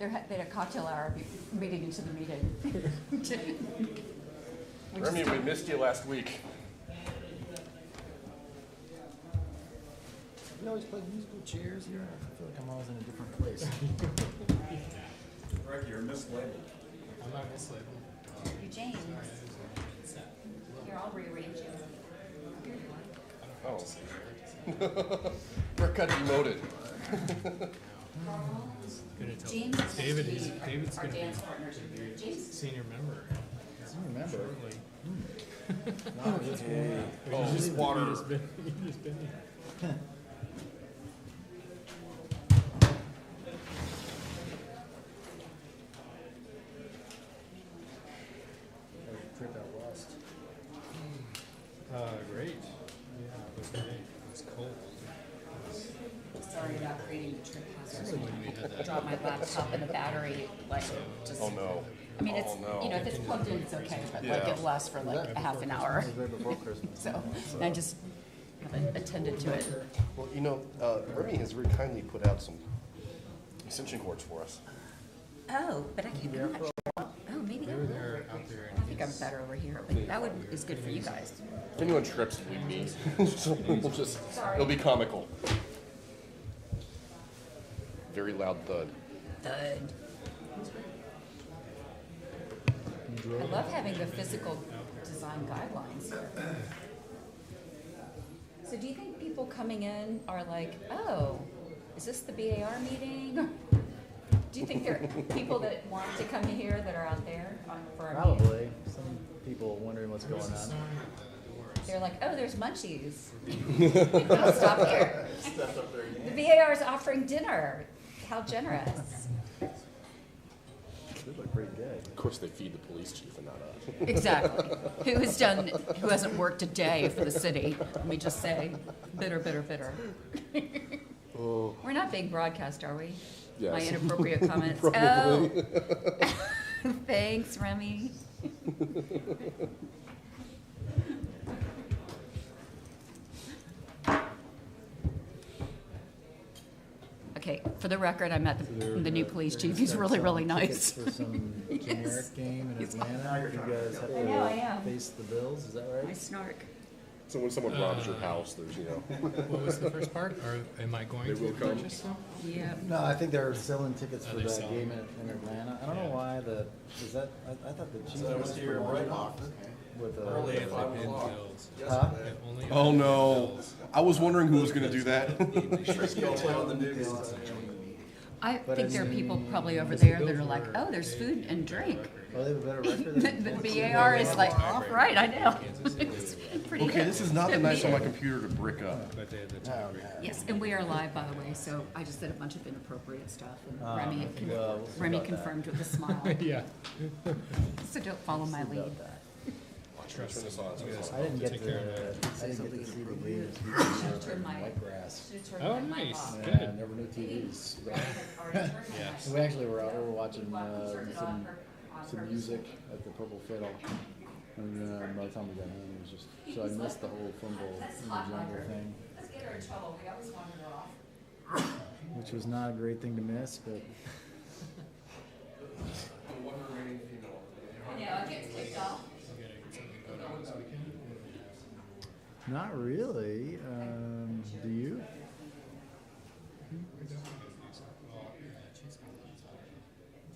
they had a cocktail hour meeting into the meeting. Remy, we missed you last week. We always play musical chairs here. I feel like I'm always in a different place. Rick, you're mislabeled. I'm not mislabeled. You're James. Here, I'll rearrange you. Oh. Rick got demoted. Gonna tell James is David. supposed to be David's our gonna be dance partners. James. senior member. Remember? Shortly. No, it's Oh, He's water. just been here. trip out west. Great. Yeah, it was great. It was cold. Sorry about creating the trip hazard. When we had I that. dropped my laptop and the battery, like, just. Oh, no. I mean, it's, Oh, no. you know, if it's plugged in, it's okay, but like Yeah. it lasts for like a half an hour. It was right before Christmas. So, and I just haven't attended to it. Well, you know, Remy has very kindly put out some extension cords for us. Oh, but I can't, I'm not sure. Oh, maybe We that were would there work. out there. I think I'm better over here, but that is good for you guys. If anyone trips, it'll be me. So we'll just, it'll be comical. Very loud thud. Thud. I love having the physical design guidelines here. So do you think people coming in are like, oh, is this the BAR meeting? Do you think there are people that want to come here that are out there for a meeting? Probably. Some people wondering what's going on. They're like, oh, there's munchies. I'll stop here. The BAR is offering dinner. How generous. They look pretty good. Of course, they feed the police chief and not us. Exactly. Who hasn't worked a day for the city? Let me just say, bitter, bitter, bitter. Oh, We're not being broadcast, are we? yes. My inappropriate comments. Probably. Oh, thanks, Remy. Okay, for the record, I met the new police chief. He's really, really nice. For some generic game in Atlanta, you guys have I know, I to am. face the Bills, is that I right? snark. So when someone robs your house, there's, you know. What was the first part? Or am I going They to will come. purchase them? Yeah. No, I think they're selling tickets for they're that selling game them. in Atlanta. I don't know why I thought the Chiefs that was was your promoted right? with Early at 5 In o'clock. Bills. Huh? Only Oh, in no. Bills. I was wondering who was going to do that. Go play on the news. I But think I there are mean, people probably over because the there that Bills are like, were- oh, there's food and drink. Oh, they have a better record The than BAR is like, right, I know. Kansas City. It's pretty Okay, good. this is not the night on my computer to brick up. But they had the Oh, top. no. Yes, and we are live, by the way, so I just said a bunch of inappropriate stuff, and Remy, well, we'll see Remy about that. confirmed with a smile. Yeah. So don't follow my lead. About that. Trust Turn this on. me. I didn't get Take to care of that. see the game this Should've weekend turned in my- white grass. Should've turned Oh, my mic nice. off. Yeah, Good. never knew TVs. Yeah. We actually were out, we were watching some music at the Purple Fiddle. And by the time we got home, it was just, so I missed the whole Fumble in the Jungle thing, Let's get her in trouble, we always wanted her off. which was not a great thing to miss, but I know, it gets kicked off. not really. Do you?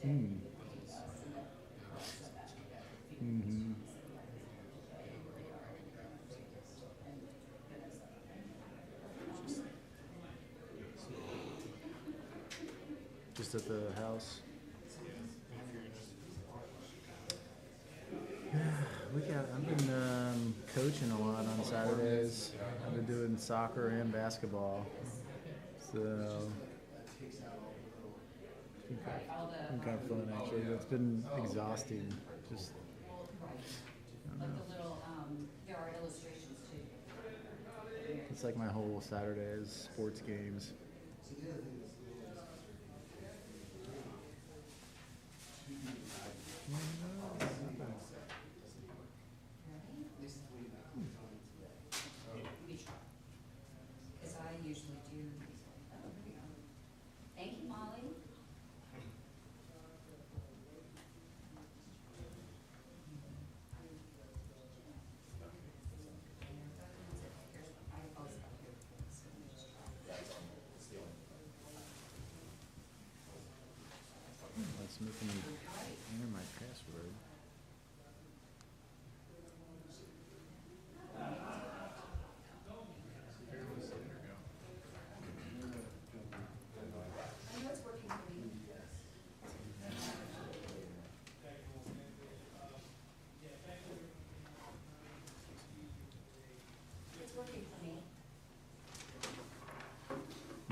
Hmm. Mm-hmm. Just at the house. I've been coaching a lot on Saturdays. I've been doing soccer and basketball. So it's been kind of fun actually. But it's been exhausting. Just I don't know. There are illustrations too. It's like my whole Saturday is sports games. Because I usually do. Oh, here we go. Thank you, Molly.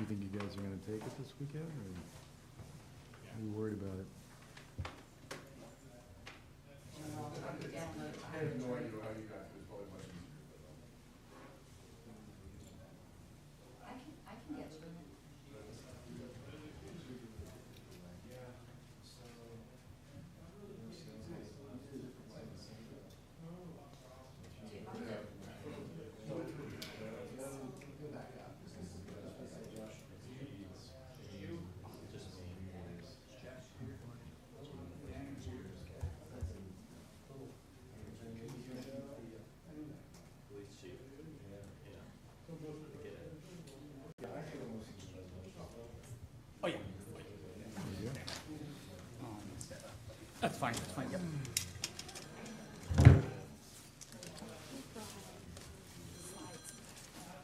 think you guys are gonna take it this weekend, or are you worried about it? I have no idea how you guys, it's probably much easier. I can get to it. Oh, yeah. That's fine, yep.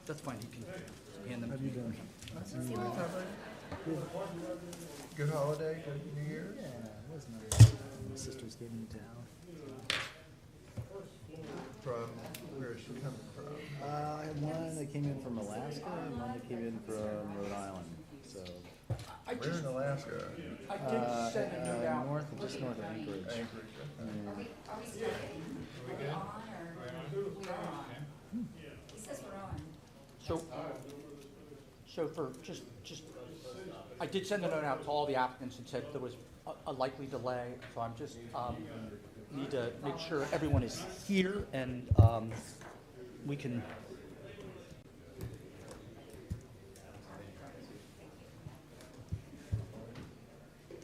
That's fine, you can hand them How to have you me. done? Good holiday, good New Year's. Yeah, it was nice. My sister's getting in town. From, where is she coming from? I had one that came in from Alaska and one that came in from Rhode Island, so. Where in Alaska? I did send a note out. North, just north of Anchorage. Anchorage. Yeah. Are we starting? Are we on or? We are on. He says we're on. So for, just, I did send a note out to all the applicants and said there was a likely delay, so I'm just, need to make sure everyone is here and, we can.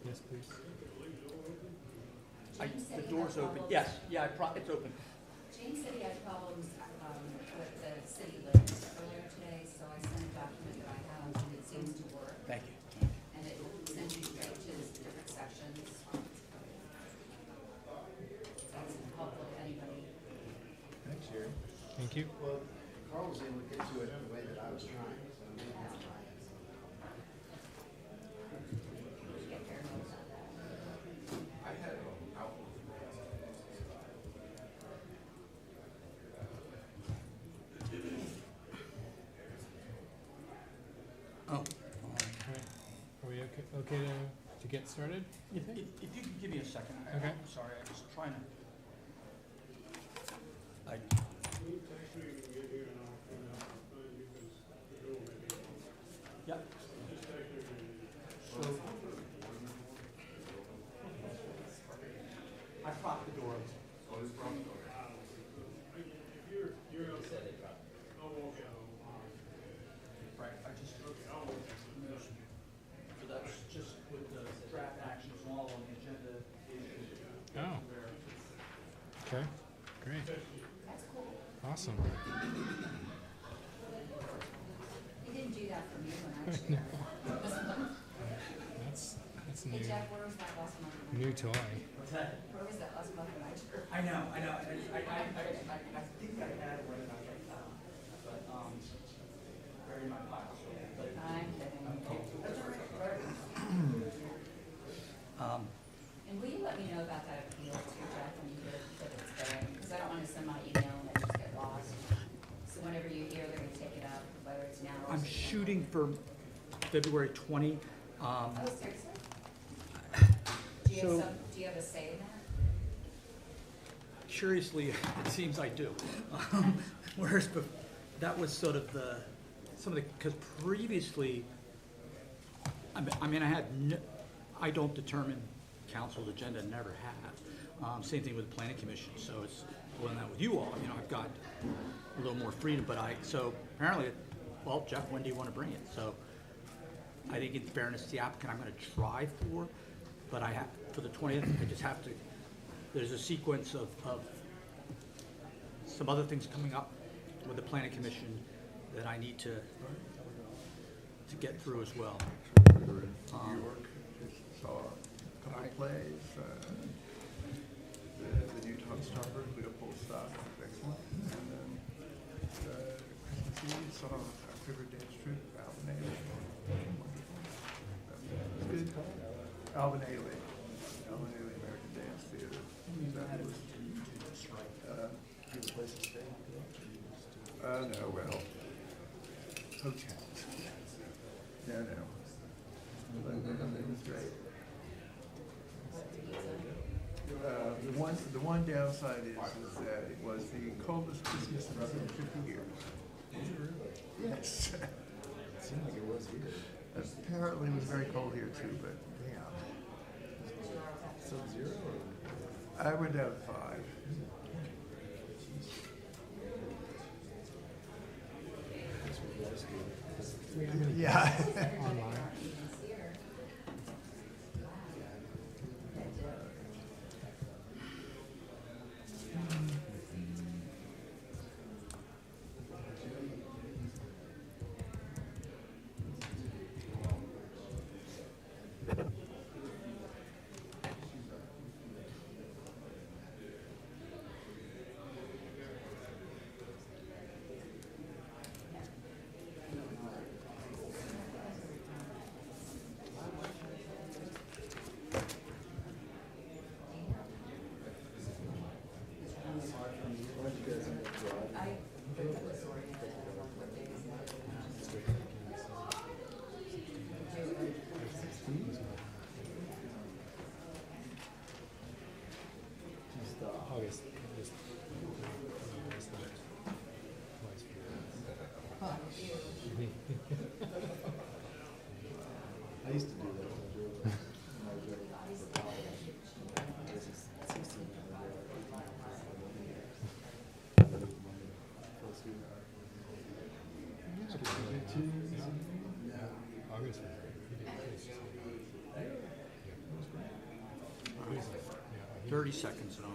Yes, please. The door's open, yes, yeah, it's open. James said he had problems with the city limits earlier today, so I sent a document that I have, and it seems to work. Thank you. And it sends you straight to different sections. That's helpful if anybody. Thanks, Jerry. Thank you. Well, Carl was able to get to it the way that I was trying, so. Get paranoid about that. I had Outlook. Oh. All right. Are we okay to get started? If you could give me a second, Okay. I'm sorry, I was trying to. Yep. So. I propped the door. Right, I just. So that's just with the draft actions and all on the agenda. Oh. Okay, great. That's cool. Awesome. He didn't do that for me when I shared. That's Hey new. Jeff, where was that last month? New toy. What's that? Where was that last month when I shared? I know. I think I had it right now, but, buried in my pile, so. But, I'm kidding. And will you let me know about that appeal too, Jeff, when you get it, that it's there? Because I don't want to send my email and it just get lost. So whenever you hear they're gonna take it up, whether it's now or. I'm shooting for February 20. Oh, seriously? Do you So- have do you have a say in that? Curiously, it seems I do. Whereas that was sort of some of the, because previously, I mean, I don't determine council's agenda, never have. Same thing with the planning commission, so it's, well, now with you all, I've got a little more freedom, so apparently, well, Jeff, when do you want to bring it? So I think in fairness to the applicant, I'm going to try but I have, for the 20th, I just have to, there's a sequence of some other things coming up with the planning commission that I need to get through as well. New York, just saw a couple of plays. The Utah Starber, Leopold Stock, excellent. And then Christmas Eve, saw our favorite dance troupe, Alvin Ailey. Wonderful. It's good. Alvin Ailey, American Dance Theater. That was, no, well, hotels. Yeah, I know. But it was great. The one downside is that it was the coldest Christmas in 50 years. Yes. It seemed like it was here. Apparently it was very cold here too, but damn. Sub-zero or? I went down to 5. Yeah. August. I used to do that. When I was for college. I was 16 when I August. He did. 30 seconds and all.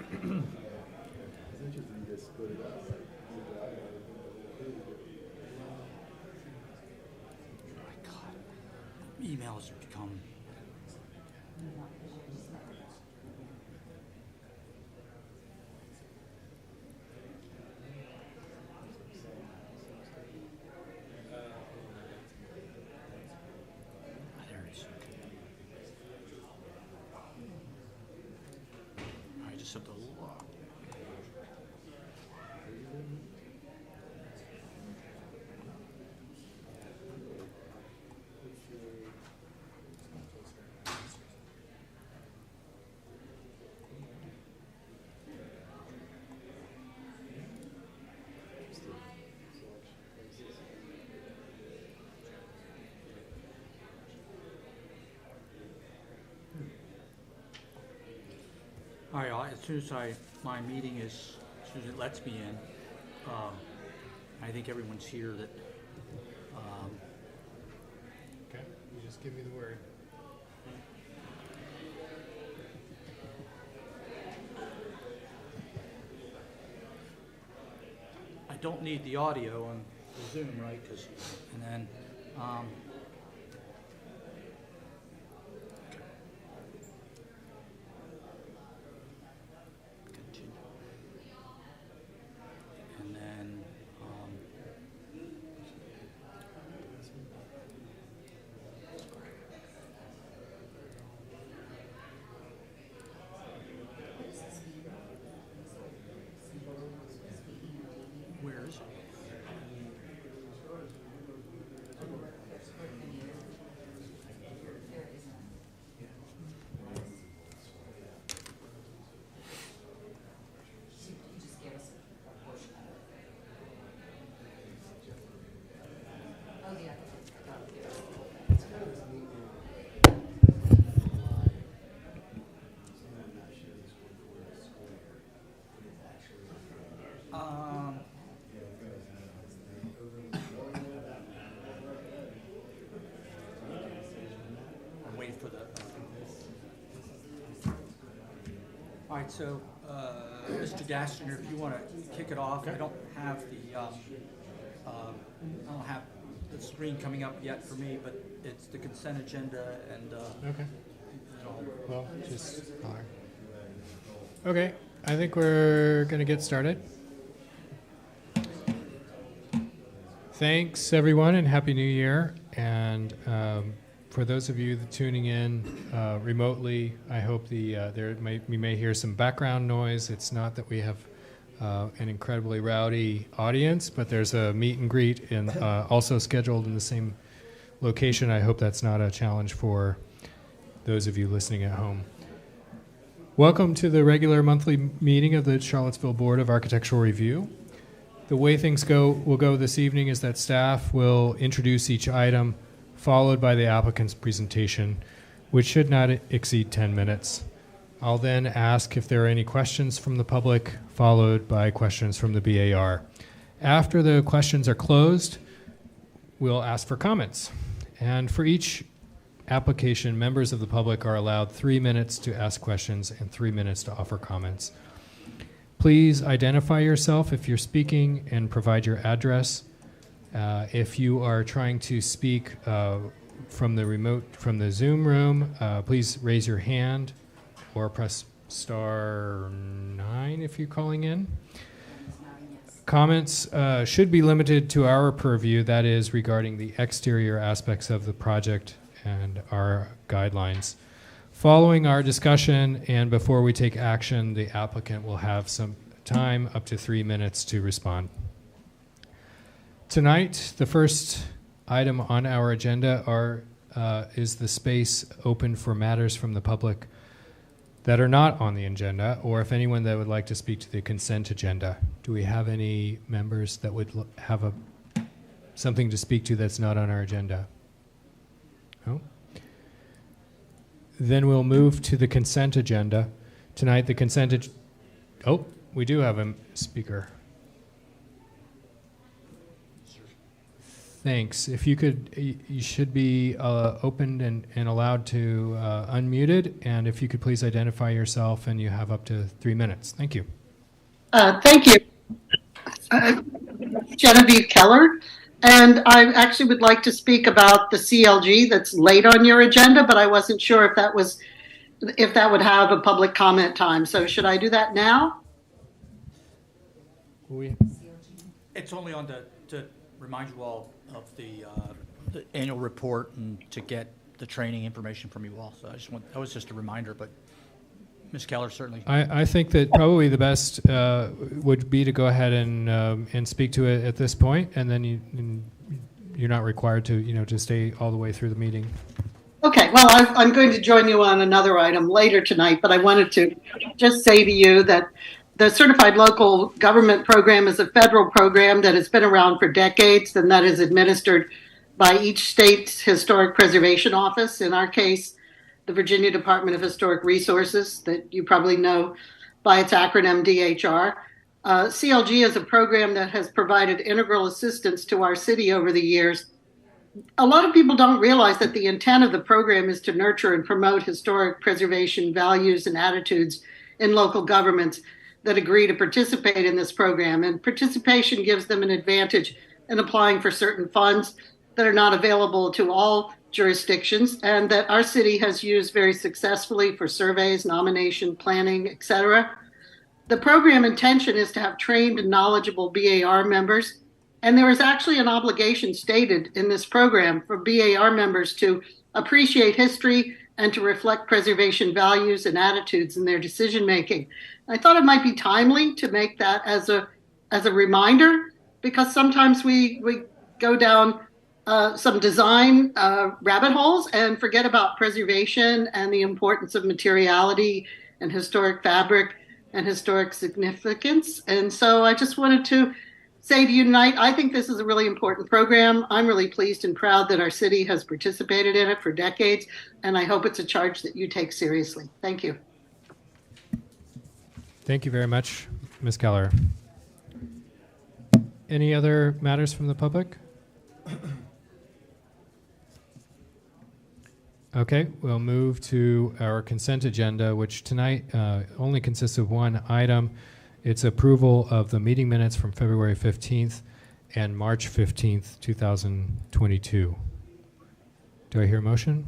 It's interesting you guys split it up. My God. Emails have become. There it is. I just have to look. All right, as soon as my meeting is, as soon as it lets me in, I think everyone's here that, Okay, you just give me the word. I don't need the audio on the Zoom, right? 'Cause- and then, continue. And then, where is it? I'm waiting for the. All right, so, Mr. Gastinger, if you want to kick it off, I don't have the, I don't have the screen coming up yet for me, but it's the consent agenda and, Okay. you know, Well, just holler. Okay, I think we're gonna get started. Thanks, everyone, and Happy New Year. And for those of you that tuning in remotely, I hope we may hear some background noise. It's not that we have an incredibly rowdy audience, but there's a meet and greet also scheduled in the same location. I hope that's not a challenge for those of you listening at home. Welcome to the regular monthly meeting of the Charlottesville Board of Architectural Review. The way things will go this evening is that staff will introduce each item, followed by the applicant's presentation, which should not exceed 10 minutes. I'll then ask if there are any questions from the public, followed by questions from the BAR. After the questions are closed, we'll ask for comments. And for each application, members of the public are allowed 3 minutes to ask questions and 3 minutes to offer comments. Please identify yourself if you're speaking and provide your address. If you are trying to speak from the Zoom room, please raise your hand or press *9 if you're calling in. Comments should be limited to our purview, that is regarding the exterior aspects of the project and our guidelines. Following our discussion and before we take action, the applicant will have some time, up to 3 minutes, to respond. Tonight, the first item on our agenda is the space open for matters from the public that are not on the agenda, or if anyone that would like to speak to the consent agenda. Do we have any members that would have something to speak to that's not on our agenda? No? Then we'll move to the consent agenda. Tonight, the consent we do have a speaker. Thanks. If you could, you should be opened and allowed to unmuted. And if you could please identify yourself, and you have up to 3 minutes. Thank you. Thank you. Genevieve Keller. And I actually would like to speak about the CLG that's late on your agenda, but I wasn't sure if that would have a public comment time. So should I do that now? It's only on to remind you all of the annual report and to get the training information from you all. So that was just a reminder, but Ms. Keller certainly. I think that probably the best would be to go ahead and speak to it at this point, and then you're not required to stay all the way through the meeting. Okay, well, I'm going to join you on another item later tonight, but I wanted to just say to you that the Certified Local Government Program is a federal program that has been around for decades, and that is administered by each state's Historic Preservation Office. In our case, the Virginia Department of Historic Resources, that you probably know by its acronym DHR. CLG is a program that has provided integral assistance to our city over the years. A lot of people don't realize that the intent of the program is to nurture and promote historic preservation values and attitudes in local governments that agree to participate in this program. And participation gives them an advantage in applying for certain funds that are not available to all jurisdictions, and that our city has used very successfully for surveys, nomination, planning, etc. The program intention is to have trained and knowledgeable BAR members, and there is actually an obligation stated in this program for BAR members to appreciate history and to reflect preservation values and attitudes in their decision making. I thought it might be timely to make that as a reminder, because sometimes we go down some design rabbit holes and forget about preservation and the importance of materiality and historic fabric and historic significance. And so I just wanted to say to you tonight, I think this is a really important program. I'm really pleased and proud that our city has participated in it for decades, and I hope it's a charge that you take seriously. Thank you. Thank you very much, Ms. Keller. Any other matters from the public? Okay, we'll move to our consent agenda, which tonight only consists of one item. It's approval of the meeting minutes from February 15th and March 15th, 2022. Do I hear a motion?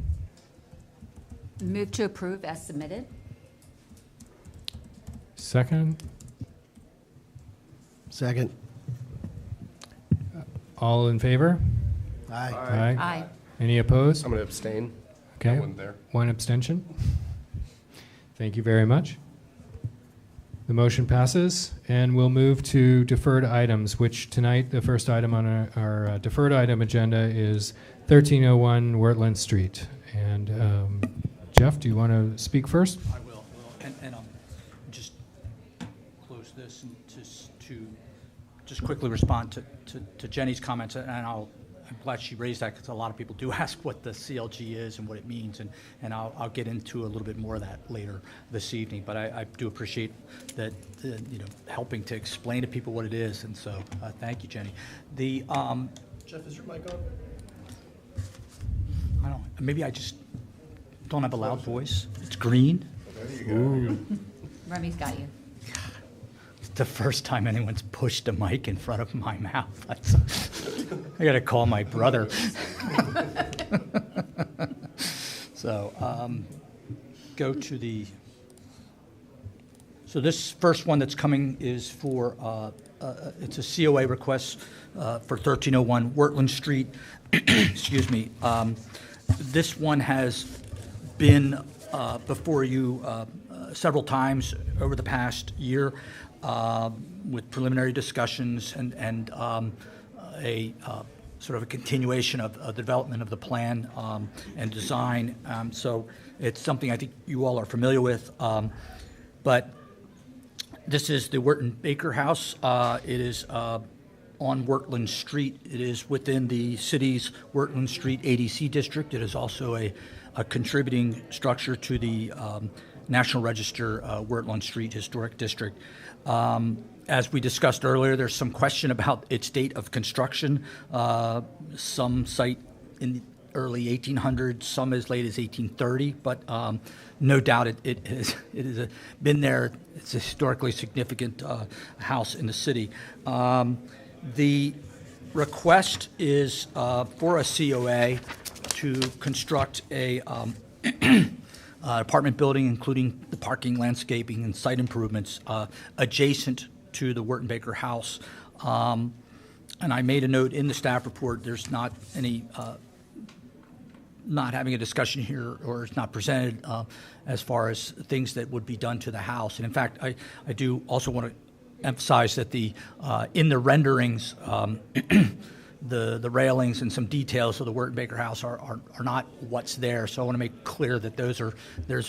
Move to approve as submitted. Second? Second. All in favor? Aye. Aye. Any opposed? I'm going to abstain. Okay. I wasn't there. One abstention. Thank you very much. The motion passes, and we'll move to deferred items, which tonight, the first item on our deferred item agenda is 1301 Wertland Street. And Jeff, do you want to speak first? I will. And just close this and to just quickly respond to Jenny's comments, and I'm glad she raised that, because a lot of people do ask what the CLG is and what it means, and I'll get into a little bit more of that later this evening. But I do appreciate that, helping to explain to people what it is, and so thank you, Jenny. The Jeff, is your mic on? I don't know, maybe I just don't have a loud voice. It's green. There you go. Remy's got you. It's the first time anyone's pushed a mic in front of my mouth. I got to call my brother. So go to the. So this first one that's coming is for, it's a COA request for 1301 Wertland Street. Excuse me. This one has been before you several times over the past year with preliminary discussions and a sort of a continuation of the development of the plan and design. So it's something I think you all are familiar with. But this is the Wharton Baker House. It is on Wertland Street. It is within the city's Wertland Street ADC district. It is also a contributing structure to the National Register Wertland Street Historic District. As we discussed earlier, there's some question about its date of construction. Some cite in the early 1800s, some as late as 1830, but no doubt it has been there. It's a historically significant house in the city. The request is for a COA to construct a apartment building, including the parking, landscaping, and site improvements adjacent to the Wharton Baker House. And I made a note in the staff report, there's not any, not having a discussion here, or it's not presented as far as things that would be done to the house. And in fact, I do also want to emphasize that the in the renderings, the railings and some details of the Wharton Baker House are not what's there. So I want to make clear that those are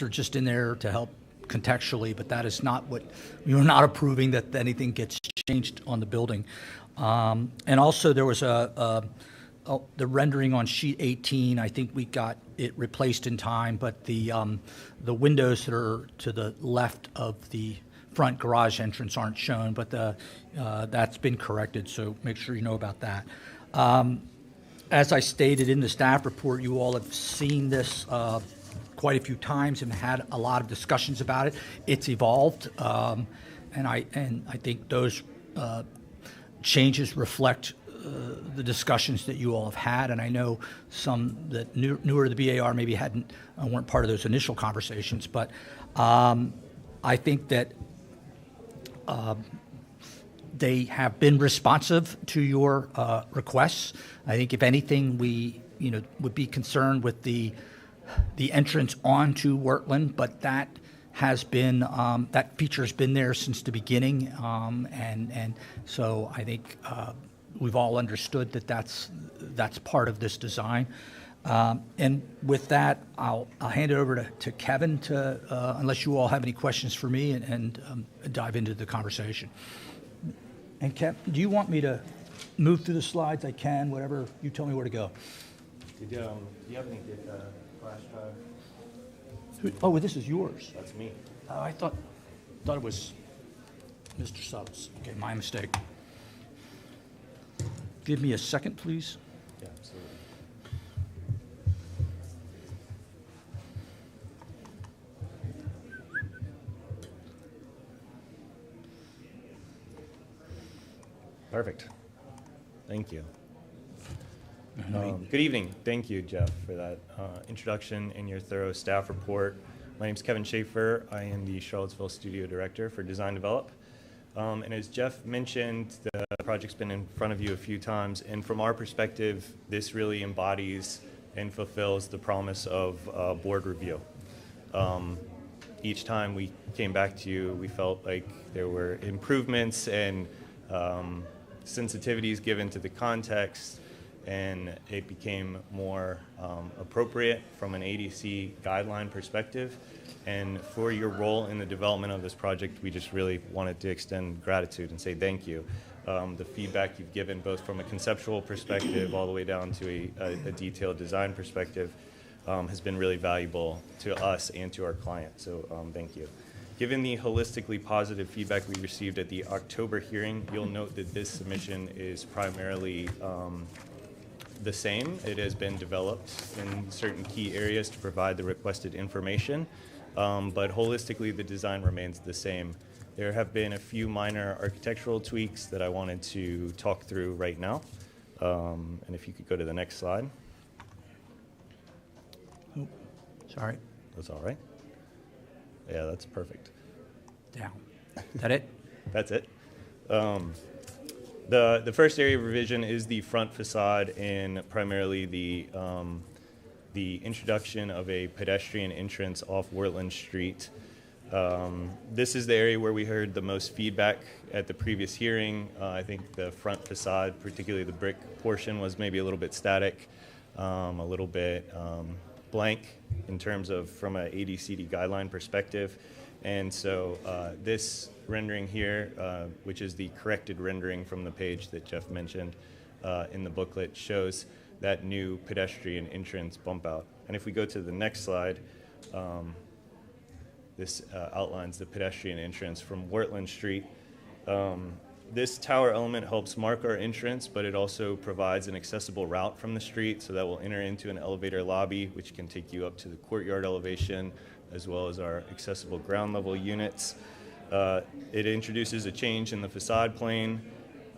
just in there to help contextually, but that is not what you're not approving, that anything gets changed on the building. And also there was the rendering on sheet 18. I think we got it replaced in time, but the windows that are to the left of the front garage entrance aren't shown, but that's been corrected, so make sure you know about that. As I stated in the staff report, you all have seen this quite a few times and had a lot of discussions about it. It's evolved, and I think those changes reflect the discussions that you all have had, and I know some that newer to the BAR maybe weren't part of those initial conversations, but I think that they have been responsive to your requests. I think if anything, we would be concerned with the entrance onto Wertland, but that has been that feature has been there since the beginning, and so I think we've all understood that that's part of this design. And with that, I'll hand it over to Kevin to unless you all have any questions for me, and dive into the conversation. And Kev, do you want me to move through the slides? I can, whatever you tell me where to go. Do you have any flash drive? Oh, well, this is yours. That's me. I thought it was Mr. Subs. Okay, my mistake. Give me a second, please. Yeah, absolutely. Perfect. Thank you. Good evening. Thank you, Jeff, for that introduction and your thorough staff report. My name is Kevin Schaefer. I am the Charlottesville Studio Director for Design Develop. And as Jeff mentioned, the project's been in front of you a few times, and from our perspective, this really embodies and fulfills the promise of board review. each time we came back to you, we felt like there were improvements and sensitivities given to the context, and it became more appropriate from an ADC guideline perspective. And for your role in the development of this project, we just really wanted to extend gratitude and say thank you. The feedback you've given, both from a conceptual perspective all the way down to a detailed design perspective, has been really valuable to us and to our client. So thank you. Given the holistically positive feedback we received at the October hearing, you'll note that this submission is primarily the same. It has been developed in certain key areas to provide the requested information, but holistically the design remains the same. There have been a few minor architectural tweaks that I wanted to talk through right now. And if you could go to the next slide. Sorry, That's all right. Yeah, that's perfect. down. Is that it? That's it. The first area of revision is the front facade and primarily the introduction of a pedestrian entrance off Wortland Street. This is the area where we heard the most feedback at the previous hearing. I think the front facade, particularly the brick portion, was maybe a little bit static, a little bit blank in terms of from a ADCD guideline perspective. And so this rendering here, which is the corrected rendering from the page that Jeff mentioned in the booklet, shows that new pedestrian entrance bump out. And if we go to the next slide, this outlines the pedestrian entrance from Wortland Street. This tower element helps mark our entrance, but it also provides an accessible route from the street, so that will enter into an elevator lobby, which can take you up to the courtyard elevation, as well as our accessible ground level units. It introduces a change in the facade plane.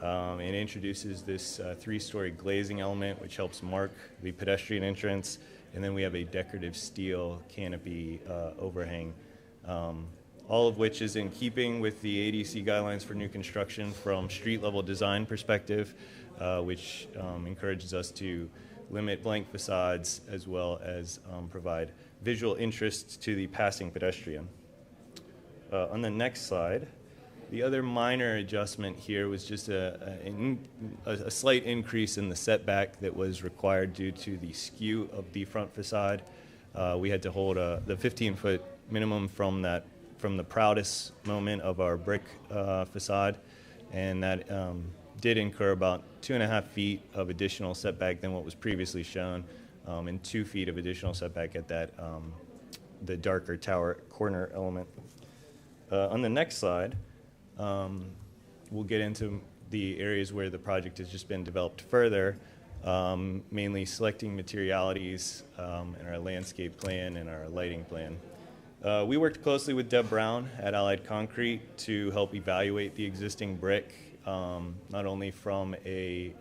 It introduces this 3-story glazing element, which helps mark the pedestrian entrance. And then we have a decorative steel canopy overhang, all of which is in keeping with the ADC guidelines for new construction from street level design perspective, which encourages us to limit blank facades as well as provide visual interest to the passing pedestrian. On the next slide, the other minor adjustment here was just a slight increase in the setback that was required due to the skew of the front facade. We had to hold the 15-foot minimum from the proudest moment of our brick facade, and that did incur about 2.5 feet of additional setback than what was previously shown, and 2 feet of additional setback at that the darker tower corner element. On the next slide, we'll get into the areas where the project has just been developed further, mainly selecting materialities in our landscape plan and our lighting plan. We worked closely with Deb Brown at Allied Concrete to help evaluate the existing brick, not only from a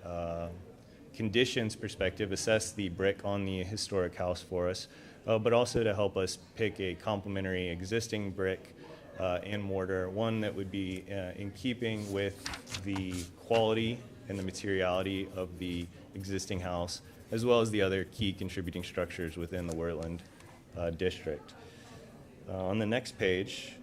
conditions perspective, assess the brick on the historic house for us, but also to help us pick a complementary existing brick and mortar, one that would be in keeping with the quality and the materiality of the existing house, as well as the other key contributing structures within the Wortland district. On the next page,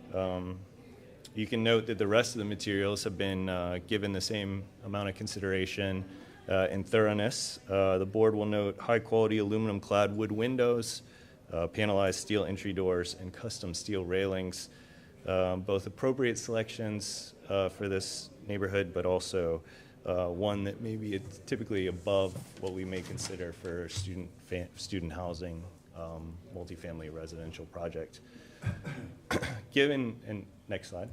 you can note that the rest of the materials have been given the same amount of consideration and thoroughness. The board will note high-quality aluminum-clad wood windows, panelized steel entry doors, and custom steel railings. Both appropriate selections for this neighborhood, but also one that maybe it's typically above what we may consider for student housing, multifamily residential project. And next slide.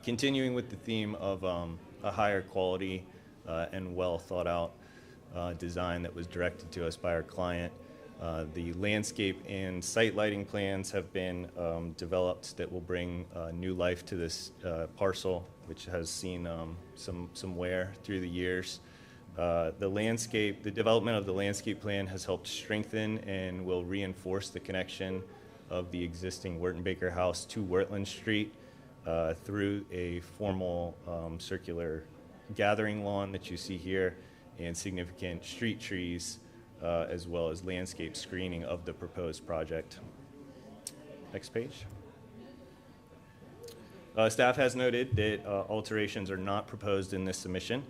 Continuing with the theme of a higher quality and well thought out design that was directed to us by our client, the landscape and site lighting plans have been developed that will bring new life to this parcel, which has seen some wear through the years. The development of the landscape plan has helped strengthen and will reinforce the connection of the existing Wertenbaker house to Wortland Street through a formal circular gathering lawn that you see here and significant street trees, as well as landscape screening of the proposed project. Next page. Staff has noted that alterations are not proposed in this submission.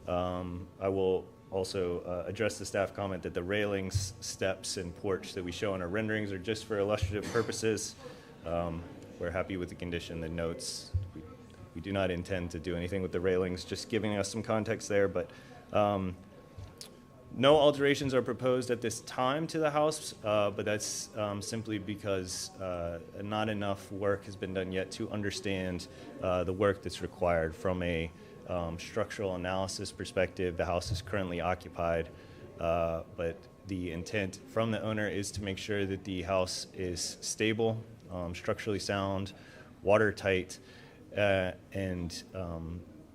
I will also address the staff comment that the railings, steps, and porch that we show on our renderings are just for illustrative purposes. We're happy with the condition, the notes. We do not intend to do anything with the railings, just giving us some context there, but no alterations are proposed at this time to the house, but that's simply because not enough work has been done yet to understand the work that's required from a structural analysis perspective. The house is currently occupied, but the intent from the owner is to make sure that the house is stable, structurally sound, watertight, and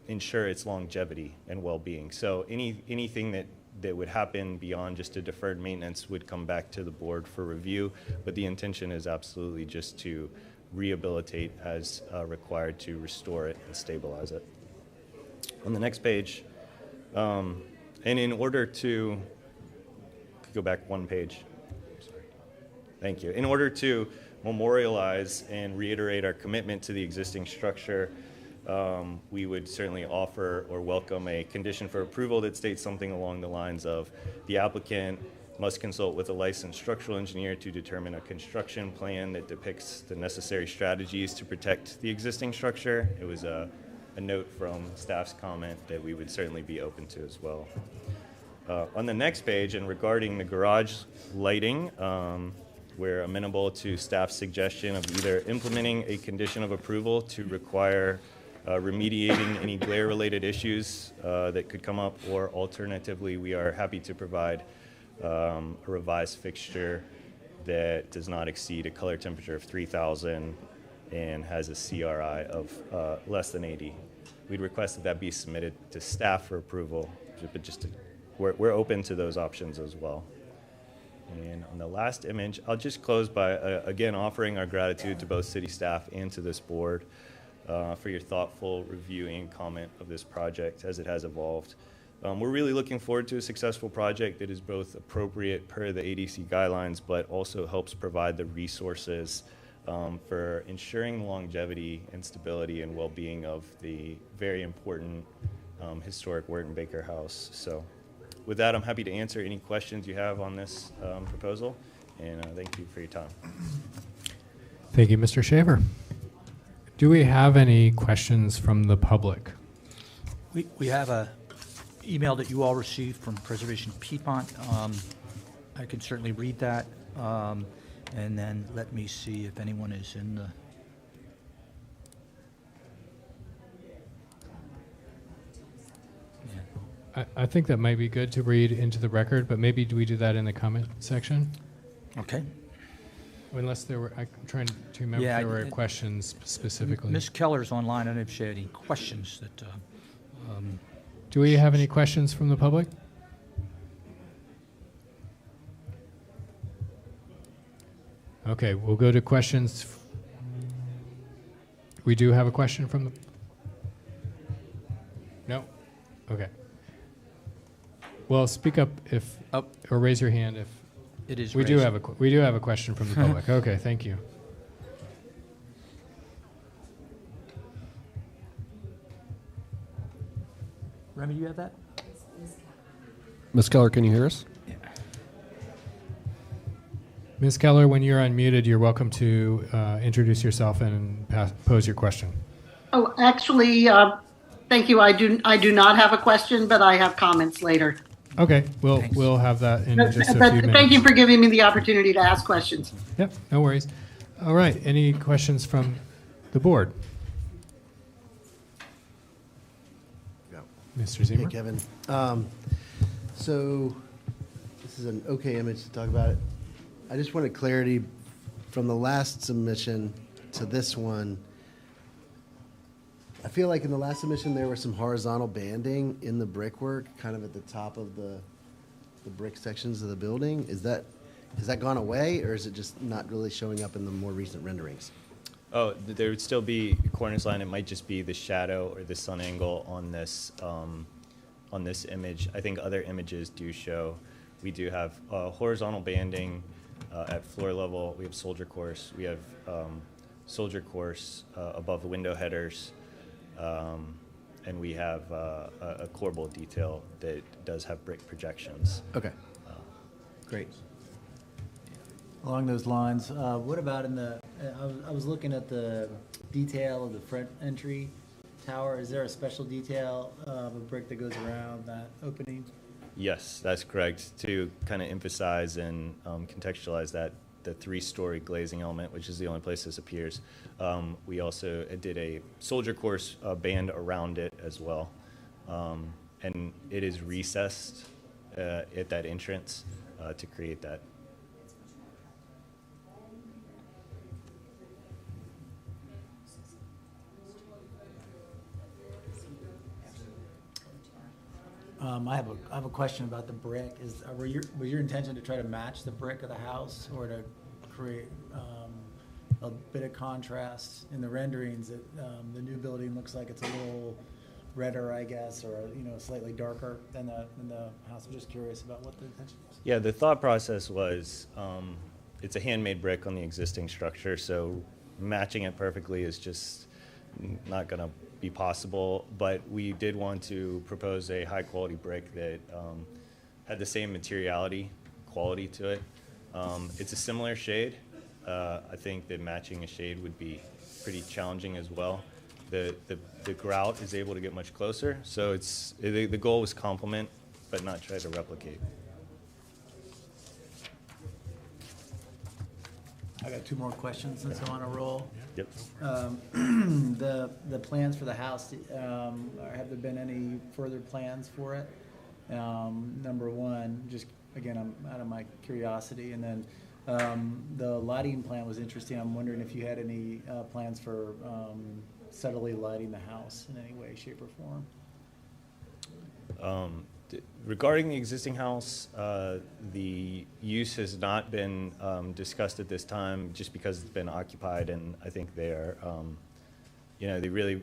ensure its longevity and well-being. So anything that would happen beyond just a deferred maintenance would come back to the board for review, but the intention is absolutely just to rehabilitate as required to restore it and stabilize it. On the next page, and in order to go back one page, sorry. Thank you. In order to memorialize and reiterate our commitment to the existing structure, we would certainly offer or welcome a condition for approval that states something along the lines of the applicant must consult with a licensed structural engineer to determine a construction plan that depicts the necessary strategies to protect the existing structure. It was a note from staff's comment that we would certainly be open to as well. On the next page, and regarding the garage lighting, we're amenable to staff's suggestion of either implementing a condition of approval to require remediating any glare-related issues that could come up, or alternatively, we are happy to provide a revised fixture that does not exceed a color temperature of 3,000 and has a CRI of less than 80. We'd request that that be submitted to staff for approval, but we're open to those options as well. And on the last image, I'll just close by, again, offering our gratitude to both city staff and to this board for your thoughtful review and comment of this project as it has evolved. We're really looking forward to a successful project that is both appropriate per the ADC guidelines, but also helps provide the resources for ensuring longevity and stability and well-being of the very important historic Wharton Baker House. So with that, I'm happy to answer any questions you have on this proposal, and thank you for your time. Thank you, Mr. Shaver. Do we have any questions from the public? We have a email that you all received from Preservation Piedmont. I can certainly read that. And then let me see if anyone is in the... I think that might be good to read into the record, but maybe do we do that in the comment section? Okay. Unless there were, I'm trying to remember if there were questions specifically. Ms. Keller's online. I don't know if she had any questions that... do we have any questions from the public? Okay, we'll go to questions. We do have a question from the... No? Okay. Well, speak up if, or raise your hand if... It is we raised. do have a question from the public. Okay, thank you. Remy, you have that? Ms. Keller, can you hear us? Ms. Keller, when you're unmuted, you're welcome to introduce yourself and pose your question. Oh, actually, thank you. I do not have a question, but I have comments later. Okay, we'll have that in just a few But minutes. thank you for giving me the opportunity to ask questions. Yep, no worries. All right, any questions from the board? Mr. Zimmer? Hey, Kevin. So this is an okay image to talk about it. I just wanted clarity from the last submission to this one. I feel like in the last submission there was some horizontal banding in the brickwork, kind of at the top of the brick sections of the building. Has that gone away, or is it just not really showing up in the more recent renderings? Oh, there would still be a cornice line. It might just be the shadow or the sun angle on this image. I think other images do show. We do have horizontal banding at floor level. We have soldier course. We have soldier course above the window headers. And we have a corbel detail that does have brick projections. Okay, great. Along those lines, what about in the, I was looking at the detail of the front entry tower. Is there a special detail of a brick that goes around that opening? Yes, that's correct. To kind of emphasize and contextualize that, the 3-story glazing element, which is the only place this appears, we also did a soldier course band around it as well. And it is recessed at that entrance to create that. I have a question about the brick. Was your intention to try to match the brick of the house, or to create a bit of contrast in the renderings? The new building looks like it's a little redder, I guess, or slightly darker than the house. I'm just curious about what the intention was. Yeah, the thought process was it's a handmade brick on the existing structure, so matching it perfectly is just not going to be possible, but we did want to propose a high quality brick that had the same materiality quality to it. It's a similar shade. I think that matching a shade would be pretty challenging as well. The grout is able to get much closer, so the goal was complement, but not try to replicate. I got 2 more questions since I'm on a roll. Yep. The plans for the house, have there been any further plans for it? Number 1, just again, I'm out of my curiosity, and then the lighting plan was interesting. I'm wondering if you had any plans for subtly lighting the house in any way, shape, or form. Regarding the existing house, the use has not been discussed at this time, just because it's been occupied, and I think they are, they really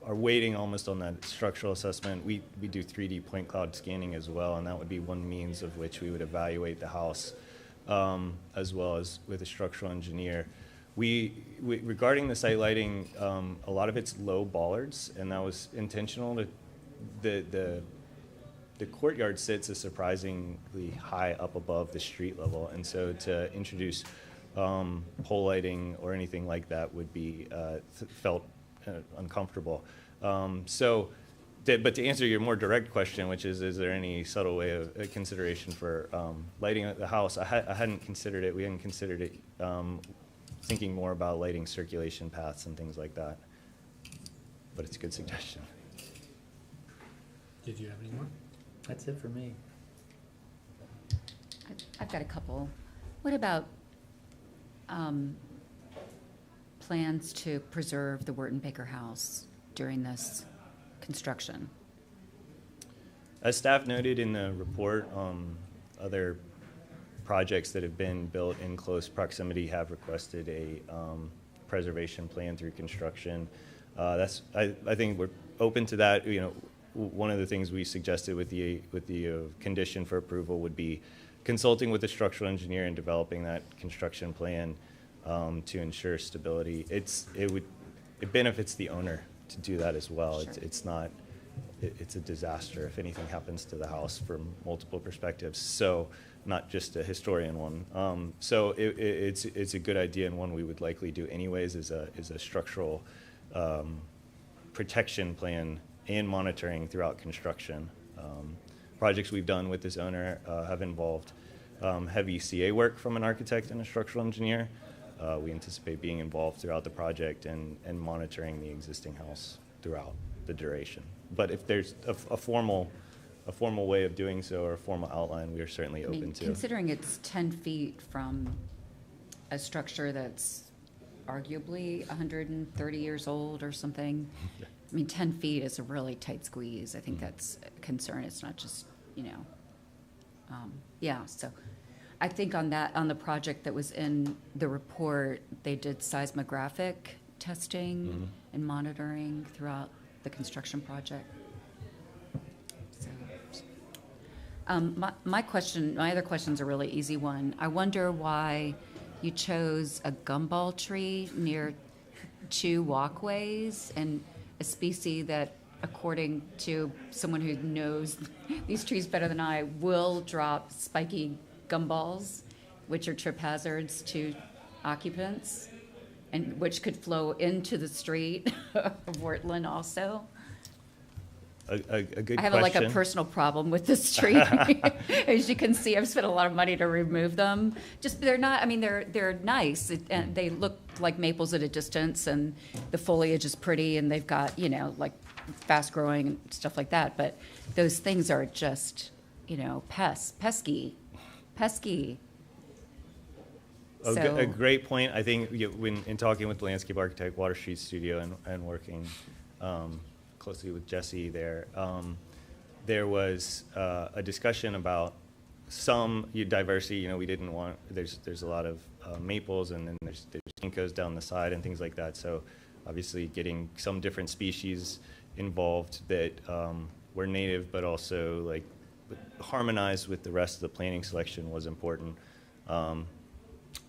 are waiting almost on that structural assessment. We do 3D point cloud scanning as well, and that would be one means of which we would evaluate the house, as well as with a structural engineer. Regarding the site lighting, a lot of it's low bollards, and that was intentional. The courtyard sits a surprisingly high up above the street level, and so to introduce pole lighting or anything like that would be felt uncomfortable. But to answer your more direct question, which is there any subtle way of consideration for lighting the house? I hadn't considered it. We hadn't considered it. Thinking more about lighting circulation paths and things like that. But it's a good suggestion. Did you have any more? That's it for me. I've got a couple. What about plans to preserve the Wharton Baker House during this construction? As staff noted in the report, other projects that have been built in close proximity have requested a preservation plan through construction. I think we're open to that. One of the things we suggested with the condition for approval would be consulting with the structural engineer and developing that construction plan to ensure stability. It benefits the owner to do that as well. Sure. It's a disaster if anything happens to the house from multiple perspectives. So not just a historian one. So it's a good idea, and one we would likely do anyways, is a structural protection plan and monitoring throughout construction. Projects we've done with this owner have involved heavy CA work from an architect and a structural engineer. We anticipate being involved throughout the project and monitoring the existing house throughout the duration. But if there's a formal way of doing so, or a formal outline, we are certainly open to. Considering it's 10 feet from a structure that's arguably 130 years old or something, 10 feet is a really tight squeeze. I think that's a concern. It's not just, so I think on the project that was in the report, they did seismographic testing and monitoring throughout the construction project. So, My other question's a really easy one. I wonder why you chose a gumball tree near 2 walkways and a species that, according to someone who knows these trees better than I, will drop spiky gumballs, which are trip hazards to occupants, and which could flow into the street of Wortland also. A good I have question. like a personal problem with this tree. As you can see, I've spent a lot of money to remove them. Just, they're not, I mean, they're nice, and they look like maples at a distance, and the foliage is pretty, and they've got, you know, like fast growing and stuff like that, but those things are just, you know, pesky. A great point. I think when in talking with the landscape architect, Water Street Studio, and working closely with Jesse there, there was a discussion about some diversity. You know, we didn't want, there's a lot of maples, and then there's ginkgos down the side and things like that. So obviously getting some different species involved that were native, but also like harmonized with the rest of the planting selection was important.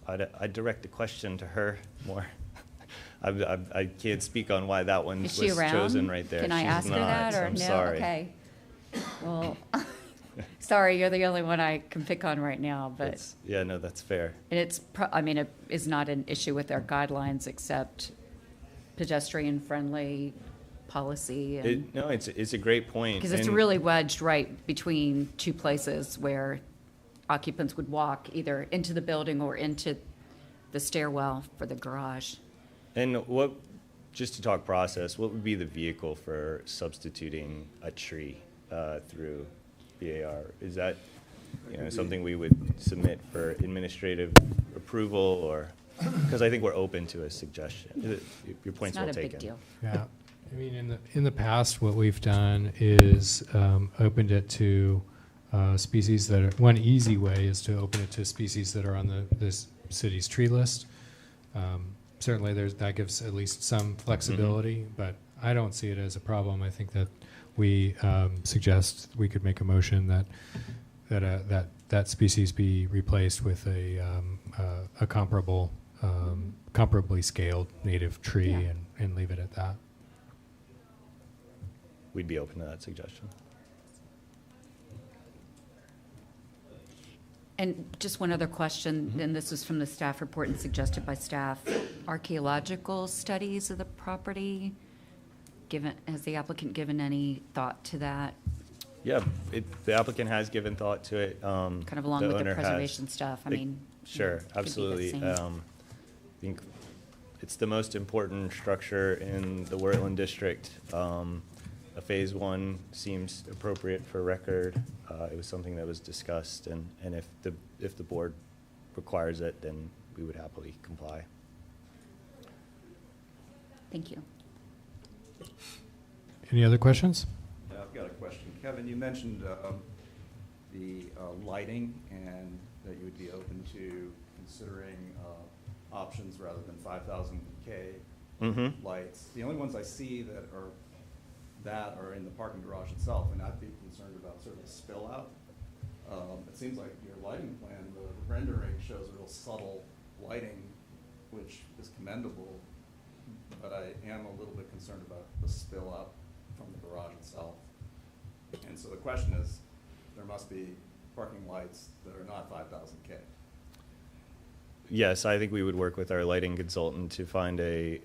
I'd direct the question to her more. I can't speak on why that one Is was she around? chosen right there. Can I She's ask her not. that, or I'm no? sorry. Okay. Well, sorry, you're the only one I can pick on right now, but. That's fair. And it's, I mean, it is not an issue with our guidelines, except pedestrian-friendly policy. It's a great point. Because it's and- really wedged right between 2 places where occupants would walk either into the building or into the stairwell for the garage. And just to talk process, what would be the vehicle for substituting a tree through BAR? Is that, something we would submit for administrative approval, or, because I think we're open to a suggestion. Your point's well It's not a taken. big deal. Yeah, I mean, in the past, what we've done is opened it to species that are, one easy way is to open it to species that are on this city's tree list. Certainly, that gives at least some flexibility, but I don't see it as a problem. I think that we suggest we could make a motion that species be replaced with a comparably scaled native tree, Yeah. and leave it at that. We'd be open to that suggestion. And just one other question, and this was from the staff report and suggested by staff. Archaeological studies of the property, has the applicant given any thought to that? Yeah, the applicant has given thought to it. Kind of along with the owner has. preservation stuff, I mean. Sure, could be the absolutely. same. I think it's the most important structure in the Wortland district. A phase 1 seems appropriate for record. It was something that was discussed, and if the board requires it, then we would happily comply. Thank you. Any other questions? Yeah, I've got a question. Kevin, you mentioned the lighting, and that you would be open to considering options rather than 5,000 K lights. The only ones I see that are in the parking garage itself, and I'd be concerned about sort of a spill out. It seems like your lighting plan, the rendering shows real subtle lighting, which is commendable, but I am a little bit concerned about the spill out from the garage itself. And so the question is, there must be parking lights that are not 5,000 K. Yes, I think we would work with our lighting consultant to find a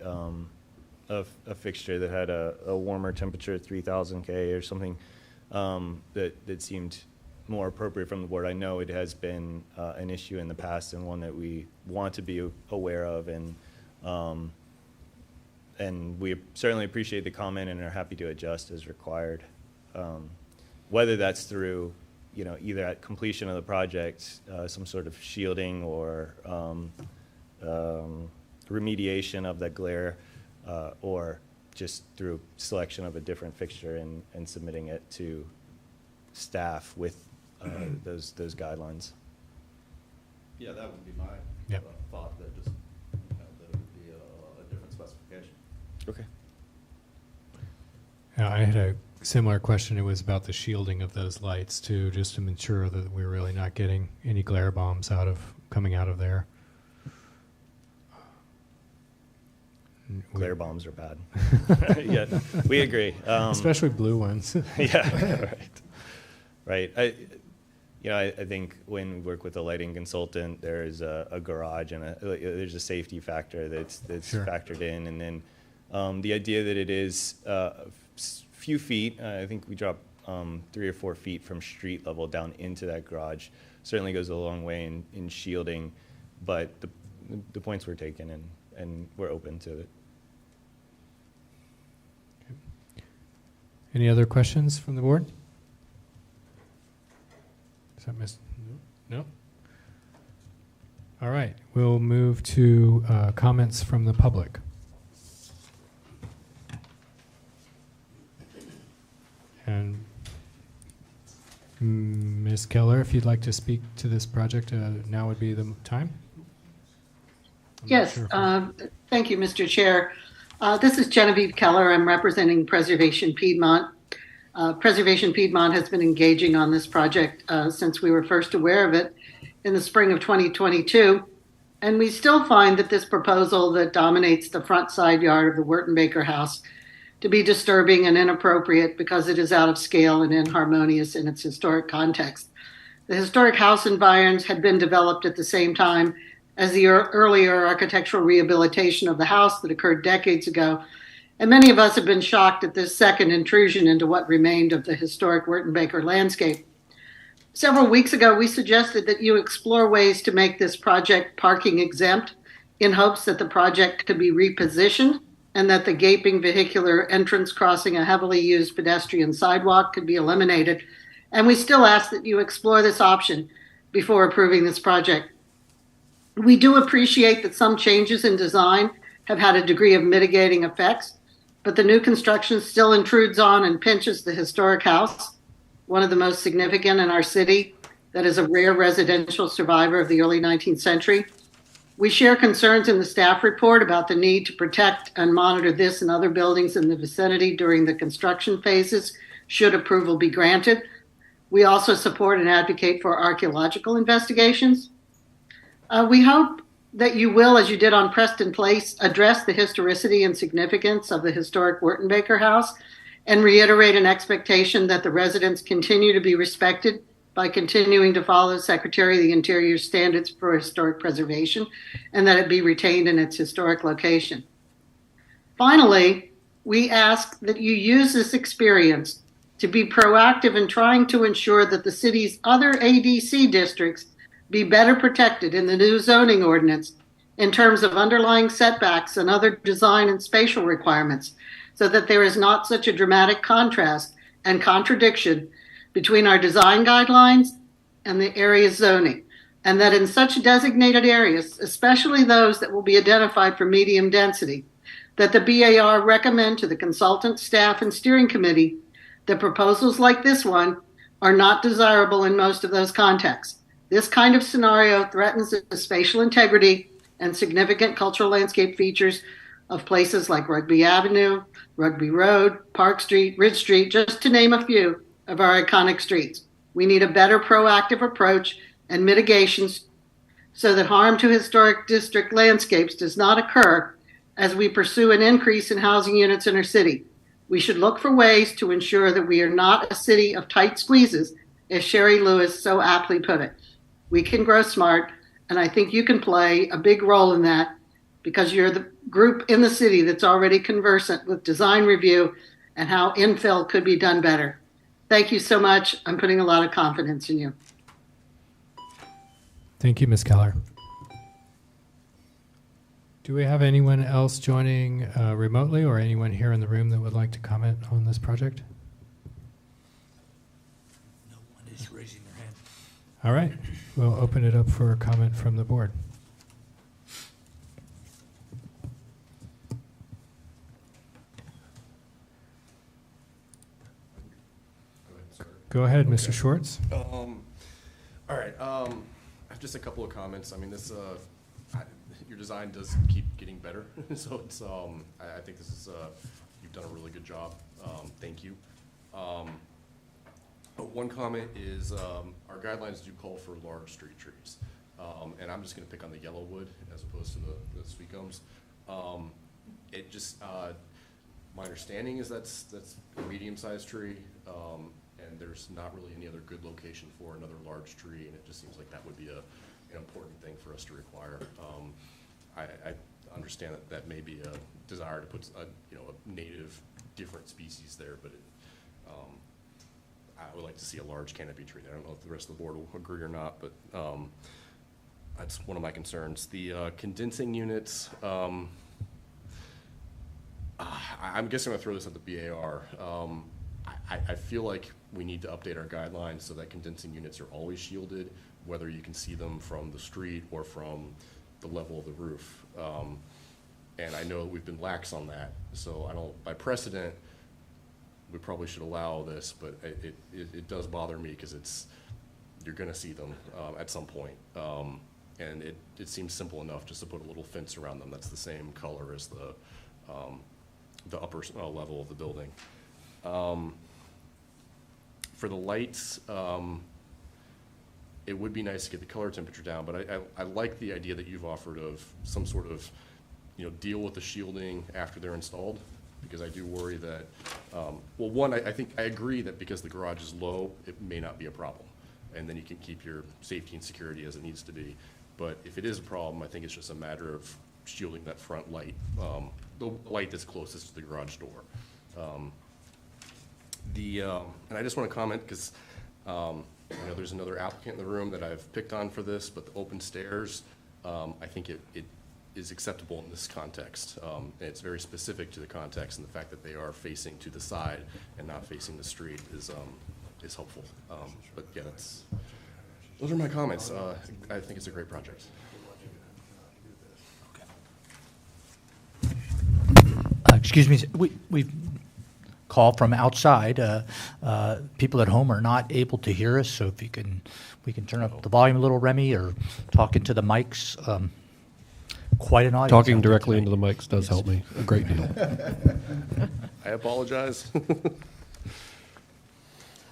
fixture that had a warmer temperature, 3,000 K or something, that seemed more appropriate from the board. I know it has been an issue in the past, and one that we want to be aware of, and we certainly appreciate the comment and are happy to adjust as required. Whether that's through, either at completion of the project, some sort of shielding or remediation of that glare, or just through selection of a different fixture and submitting it to staff with those guidelines. Yeah, that would be my Yep. thought, that just, that it would be a different specification. Okay. I had a similar question. It was about the shielding of those lights too, just to ensure that we're really not getting any glare bombs coming out of there. Glare bombs are bad. Yeah, we agree. Especially blue ones. Yeah, right. I think when we work with a lighting consultant, there's a garage and there's a safety factor that's Sure. factored in, and then the idea that it is few feet. I think we drop 3 or 4 feet from street level down into that garage. Certainly goes a long way in shielding, but the points were taken and we're open to it. Any other questions from the board? Is that missed? No? All right, we'll move to comments from the public. And Ms. Keller, if you'd like to speak to this project, now would be the time. I'm not Yes, sure thank you, Mr. Chair. This is Genevieve Keller. I'm representing Preservation Piedmont. Preservation Piedmont has been engaging on this project since we were first aware of it in the spring of 2022. And we still find that this proposal that dominates the front side yard of the Wertenbaker house to be disturbing and inappropriate because it is out of scale and inharmonious in its historic context. The historic house environs had been developed at the same time as the earlier architectural rehabilitation of the house that occurred decades ago. And many of us have been shocked at this second intrusion into what remained of the historic Wertenbaker landscape. Several weeks ago, we suggested that you explore ways to make this project parking exempt in hopes that the project could be repositioned and that the gaping vehicular entrance crossing a heavily used pedestrian sidewalk could be eliminated. And we still ask that you explore this option before approving this project. We do appreciate that some changes in design have had a degree of mitigating effects, but the new construction still intrudes on and pinches the historic house, one of the most significant in our city that is a rare residential survivor of the early 19th century. We share concerns in the staff report about the need to protect and monitor this and other buildings in the vicinity during the construction phases, should approval be granted. We also support and advocate for archaeological investigations. We hope that you will, as you did on Preston Place, address the historicity and significance of the historic Wertenbaker house and reiterate an expectation that the residents continue to be respected by continuing to follow Secretary of the Interior's standards for historic preservation and that it be retained in its historic location. Finally, we ask that you use this experience to be proactive in trying to ensure that the city's other ADC districts be better protected in the new zoning ordinance in terms of underlying setbacks and other design and spatial requirements, so that there is not such a dramatic contrast and contradiction between our design guidelines and the area's zoning, and that in such designated areas, especially those that will be identified for medium density, that the BAR recommend to the consultant, staff, and steering committee that proposals like this one are not desirable in most of those contexts. This kind of scenario threatens the spatial integrity and significant cultural landscape features of places like Rugby Avenue, Rugby Road, Park Street, Ridge Street, just to name a few of our iconic streets. We need a better proactive approach and mitigations so that harm to historic district landscapes does not occur as we pursue an increase in housing units in our city. We should look for ways to ensure that we are not a city of tight squeezes, as Sherry Lewis so aptly put it. We can grow smart, and I think you can play a big role in that because you're the group in the city that's already conversant with design review and how infill could be done better. Thank you so much. I'm putting a lot of confidence in you. Thank you, Ms. Keller. Do we have anyone else joining remotely or anyone here in the room that would like to comment on this project? No one is raising their hand. All right, we'll open it up for a comment from the board. Go ahead, Mr. Schwartz. All right, I have just a couple of comments. I mean, this, your design does keep getting better, so it's, I think this is, you've done a really good job. Thank you. But one comment is, our guidelines do call for large street trees. And I'm just gonna pick on the yellowwood as opposed to the sweet gums. It just, my understanding is that's a medium-sized tree, and there's not really any other good location for another large tree, and it just seems like that would be an important thing for us to require. I understand that may be a desire to put a native, different species there, but I would like to see a large canopy tree there. I don't know if the rest of the board will agree or not, but that's one of my concerns. The condensing units, I'm guessing I'm gonna throw this at the BAR. I feel like we need to update our guidelines so that condensing units are always shielded, whether you can see them from the street or from the level of the roof. And I know we've been lax on that, so I don't, by precedent, we probably should allow this, but it does bother me because you're gonna see them at some point. And it seems simple enough just to put a little fence around them that's the same color as the upper level of the building. For the lights, it would be nice to get the color temperature down, but I like the idea that you've offered of some sort of, deal with the shielding after they're installed, because I do worry that, well, one, I think I agree that because the garage is low, it may not be a problem, and then you can keep your safety and security as it needs to be. But if it is a problem, I think it's just a matter of shielding that front light, the light that's closest to the garage door. And I just want to comment because there's another applicant in the room that I've picked on for this, but the open stairs, I think it is acceptable in this context. And it's very specific to the context, and the fact that they are facing to the side and not facing the street is helpful. But yeah, those are my comments. I think it's a great project. Excuse me, we've called from outside. People at home are not able to hear us, so if we can turn up the volume a little, Remy, or talk into the mics. Quite an audience. Talking directly into the mics does help me a great deal. I apologize.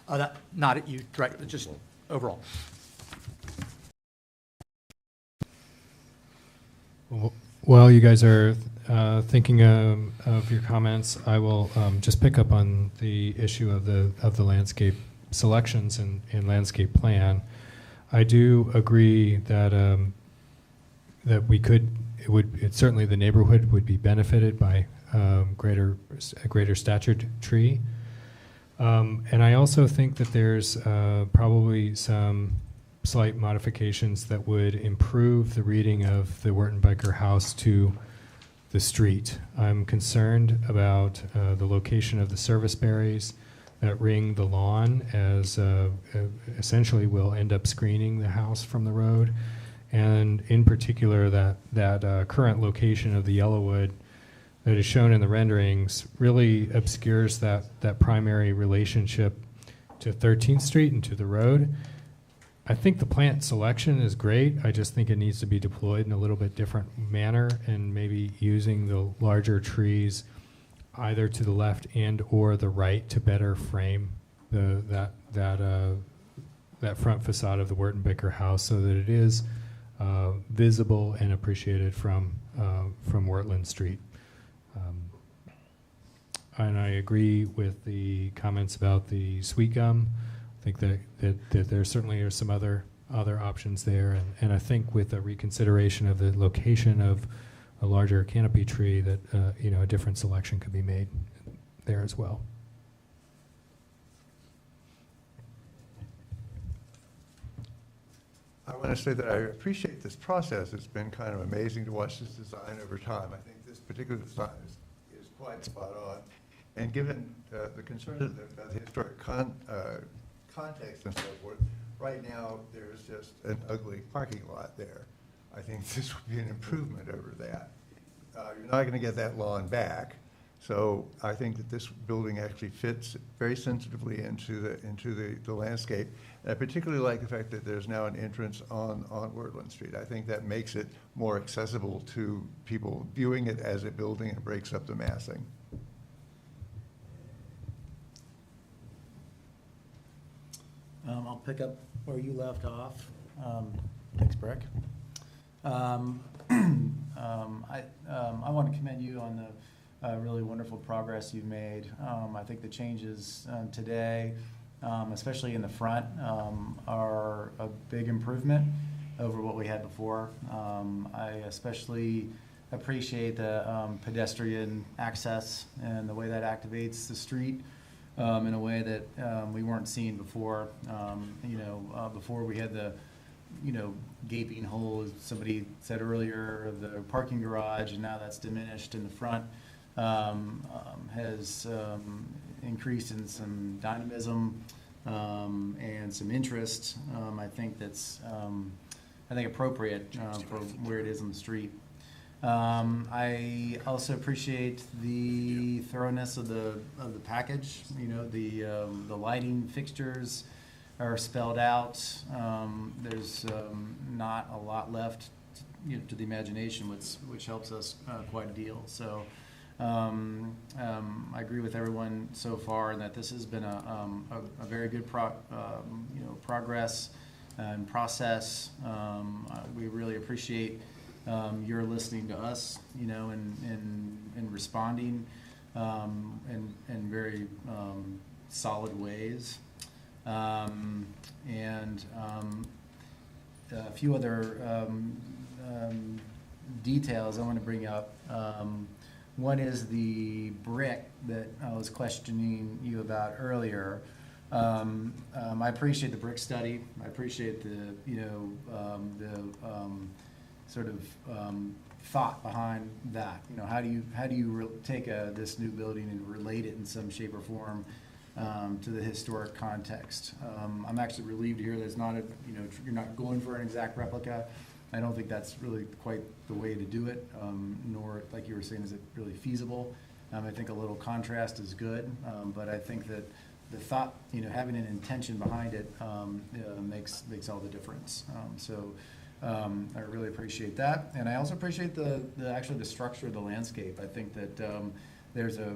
Not at you, right, just overall. While you guys are thinking of your comments, I will just pick up on the issue of the landscape selections and landscape plan. I do agree that that we could. Certainly the neighborhood would be benefited by a greater statured tree, and I also think that there's probably some slight modifications that would improve the reading of the Wertenbecker house to the street. I'm concerned about the location of the service berries that ring the lawn, as essentially will end up screening the house from the road. And in particular, that current location of the Yellowwood that is shown in the renderings really obscures that primary relationship to 13th Street and to the road. I think the plant selection is great. I just think it needs to be deployed in a little bit different manner, and maybe using the larger trees either to the left and or the right to better frame that front facade of the Wertenbecker house so that it is visible and appreciated from Wertland Street. And I agree with the comments about the sweet gum. I think that there certainly are some other options there, and I think with a reconsideration of the location of a larger canopy tree, that a different selection could be made there as well. I want to say that I appreciate this process. It's been kind of amazing to watch this design over time. I think this particular design is quite spot on. And given the concerns about the historic context and so forth, right now there's just an ugly parking lot there. I think this would be an improvement over that. You're not going to get that lawn back. So I think that this building actually fits very sensitively into the landscape. And I particularly like the fact that there's now an entrance on Wertland Street. I think that makes it more accessible to people viewing it as a building and breaks up the massing. I'll pick up where you left off. Thanks, Brick. I want to commend you on the really wonderful progress you've made. I think the changes today, especially in the front, are a big improvement over what we had before. I especially appreciate the pedestrian access and the way that activates the street in a way that we weren't seeing before. Before we had the gaping hole, as somebody said earlier, of the parking garage, and now that's diminished in the front, has increased in some dynamism and some interest. I think that's appropriate for where it is on the street. I also appreciate the thoroughness of the package. The lighting fixtures are spelled out. There's not a lot left, to the imagination, which helps us quite a deal. So I agree with everyone so far in that this has been a very good progress and process. We really appreciate your listening to us, and responding in very solid ways. And a few other details I want to bring up. One is the brick that I was questioning you about earlier. I appreciate the brick study. I appreciate the sort of thought behind that. How do you take this new building and relate it in some shape or form to the historic context? I'm actually relieved to hear that it's not you're not going for an exact replica. I don't think that's really quite the way to do it, nor, like you were saying, is it really feasible. I think a little contrast is good, but I think that the thought, having an intention behind it makes all the difference. I really appreciate that, and I also appreciate the structure of the landscape. I think that there's a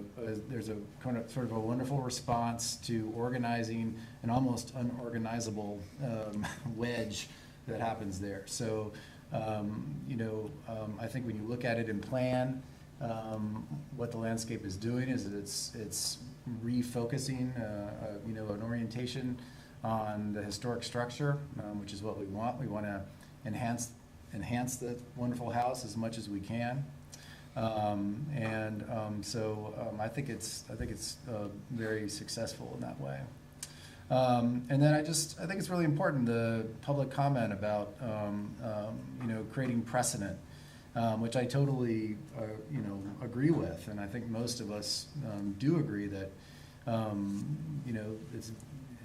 kind of sort of a wonderful response to organizing an almost unorganizable wedge that happens there. So, I think when you look at it in plan, what the landscape is doing is that it's refocusing, an orientation on the historic structure, which is what we want. We want to enhance the wonderful house as much as we can. I think it's very successful in that way. And then I think it's really important, the public comment about creating precedent, which I totally agree with, and I think most of us do agree that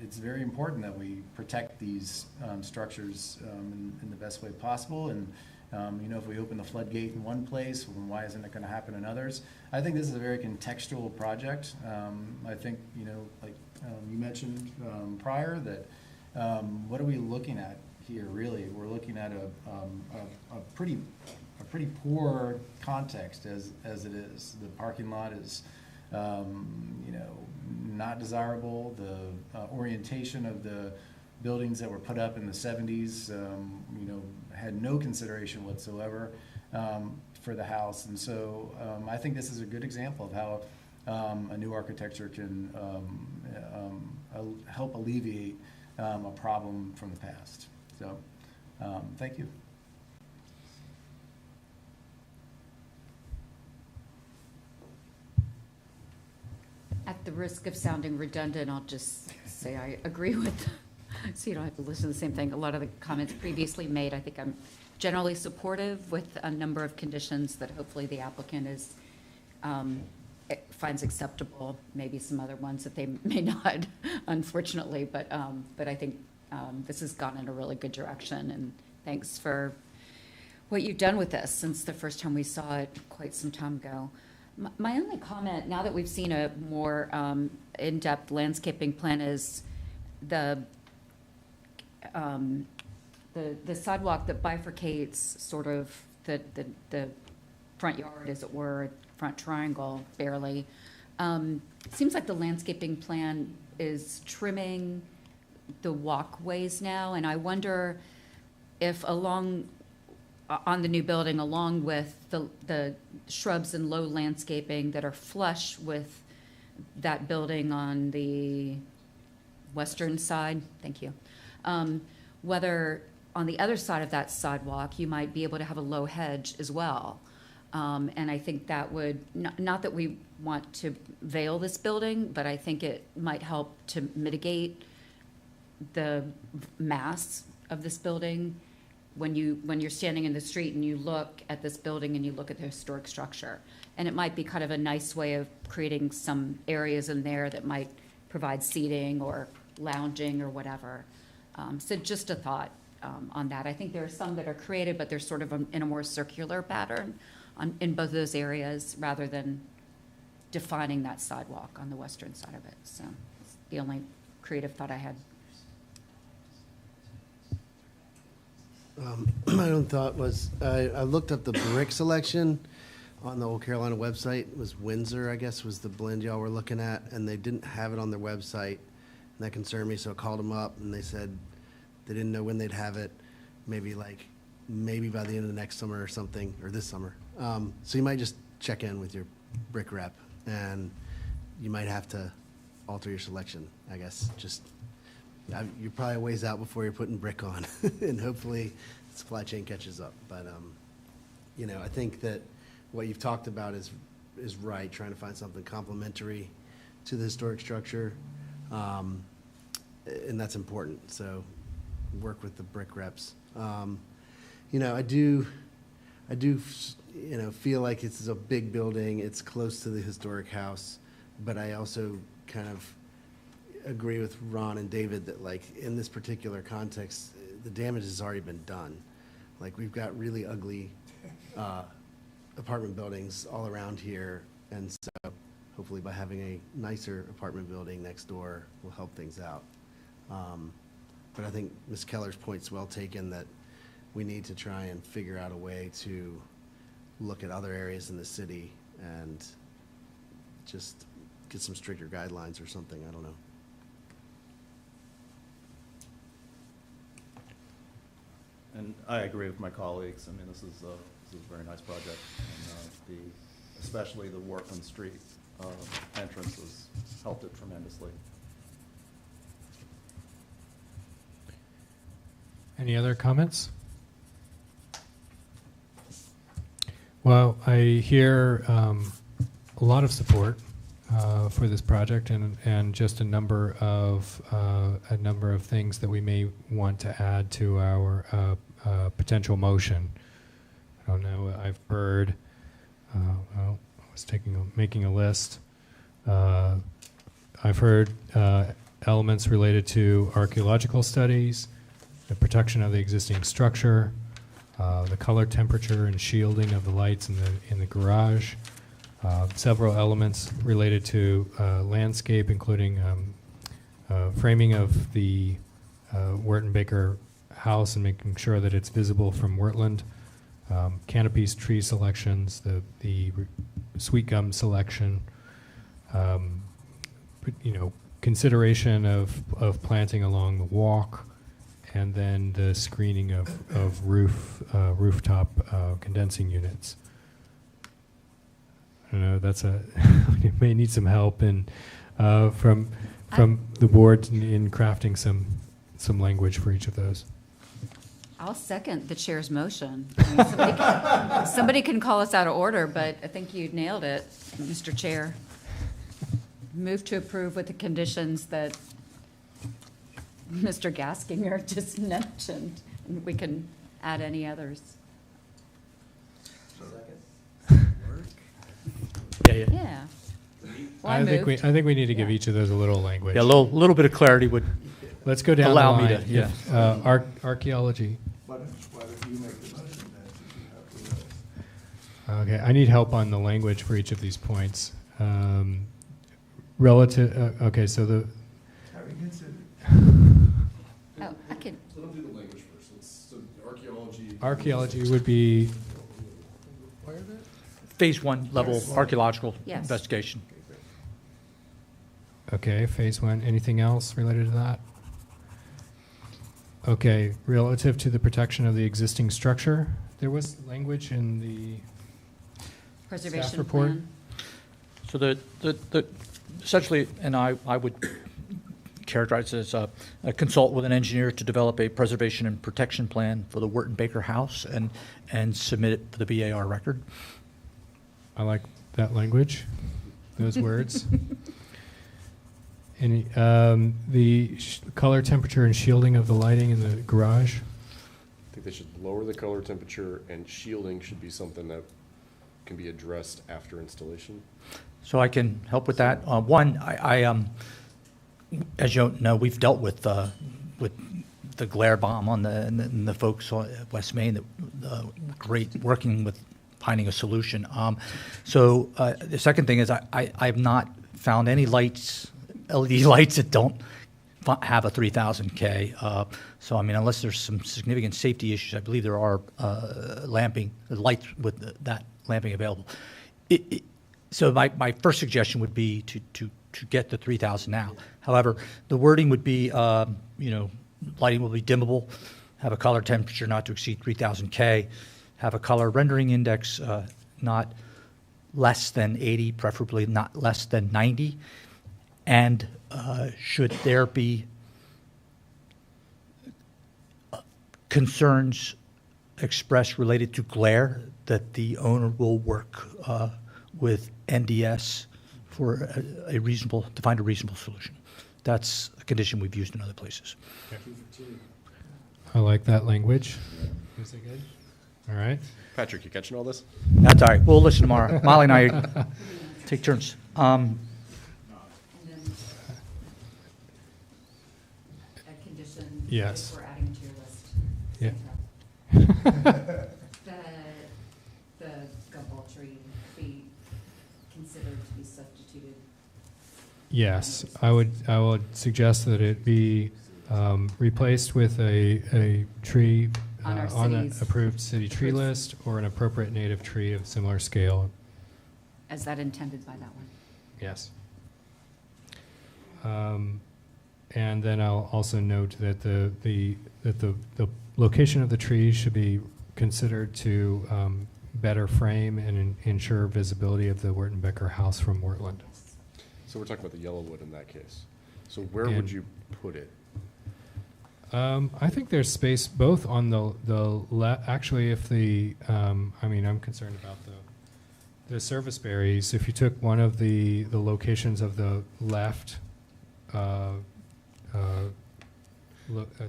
it's very important that we protect these structures in the best way possible. And if we open the floodgate in one place, well, why isn't it going to happen in others? I think this is a very contextual project. I think, like you mentioned prior, that what are we looking at here, really? We're looking at a pretty poor context as it is. The parking lot is, not desirable. The orientation of the buildings that were put up in the 70s, had no consideration whatsoever for the house. And so I think this is a good example of how a new architecture can help alleviate a problem from the past. So thank you. At the risk of sounding redundant, I'll just say I agree with, so you don't have to listen to the same thing. A lot of the comments previously made, I think I'm generally supportive with a number of conditions that hopefully the applicant finds acceptable, maybe some other ones that they may not, unfortunately, but I think this has gone in a really good direction, and thanks for what you've done with this since the first time we saw it quite some time ago. My only comment, now that we've seen a more in-depth landscaping plan, is the sidewalk that bifurcates sort of the front yard, as it were, front triangle, barely. Seems like the landscaping plan is trimming the walkways now, and I wonder if along, on the new building, along with the shrubs and low landscaping that are flush with that building on the western side, thank you, whether on the other side of that sidewalk, you might be able to have a low hedge as well. And I think that would, not that we want to veil this building, but I think it might help to mitigate the mass of this building when you're standing in the street and you look at this building and you look at the historic structure. And it might be kind of a nice way of creating some areas in there that might provide seating or lounging or whatever. So just a thought on that. I think there are some that are created, but they're sort of in a more circular pattern in both of those areas rather than defining that sidewalk on the western side of it. So it's the only creative thought I had. My own thought was, I looked up the brick selection on the Old Carolina website. It was Windsor, I guess, was the blend y'all were looking at, and they didn't have it on their website. And that concerned me, so I called them up, and they said they didn't know when they'd have it, maybe by the end of the next summer or something, or this summer. So you might just check in with your brick rep, and you might have to alter your selection, I guess. You're probably a ways out before you're putting brick on, and hopefully the supply chain catches up. But, I think that what you've talked about is right, trying to find something complementary to the historic structure, and that's important. So work with the brick reps. I do feel like it's a big building. It's close to the historic house, but I also kind of agree with Ron and David that, like, in this particular context, the damage has already been done. Like, we've got really ugly apartment buildings all around here, and so hopefully by having a nicer apartment building next door will help things out. But I think Ms. Keller's point's well taken, that we need to try and figure out a way to look at other areas in the city and just get some stricter guidelines or something. I don't know. And I agree with my colleagues. I mean, this is a very nice project, and especially the Workland Street entrance has helped it tremendously. Any other comments? Well, I hear a lot of support for this project, and just a number of things that we may want to add to our potential motion. I don't know. I've heard. I was making a list. I've heard elements related to archaeological studies, the protection of the existing structure, the color, temperature, and shielding of the lights in the garage. Several elements related to landscape, including framing of the Wharton Baker house and making sure that it's visible from Wurtland. Canopies, tree selections, the sweet gum selection. Consideration of planting along the walk, and then the screening of rooftop condensing units. I don't know, that's you may need some help from the board in crafting some language for each of those. I'll second the chair's motion. I mean, somebody can call us out of order, but I think you nailed it, Mr. Chair. Move to approve with the conditions that Mr. Gaskinger just mentioned. We can add any others. Yeah. Well, I think we need to give each of those a little language. Yeah, a little bit of clarity would Let's go down allow the me line. to, yeah. Archaeology. Why don't you make the motion then, since you have the rest? Okay, I need help on the language for each of these points. Relative. Okay, so the. Having considered. Oh, I can. So don't do the language first. So archaeology. Archaeology would be. phase one level archaeological Yes. investigation. Okay, phase one. Anything else related to that? Okay, relative to the protection of the existing structure, there was language in the Preservation report? plan. So essentially, and I would characterize it as a consult with an engineer to develop a preservation and protection plan for the Wharton Baker House and submit it for the BAR record. I like that language, those words. Any, the color, temperature, and shielding of the lighting in the garage? I think they should lower the color temperature, and shielding should be something that can be addressed after installation. So I can help with that. One, as you know, we've dealt with the glare bomb on the folks on West Main. Great working with finding a solution. So the second thing is I've not found any lights, LED lights that don't have a 3000 K. So I mean, unless there's some significant safety issues, I believe there are lights with that lamping available. So my first suggestion would be to get the 3000 now. However, the wording would be, lighting will be dimmable, have a color temperature not to exceed 3000 K, have a color rendering index not less than 80, preferably not less than 90, and should there be concerns expressed related to glare, that the owner will work with NDS for to find a reasonable solution. That's a condition we've used in other places. I like that language. Is that good? All right. Patrick, you catching all this? That's all right. We'll listen tomorrow. Molly and I take turns. And then a condition. Yes. If we're adding to your list. Yeah. The gumball tree be considered to be substituted. Yes, I would suggest that it be replaced with a tree On our on an city's approved city tree approved- list or an appropriate native tree of similar scale. As that intended by that one. Yes. And then I'll also note that the location of the tree should be considered to better frame and ensure visibility of the Wharton Becker house from Wortland. So we're talking about the yellow wood in that case. So where would And- you put it? I think there's space both on actually if I'm concerned about the service berries. If you took one of the locations of the left,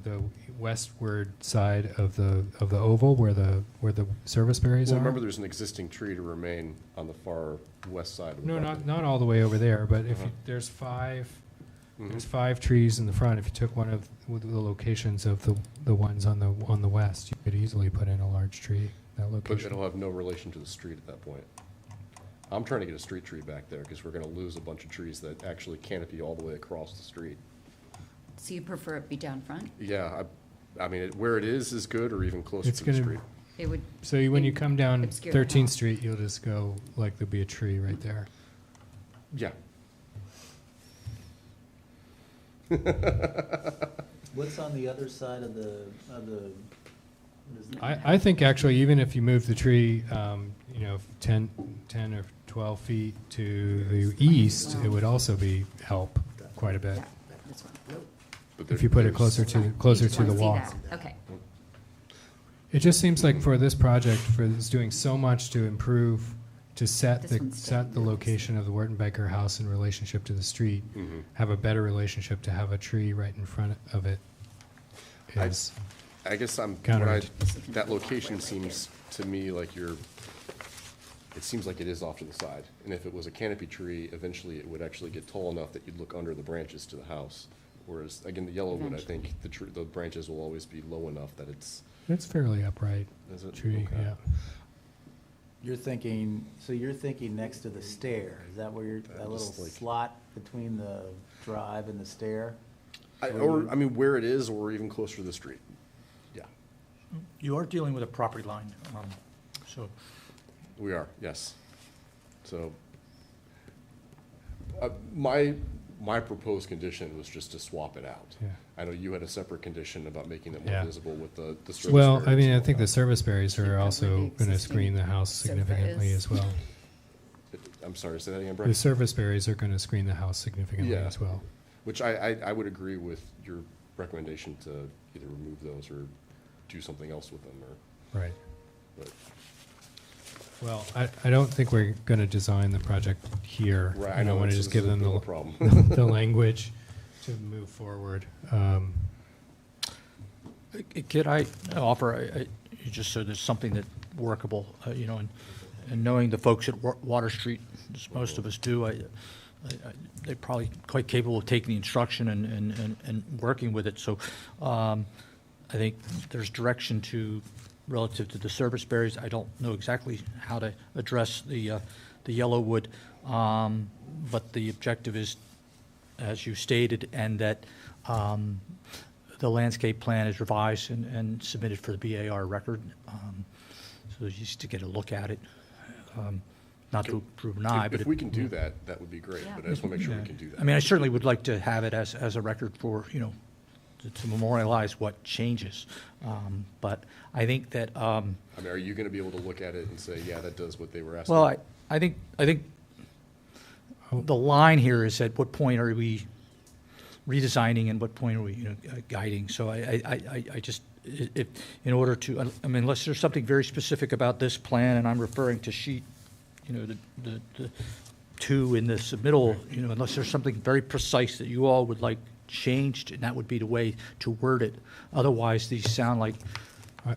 the westward side of the oval where the service berries Well, are. remember, there's an existing tree to remain on the far west side of the No, property. not all the way over there, but if Uh-huh. there's five. Mhm. There's 5 trees in the front. If you took one of the locations of the ones on the west, you could easily put in a large tree, that But location. it'll have no relation to the street at that point. I'm trying to get a street tree back there because we're going to lose a bunch of trees that actually canopy all the way across the street. So you prefer it be down front? Yeah, I mean, where it is good or even closer It's to the gonna- street. It would. So when you come down obscure the 13th house. Street, you'll just go, like, there'll be a tree right there. Yeah. What's on the other side of the, what is it? I think actually, even if you move the tree, 10 or 12 feet to the east, it would also help quite a bit. Yeah, this one. But If you put it closer to You the just wanna see wall. that. Okay. It just seems like for this project, it's doing so much to improve, to set This the one's set the location of the Wharton Baker house in relationship to the street, Mhm. have a better relationship to have a tree right in front of it. Is I guess Counter- that location seems to me like it seems like it is off to the side. And if it was a canopy tree, eventually it would actually get tall enough that you'd look under the branches to the house. Whereas, again, the yellow wood, I think the branches will always be low enough that it's. It's fairly upright Is it? tree, Okay. yeah. You're thinking next to the stair, is that where that little just like- slot between the drive and the stair? I mean, where it is, or even closer to the street. Yeah, You are dealing with a property line, so we are, yes. So, my my proposed condition was just to swap it out. Yeah. I know you had a separate condition about making it Yeah. more visible with the service Well, I berries mean, I and think the whatnot. service berries are Cover also the going to existing screen the house significantly surface. as well. I'm sorry, say that again, The Brett? service berries are going to screen the house significantly Yeah. as well. Which I would agree with your recommendation to either remove those or do something else with them, or, Right. but, Well, I don't think we're going to design the project here. Right, I And know, want to this just give is a them bit of the, a problem. the language to move forward. Could I offer, just so there's something that workable, and knowing the folks at Water Street, as most of us do, they're probably quite capable of taking the instruction and working with it. So I think there's direction relative to the service berries. I don't know exactly how to address the yellow wood, but the objective is, as you stated, and that the landscape plan is revised and submitted for the BAR record, so just to get a look at it, not to approve an eye, but. If we can do that, that would be great, but I just want to make sure we can do that. I mean, I certainly would like to have it as a record for, to memorialize what changes. But I think that, I mean, are you going to be able to look at it and say, yeah, that does what they were asking? well, I think the line here is at what point are we redesigning and what point are we, guiding? So I just, if, in order to, I mean, unless there's something very specific about this plan, and I'm referring to sheet, the 2 in the submittal, unless there's something very precise that you all would like changed, and that would be the way to word it. Otherwise, these sound like, I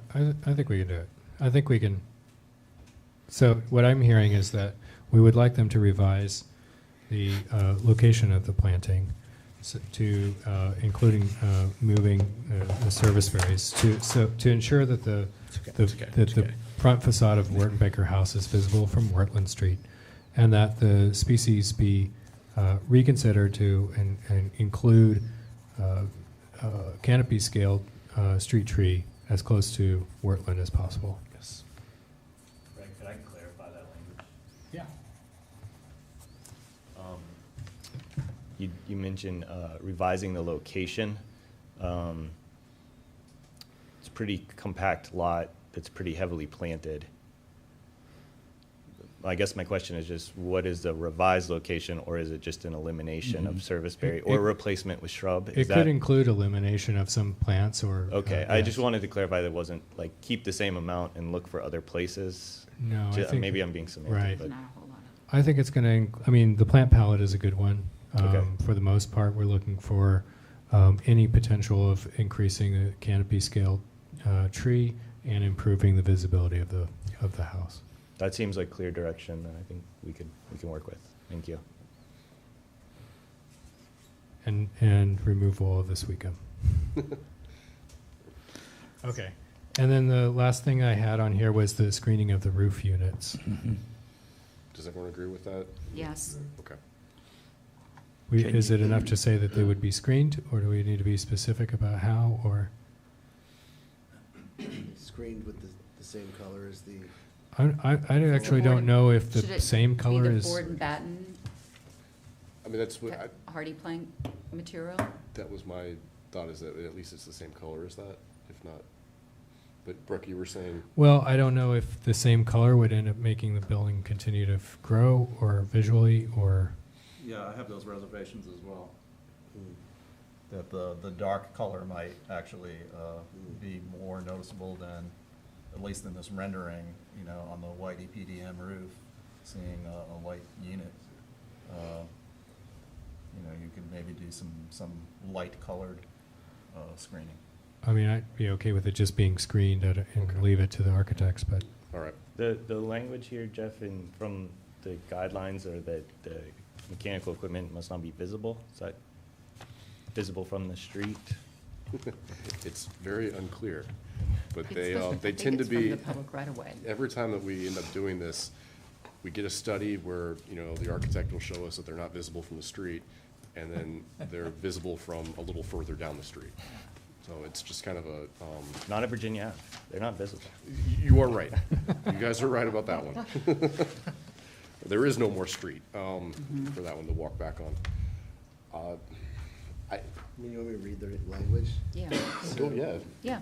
think we can do it. I think we can. So what I'm hearing is that we would like them to revise the location of the planting to including moving the service berries to ensure that the front facade of Wharton Baker House is visible from Wortland Street, and that the species be reconsidered to and include canopy scaled street tree as close to Wortland as possible. Yes. Right, could I clarify that language? yeah. You mentioned revising the location. It's a pretty compact lot that's pretty heavily planted. I guess my question is just, what is the revised location, or is it just an elimination of service berry or replacement with shrub? It could include elimination of some plants or. Okay, I yes. just wanted to clarify that it wasn't like keep the same amount and look for other places. No, I think. Maybe I'm being semantic, Right. but Not a whole lot of. I think it's going to, I mean, the plant palette is a good one. Okay. For the most part, we're looking for any potential of increasing the canopy scaled tree and improving the visibility of the house. that seems like clear direction that I think we can work with. Thank you. And removal of this weekend. Okay. And then the last thing I had on here was the screening of the roof units. Does everyone agree with that? Yes. Okay. Is it enough to say that they would be screened, or do we need to be specific about how, or? Screened with the same color as the. I actually don't know if Should the it same be color the is. board and batten I mean, that's what, hardy plank material? that was my thought, is that at least it's the same color as that, if not. But Brooke, you were saying, Well, I don't know if the same color would end up making the building continue to grow, or visually, or. Yeah, I have those reservations as well. That the dark color might actually be more noticeable than, at least in this rendering, on the white EPDM roof, seeing a white unit. You could maybe do some light colored screening. I mean, I'd be okay with it just being screened and leave it to the architects, but. all right, The language here, Jeff, from the guidelines are that the mechanical equipment must not be visible. Is that visible from the street? it's very unclear, but It's they, the- I they think tend to it's from be. the public right away. Every time that we end up doing this, we get a study where, the architect will show us that they're not visible from the street, and then they're visible from a little further down the street. So it's just kind of a, Not at Virginia Ave. They're not visible. you are right. You guys are right about that one. There is no more street, for that one to walk back on. You want me to read the language? Yeah. Oh, yeah. Yeah.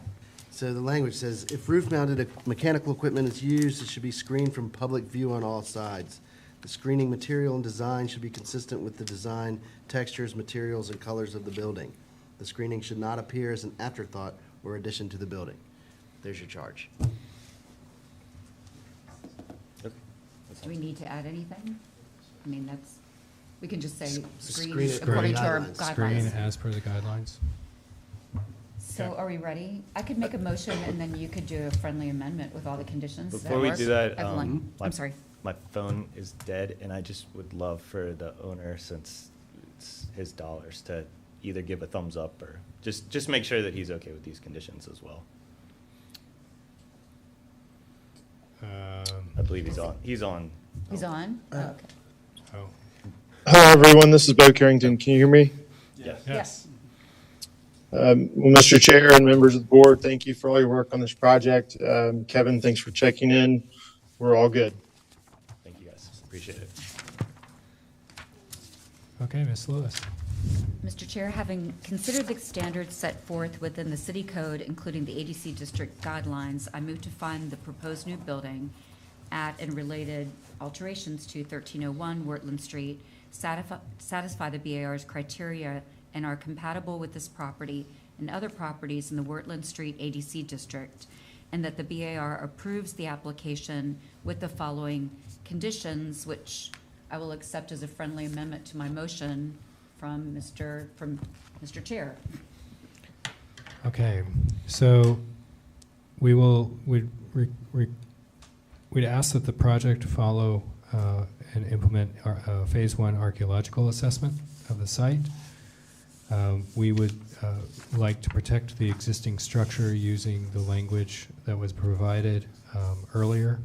So the language says, if roof-mounted mechanical equipment is used, it should be screened from public view on all sides. The screening material and design should be consistent with the design, textures, materials, and colors of the building. The screening should not appear as an afterthought or addition to the building. There's your charge. Do we need to add anything? I mean, we can just say Screen screen it according to our guidelines. Screen guidelines. as per the guidelines. So are we ready? I could make a motion and then you could do a friendly amendment with all the conditions. Does Before we work? do that, Evelyn, my- I'm sorry. My phone is dead, and I just would love for the owner, since it's his dollars, to either give a thumbs up or just make sure that he's okay with these conditions as well. I believe he's on. He's on. He's on? Oh, okay. Oh, Hello, everyone. This is Bo Carrington. Can you hear me? Yes. Yes. Well, Mr. Chair and members of the board, thank you for all your work on this project. Kevin, thanks for checking in. We're all good. Thank you, guys. Appreciate it. okay, Ms. Lewis. Mr. Chair, having considered the standards set forth within the city code, including the ADC district guidelines, I move to fund the proposed new building at and related alterations to 1301 Wortland Street satisfy the BAR's criteria and are compatible with this property and other properties in the Wortland Street ADC district, and that the BAR approves the application with the following conditions, which I will accept as a friendly amendment to my motion from Mr. Chair. Okay, so we'd ask that the project follow and implement a Phase 1 archaeological assessment of the site. We would like to protect the existing structure using the language that was provided earlier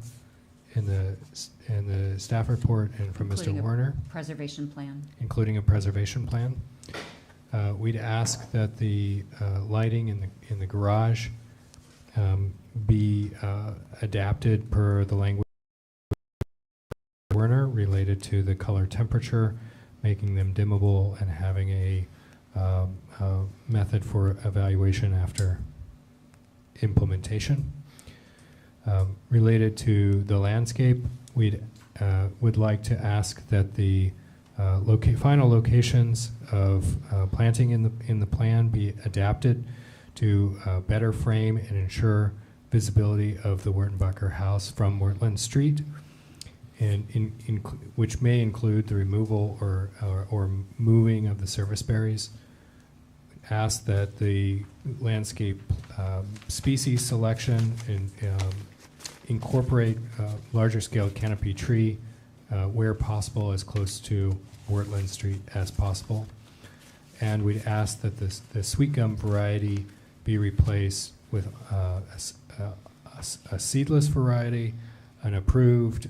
in the staff report and from Mr. Including a Warner, preservation plan. including a preservation plan. We'd ask that the lighting in the garage be adapted per the language of Werner related to the color temperature, making them dimmable and having a method for evaluation after implementation. Related to the landscape, we'd would like to ask that the final locations of planting in the plan be adapted to better frame and ensure visibility of the Wertenbacher House from Wertland Street, and which may include the removal or moving of the service berries. Ask that the landscape species selection and incorporate larger scale canopy tree where possible as close to Wertland Street as possible. And we'd ask that the sweet gum variety be replaced with a seedless variety, an approved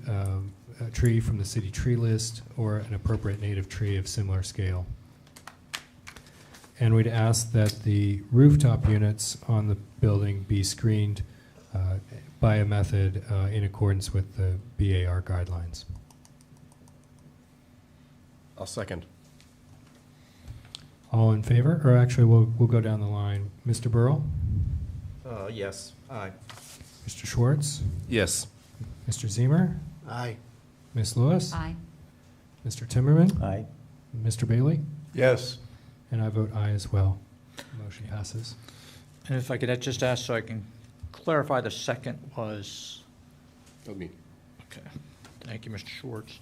tree from the city tree list, or an appropriate native tree of similar scale. And we'd ask that the rooftop units on the building be screened by a method in accordance with the BAR guidelines. I'll second. All in favor? Or actually, we'll go down the line. Mr. Burrell? Yes. Aye. Mr. Schwartz? Yes. Mr. Zemer? Aye. Ms. Lewis? Aye. Mr. Timmerman? Aye. Mr. Bailey? Yes. And I vote aye as well. Motion passes. And if I could just ask so I can clarify, the second was, That me. okay, thank you, Mr. Schwartz.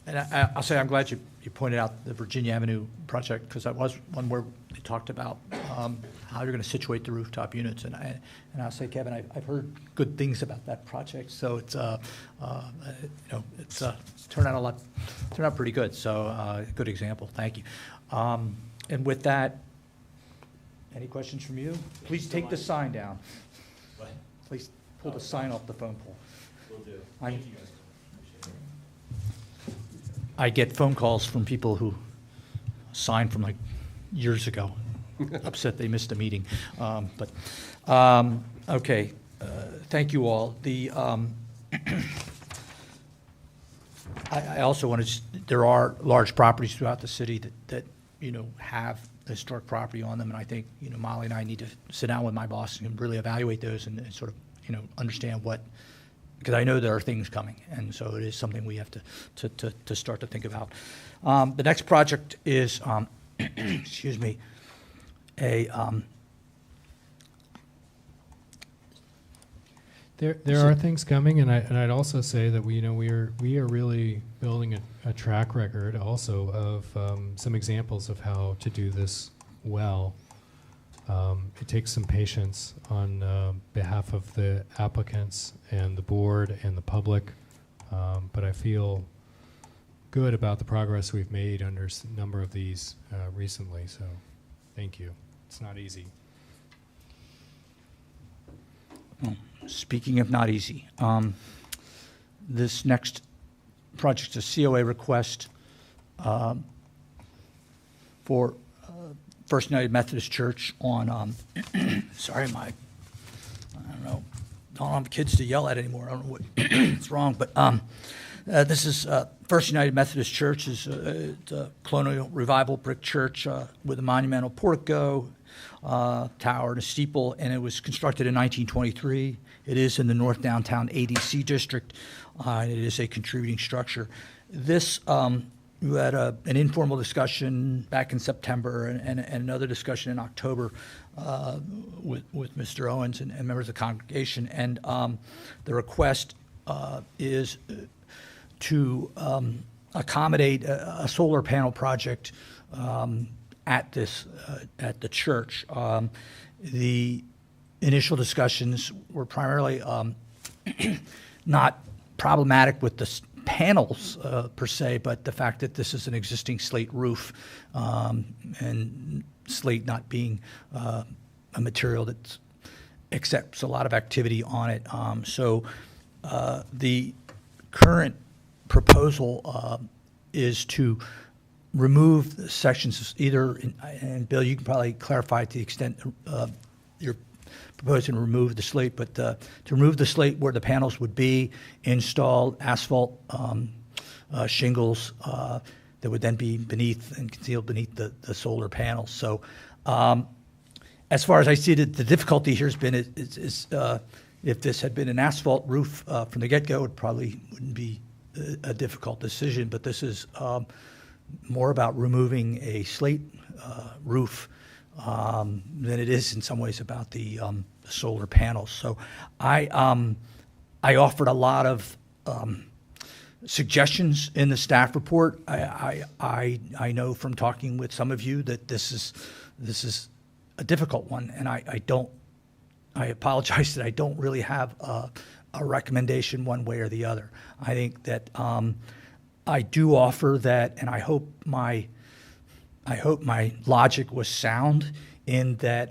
And I'll say I'm glad you pointed out the Virginia Avenue project, because that was one where we talked about how you're going to situate the rooftop units. And I'll say, Kevin, I've heard good things about that project. So it's it's turned out pretty good. So good example. Thank you. And with that, any questions from you? Please take the sign down. What? Please pull the sign off the phone pole. Will do. I- Thank you, guys. Appreciate it. I get phone calls from people who signed from like years ago, upset they missed a meeting. Okay, thank you all. I also want to, there are large properties throughout the city that, you know, have historic property on them, and I think, you know, Molly and I need to sit down with my boss and really evaluate those and sort of, you know, understand what, because I know there are things coming, and so it is something we have to start to think about. The next project is, excuse me, There are things coming, and I'd also say that we are really building a track record also of some examples of how to do this well. It takes some patience on behalf of the applicants and the board and the public, but I feel good about the progress we've made under a number of these recently. So, thank you. It's not easy. Speaking of not easy, this next project is a COA request for First United Methodist Church on, sorry, I don't have kids to yell at anymore. I don't know what's wrong, but this is First United Methodist Church. Is a colonial revival brick church with a monumental portico, tower, and a steeple, and it was constructed in 1923. It is in the North Downtown ADC district, and it is a contributing structure. This, we had an informal discussion back in September and another discussion in October with Mr. Owens and members of the congregation, and the request is to accommodate a solar panel project at the church. The initial discussions were primarily not problematic with the panels per se, but the fact that this is an existing slate roof, and slate not being a material that accepts a lot of activity on it. So the current proposal is to remove the sections either, and Bill, you can probably clarify to the extent you're proposing to remove the slate, but to remove the slate where the panels would be, install asphalt shingles that would then be beneath and concealed beneath the solar panels. So as far as I see it, the difficulty here has been is if this had been an asphalt roof from the get-go, it probably wouldn't be a difficult decision, but this is more about removing a slate roof than it is in some ways about the solar panels. So I offered a lot of suggestions in the staff report. I know from talking with some of you that this is a difficult one, and I apologize that I don't really have a recommendation one way or the other. I think that I do offer that, and I hope my logic was sound in that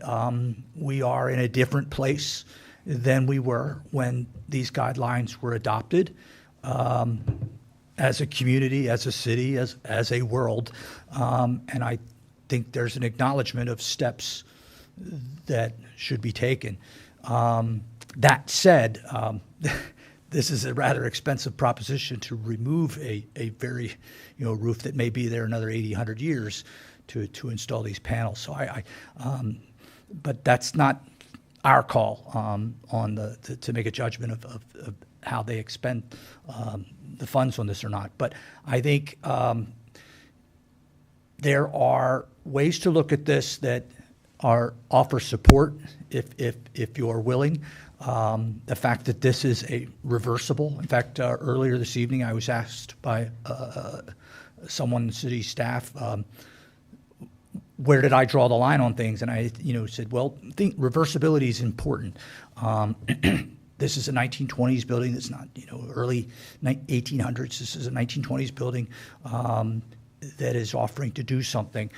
we are in a different place than we were when these guidelines were adopted as a community, as a city, as a world. And I think there's an acknowledgement of steps that should be taken. That said, this is a rather expensive proposition to remove a very, roof that may be there another 80, 100 years to install these panels. So but that's not our call to make a judgment of how they expend the funds on this or not. But I think there are ways to look at this that offer support if you are willing. The fact that this is a reversible. In fact, earlier this evening, I was asked by someone in city staff, where did I draw the line on things? And I, said, well, I think reversibility is important. This is a 1920s building. That's not, early 1800s. This is a 1920s building that is offering to do something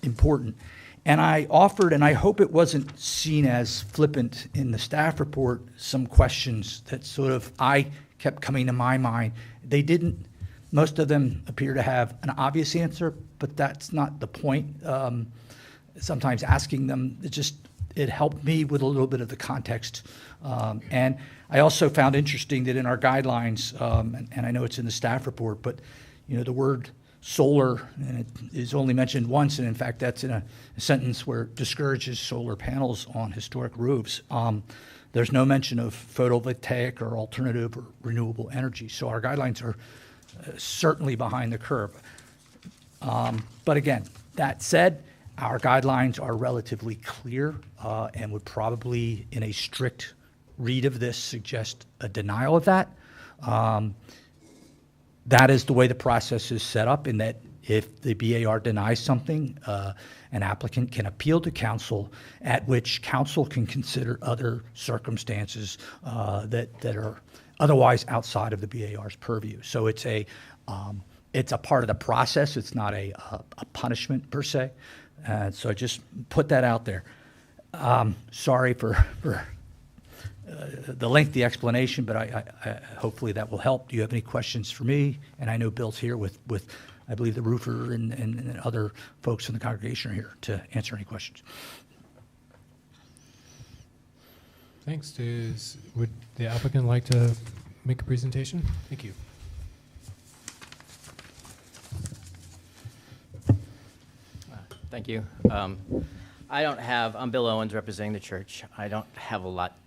important. And I offered, and I hope it wasn't seen as flippant in the staff report, some questions that sort of I kept coming to my mind. They didn't, most of them appear to have an obvious answer, but that's not the point. Sometimes asking them, it helped me with a little bit of the context. And I also found interesting that in our guidelines, and I know it's in the staff report, but, you know, the word solar, and it is only mentioned once, and in fact, that's in a sentence where it discourages solar panels on historic roofs. There's no mention of photovoltaic or alternative or renewable energy. So our guidelines are certainly behind the curve. But again, that said, our guidelines are relatively clear and would probably, in a strict read of this, suggest a denial of that. That is the way the process is set up, in that if the BAR denies something, an applicant can appeal to council, at which council can consider other circumstances that are otherwise outside of the BAR's purview. So it's a part of the process. It's not a punishment per se. So just put that out there. Sorry for the lengthy explanation, but I hopefully that will help. Do you have any questions for me? And I know Bill's here with I believe the roofer and other folks in the congregation are here to answer any questions. Thanks. Would the applicant like to make a presentation? Thank you. Thank you. I'm Bill Owens, representing the church. I don't have a lot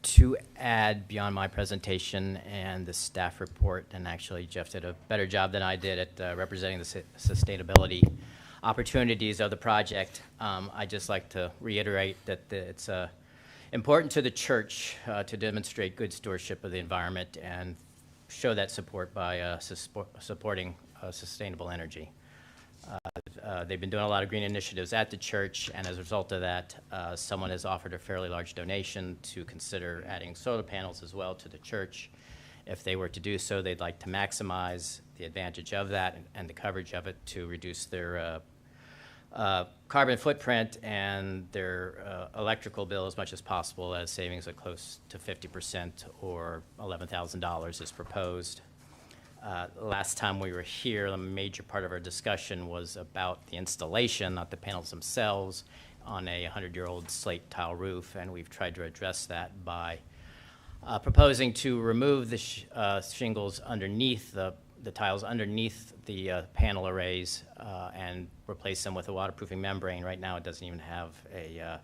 to add beyond my presentation and the staff report, and actually Jeff did a better job than I did at representing the sustainability opportunities of the project. I'd just like to reiterate that it's important to the church to demonstrate good stewardship of the environment and show that support by supporting sustainable energy. They've been doing a lot of green initiatives at the church, and as a result of that, someone has offered a fairly large donation to consider adding solar panels as well to the church. If they were to do so, they'd like to maximize the advantage of that and the coverage of it to reduce their carbon footprint and their electrical bill as much as possible, as savings of close to 50% or $11,000 is proposed. Last time we were here, a major part of our discussion was about the installation, not the panels themselves, on a 100-year-old slate tile roof, and we've tried to address that by proposing to remove the shingles underneath the tiles underneath the panel arrays and replace them with a waterproofing membrane. Right now, it doesn't even have a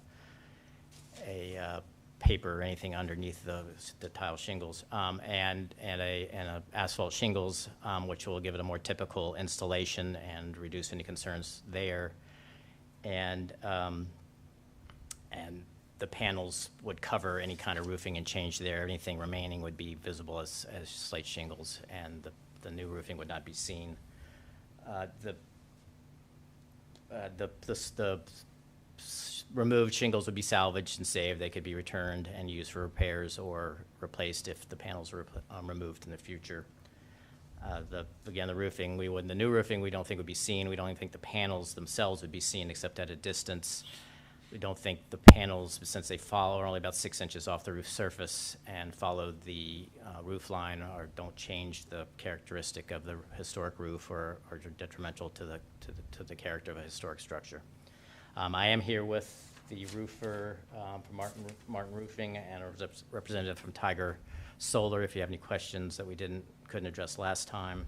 paper or anything underneath the tile shingles, and a asphalt shingles, which will give it a more typical installation and reduce any concerns there. And the panels would cover any kind of roofing and change there. Anything remaining would be visible as slate shingles, and the new roofing would not be seen. The removed shingles would be salvaged and saved. They could be returned and used for repairs or replaced if the panels were removed in the future. Again, the roofing, the new roofing we don't think would be seen. We don't even think the panels themselves would be seen except at a distance. We don't think the panels, since they are only about 6 inches off the roof surface and follow the roof line, or don't change the characteristic of the historic roof or are detrimental to the character of a historic structure. I am here with the roofer from Martin Roofing and a representative from Tiger Solar, if you have any questions that we couldn't address last time.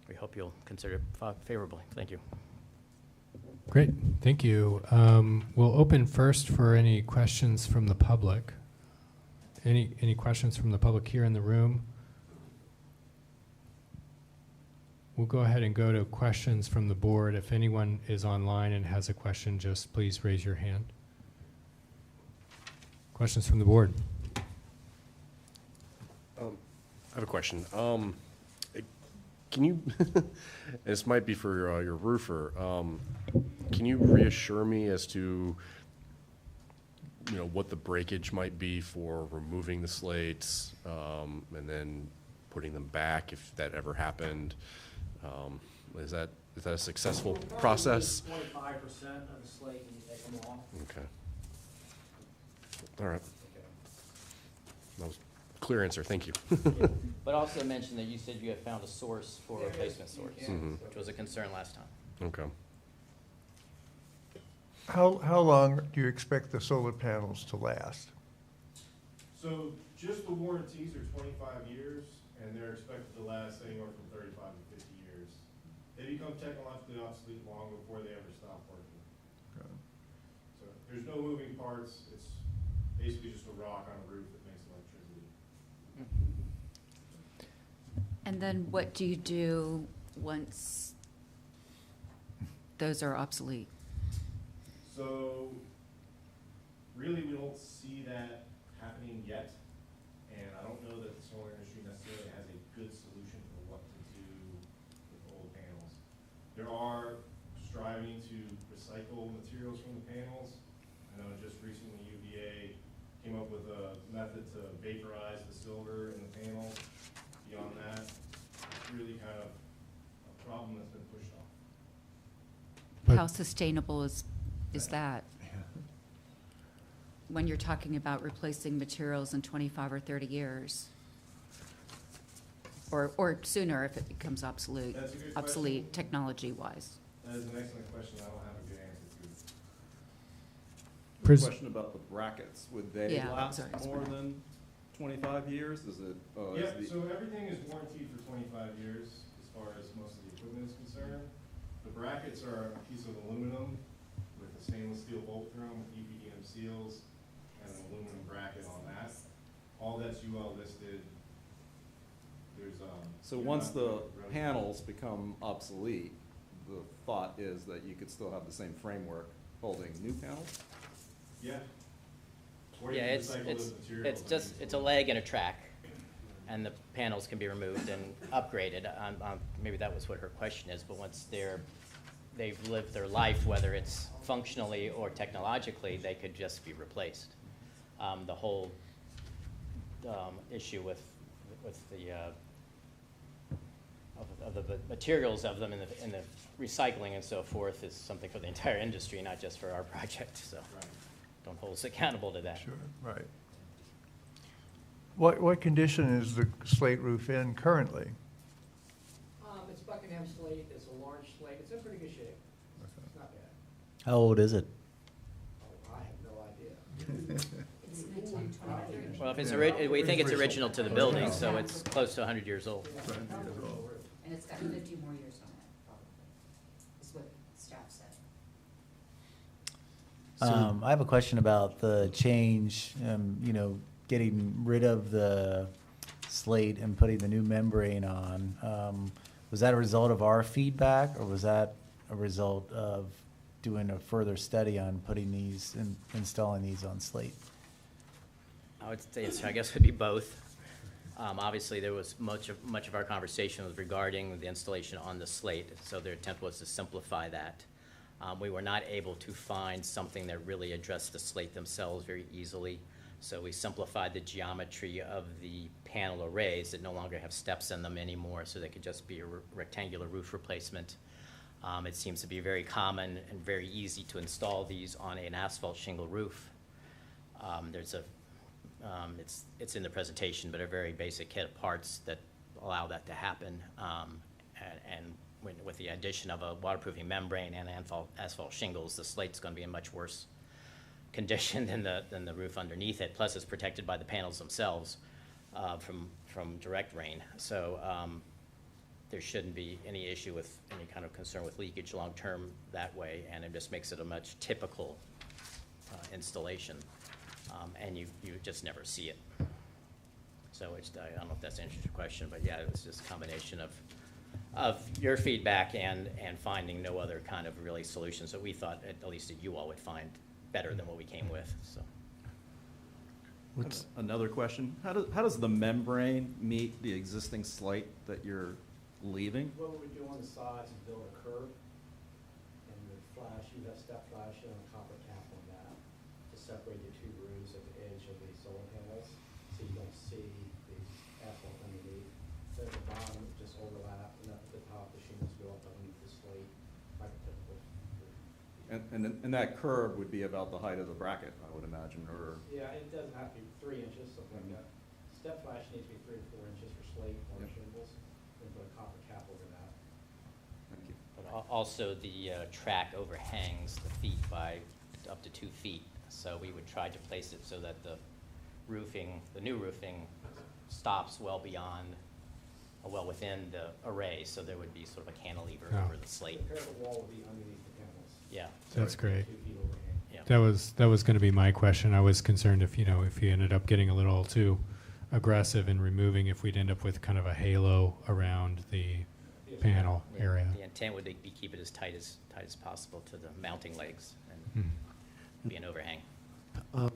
We hope you'll consider it favorably. Thank you. Great, thank you. We'll open first for any questions from the public. Any questions from the public here in the room? We'll go ahead and go to questions from the board. If anyone is online and has a question, just please raise your hand. Questions from the board? I have a question. Can you, this might be for your roofer, can you reassure me as to, what the breakage might be for removing the slates and then putting them back if that ever happened? Is that a successful process? 25% of the slate when you take them off. Okay. All right. That was a clear answer. Thank you. But also mention that you said you had found a source for a replacement source, which was a concern last time. Okay. How long do you expect the solar panels to last? So just the warranties are 25 years, and they're expected to last anywhere from 35 to 50 years. They become technologically obsolete long before they ever stop working. So there's no moving parts. It's basically just a rock on a roof that makes electricity. And then what do you do once those are obsolete? So really, we don't see that happening yet. And I don't know that the solar industry necessarily has a good solution for what to do with old panels. There are striving to recycle materials from the panels. I know just recently UVA came up with a method to vaporize the silver in the panels. Beyond that, it's really kind of a problem that's been pushed off. How sustainable is that? When you're talking about replacing materials in 25 or 30 years? Or sooner if it becomes obsolete, That's a good obsolete question. technology-wise? That is an excellent question. I don't have a good answer to. Pres- Question about the brackets, would they Yeah, last sorry, more than 25 years? Is it? Yeah, is the- so everything is warranted for 25 years as far as most of the equipment is concerned. The brackets are a piece of aluminum with a stainless steel bolt through them with EPDM seals and an aluminum bracket on that. All that's UL listed. There's So once the panels become obsolete, the thought is that you could still have the same framework holding new panels? Yeah. Or you Yeah, can it's, recycle it's, those materials it's and just, use it's them. a leg and a track, and the panels can be removed and upgraded. Maybe that was what her question is, but once they've lived their life, whether it's functionally or technologically, they could just be replaced. The whole issue with the of the materials of them in the recycling and so forth is something for the entire industry, not just for our project, so don't hold us accountable to that. Sure, right. What condition is the slate roof in currently? It's Buckingham slate, it's a large slate, it's in pretty good shape. It's not bad. How old is it? Oh, I have no idea. It's 1923. Well, if it's, we think it's original to the building, so it's close to 100 years old. And it's got 50 more years on it, probably, is what staff said. I have a question about the change, getting rid of the slate and putting the new membrane on. Was that a result of our feedback, or was that a result of doing a further study on putting these and installing these on slate? I would say, I guess it'd be both. Obviously, there was much of our conversation was regarding the installation on the slate, so their attempt was to simplify that. We were not able to find something that really addressed the slate themselves very easily, so we simplified the geometry of the panel arrays that no longer have steps in them anymore, so they could just be a rectangular roof replacement. It seems to be very common and very easy to install these on an asphalt shingle roof. It's in the presentation, but a very basic kit of parts that allow that to happen. With the addition of a waterproofing membrane and asphalt shingles, the slate's going to be in much worse condition than the roof underneath it. Plus, it's protected by the panels themselves from direct rain. So there shouldn't be any issue with any kind of concern with leakage long term that way, and it just makes it a much typical installation. And you just never see it. So I don't know if that's an interesting question, but yeah, it was just a combination of your feedback and finding no other kind of really solutions that we thought, at least that you all would find better than what we came with, so. Another question, how does the membrane meet the existing slate that you're leaving? What we would do on the sides is build a curb, and the flash, you have step flash and a copper cap on that to separate the two roofs at the edge of the solar panels, so you don't see the asphalt underneath. So at the bottom, it just overlap, and up at the top, the shingles go up underneath the slate, like a typical roof. And that curb would be about the height of the bracket, I would imagine, or? Yeah, it doesn't have to be 3 inches, something like that. Step flash needs to be 3 to 4 inches for slate or Yep. shingles, and put a copper cap over that. Thank you. But Also, the track overhangs the feet by up to 2 feet. So we would try to place it so that the roofing, the new roofing, stops well beyond, well within the array. So there would be sort of a cantilever Oh. over the slate. The parapet wall would be underneath the panels. Yeah. That's great. 2 feet overhang. Yeah. That was going to be my question. I was concerned if you ended up getting a little too aggressive in removing, if we'd end up with kind of a halo around the panel Yeah, area. The intent would be keep it as tight as possible to the mounting legs and be an overhang.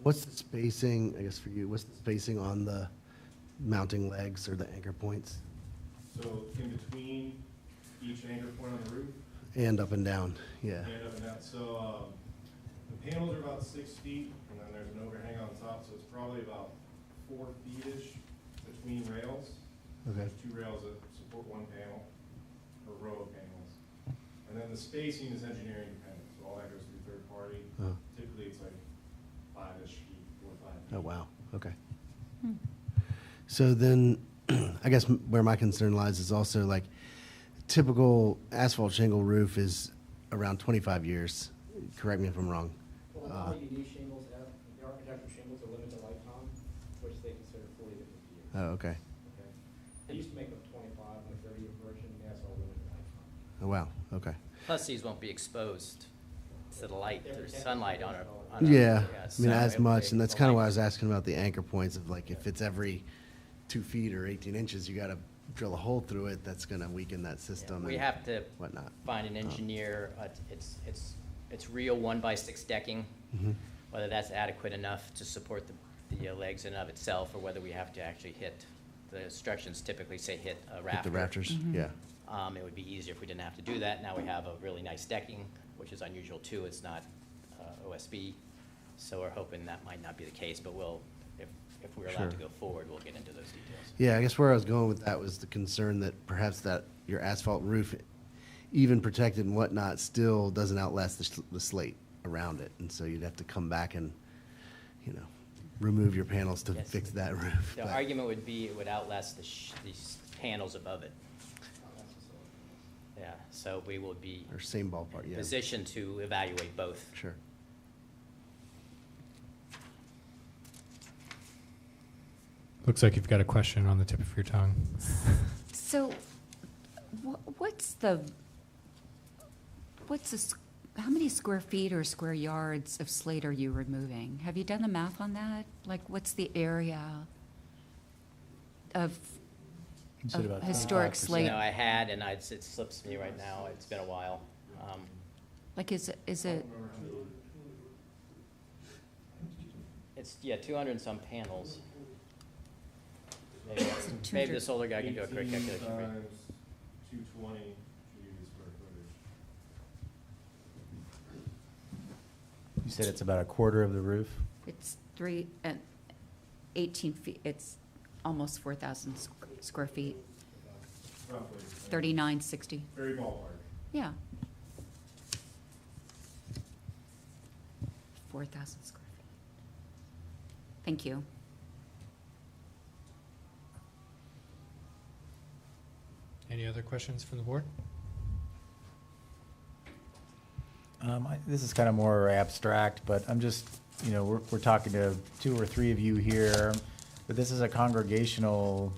What's the spacing, I guess for you, what's the spacing on the mounting legs or the anchor points? So in between each anchor point on the roof And up and down, yeah. and up and down. So the panels are about 6 feet, and then there's an overhang on top, so it's probably about 4 feet-ish between rails. Okay. There's 2 rails that support one panel, or row of panels. And then the spacing is engineering dependent, so all that goes through third party. Oh. Typically, it's like 5-ish feet, 4 or 5 feet. Oh, wow, okay. So then, I guess where my concern lies is also like, typical asphalt shingle roof is around 25 years. Correct me if I'm wrong. Well, all you need shingles, the architectural shingles are limited lifetime, which they consider 40 to 50 years. Oh, okay. Okay. They used to make them 25 and a 30-year version, that's all limited lifetime. Oh, wow, okay. Plus, these won't be exposed to the light, They're there's sunlight on a. Yeah, I mean, so as if much, they- and that's the kind of light- why I was asking about the anchor points of like, if it's every 2 feet or 18 inches, you gotta drill a hole through it, that's gonna weaken that system We and have to whatnot. find an engineer, it's real 1x6 decking, Mhm. whether that's adequate enough to support the legs in and of itself, or whether we have to actually hit, the instructions typically say hit a rafter. Hit the rafters, yeah. It would be easier if we didn't have to do that. Now we have a really nice decking, which is unusual too. It's not OSB. So we're hoping that might not be the case, but if we're allowed to Sure. go forward, we'll get into those details. Yeah, I guess where I was going with that was the concern that perhaps that your asphalt roof, even protected and whatnot, still doesn't outlast the slate around it. And so you'd have to come back and, remove your panels to Yes. fix that roof. The But- argument would be it would outlast these panels above it. Yeah, so we will be Or same ballpark, in yeah. position to evaluate both. Sure. Looks like you've got a question on the tip of your tongue. So, how many square feet or square yards of slate are you removing? Have you done the math on that? Like, what's the area of You said about historic 25%. slate? No, I had, and it slips me right now. It's been a while. Like, is it, It's, 200 and some panels. Maybe 200. this older guy can do a quick 18 calculation. for you. times 220 should give you the square footage. You said it's about a quarter of the roof? it's 18 feet, it's almost 4,000 square feet, Roughly. 3960. Very ballpark. Yeah. 4,000 square feet. Thank you. Any other questions from the board? This is kind of more abstract, but I'm just, we're talking to 2 or 3 of you here, but this is a congregational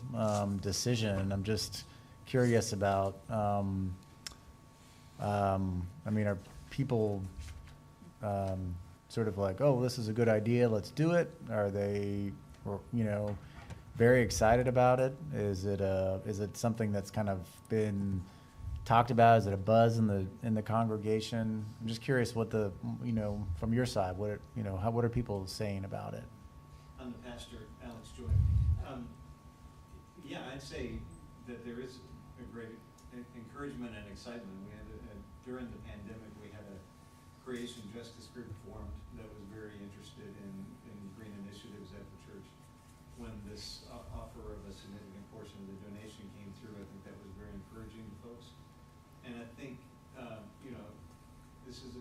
decision. I'm just curious about, are people sort of like, oh, this is a good idea, let's do it? Are they, very excited about it? Is it something that's kind of been talked about? Is it a buzz in the congregation? I'm just curious what from your side, what are people saying about it? I'm the pastor, Alex Joy. Yeah, I'd say that there is a great encouragement and excitement. We had during the pandemic, we had a creation justice group formed that was very interested in green initiatives at the church. When this offer of a significant portion of the donation came through, I think that was very encouraging to folks. And I think, this is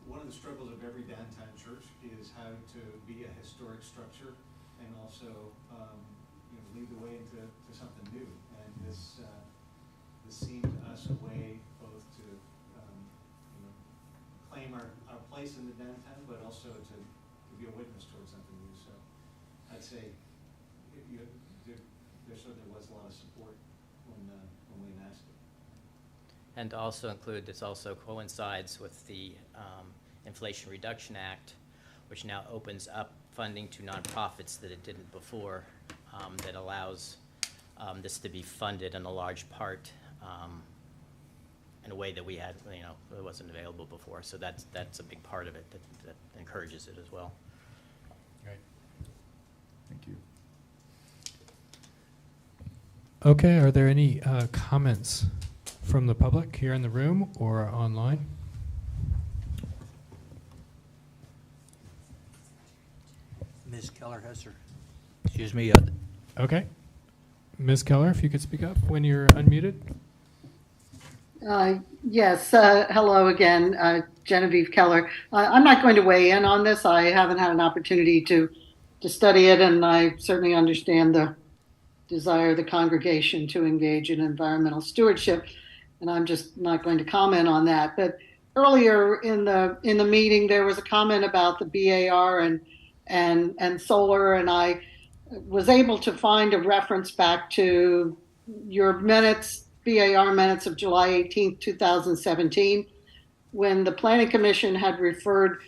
one of the struggles of every downtown church is how to be a historic structure and also, lead the way into something new. And this seemed to us a way both to also to be a witness towards something new. So I'd say there certainly was a lot of support when we announced it. And to also include, this also coincides with the Inflation Reduction Act, which now opens up funding to nonprofits that it didn't before, that allows this to be funded in a large part in a way that we had, it wasn't available before. So that's a big part of it that encourages it as well. Right. Thank you. Okay, are there any comments from the public here in the room or online? Ms. Keller has her, excuse me. Okay. Ms. Keller, if you could speak up when you're unmuted. Yes, hello again, Genevieve Keller. I'm not going to weigh in on this. I haven't had an opportunity to study it, and I certainly understand the desire of the congregation to engage in environmental stewardship, and I'm just not going to comment on that. But earlier in the meeting, there was a comment about the BAR and solar, and I was able to find a reference back to your minutes, BAR minutes of July 18th, 2017, when the Planning Commission had referred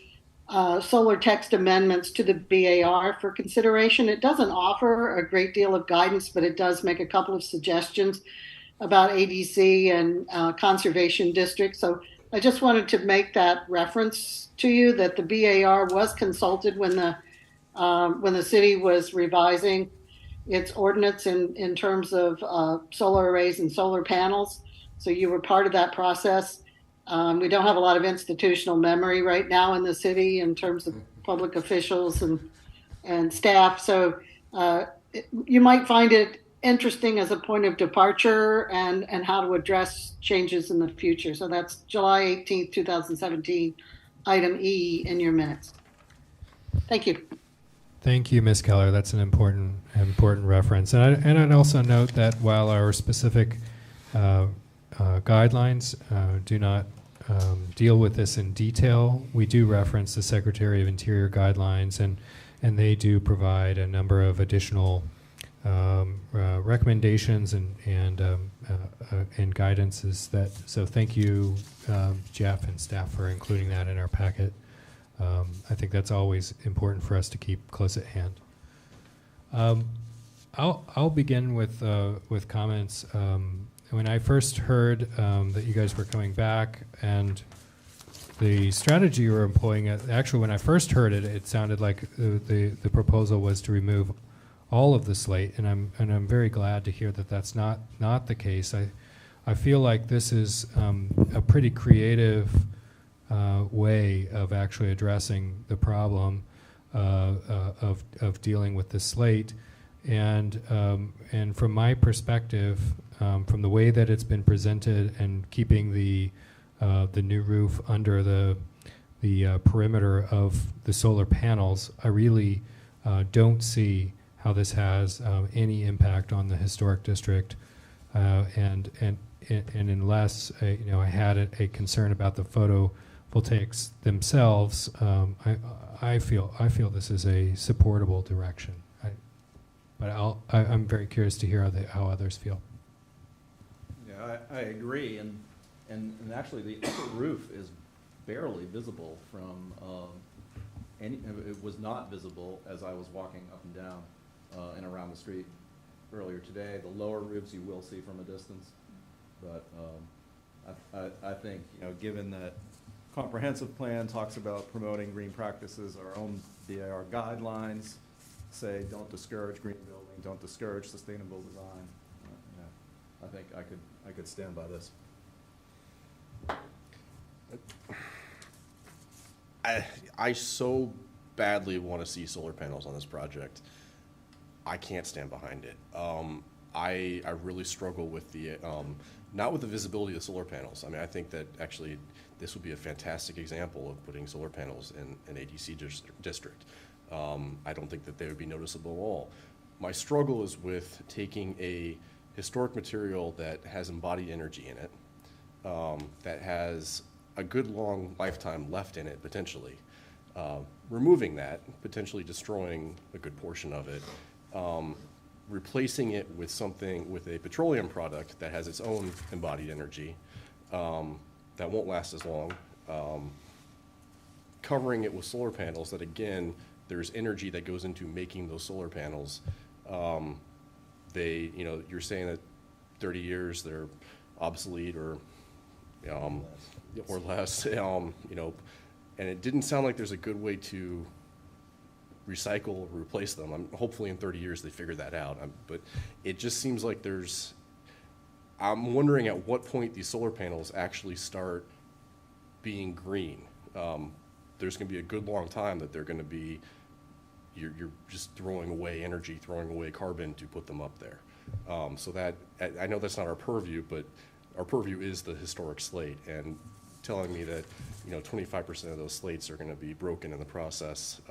solar text amendments to the BAR for consideration. It doesn't offer a great deal of guidance, but it does make a couple of suggestions about ADC and conservation districts. So I just wanted to make that reference to you, that the BAR was consulted when the city was revising its ordinance in terms of solar arrays and solar panels. So you were part of that process. We don't have a lot of institutional memory right now in the city in terms of public officials and staff. So you might find it interesting as a point of departure and how to address changes in the future. So that's July 18th, 2017, item E in your minutes. Thank you. Thank you, Ms. Keller. That's an important reference. And I'd also note that while our specific guidelines do not deal with this in detail, we do reference the Secretary of Interior guidelines, and they do provide a number of additional recommendations and guidances. So thank you, Jeff and staff, for including that in our packet. I think that's always important for us to keep close at hand. I'll begin with comments. When I first heard that you guys were coming back and the strategy you were employing, actually when I first heard it, it sounded like the proposal was to remove all of the slate, and I'm very glad to hear that that's not the case. I feel like this is a pretty creative way of actually addressing the problem of dealing with the slate, and from my perspective, from the way that it's been presented and keeping the new roof under the perimeter of the solar panels, I really don't see how this has any impact on the historic district, and unless I had a concern about the photovoltaics themselves, I feel this is a supportable direction. But I'm very curious to hear how others feel. Yeah, I agree, and actually the upper roof is barely visible from it was not visible as I was walking up and down and around the street earlier today. The lower roofs you will see from a distance, but I think, given that comprehensive plan talks about promoting green practices, our own BAR guidelines say don't discourage green building, don't discourage sustainable design. I think I could stand by this. I so badly want to see solar panels on this project. I can't stand behind it. I really struggle with the not with the visibility of the solar panels. I mean, I think that actually this would be a fantastic example of putting solar panels in an ADC district. I don't think that they would be noticeable at all. My struggle is with taking a historic material that has embodied energy in it, that has a good long lifetime left in it potentially, removing that, potentially destroying a good portion of it, replacing it with something, with a petroleum product that has its own embodied energy, that won't last as long, covering it with solar panels that, again, there's energy that goes into making those solar panels. They, you know, you're saying that 30 years they're obsolete or less, you know, and it didn't sound like there's a good way to recycle or replace them. Hopefully in 30 years they figure that out, but it just seems like I'm wondering at what point these solar panels actually start being green. There's going to be a good long time that they're going to be, you're just throwing away energy, throwing away carbon to put them up there. So that, I know that's not our purview, but our purview is the historic slate, and telling me that, you know, 25% of those slates are going to be broken in the process.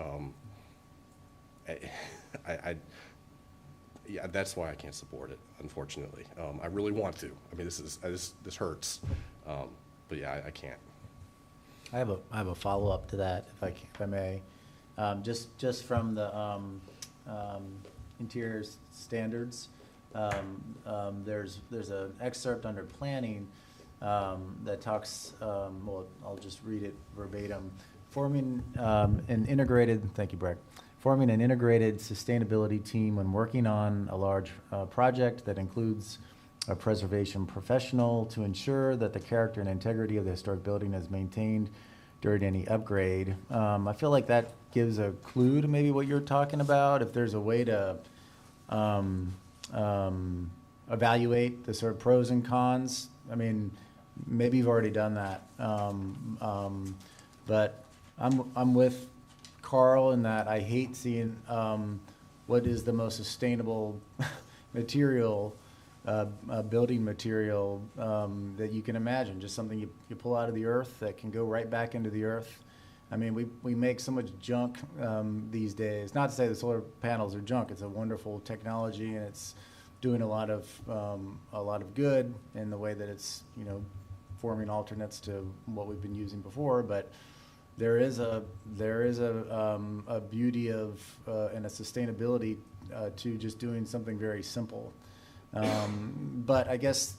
Yeah, that's why I can't support it, unfortunately. I really want to. I mean, this hurts, but yeah, I can't. I have a follow-up to that, if I may. Just from the interior standards, there's an excerpt under planning that talks, well, I'll just read it verbatim. Forming an integrated, thank you, Brett. Forming an integrated sustainability team when working on a large project that includes a preservation professional to ensure that the character and integrity of the historic building is maintained during any upgrade. I feel like that gives a clue to maybe what you're talking about. If there's a way to evaluate the sort of pros and cons, I mean, maybe you've already done that. But I'm with Carl in that I hate seeing what is the most sustainable material, building material that you can imagine. Just something you pull out of the earth that can go right back into the earth. I mean, we make so much junk these days. Not to say the solar panels are junk. It's a wonderful technology, and it's doing a lot of good in the way that it's, you know, forming alternates to what we've been using before. But there is a beauty of and a sustainability to just doing something very simple. But I guess,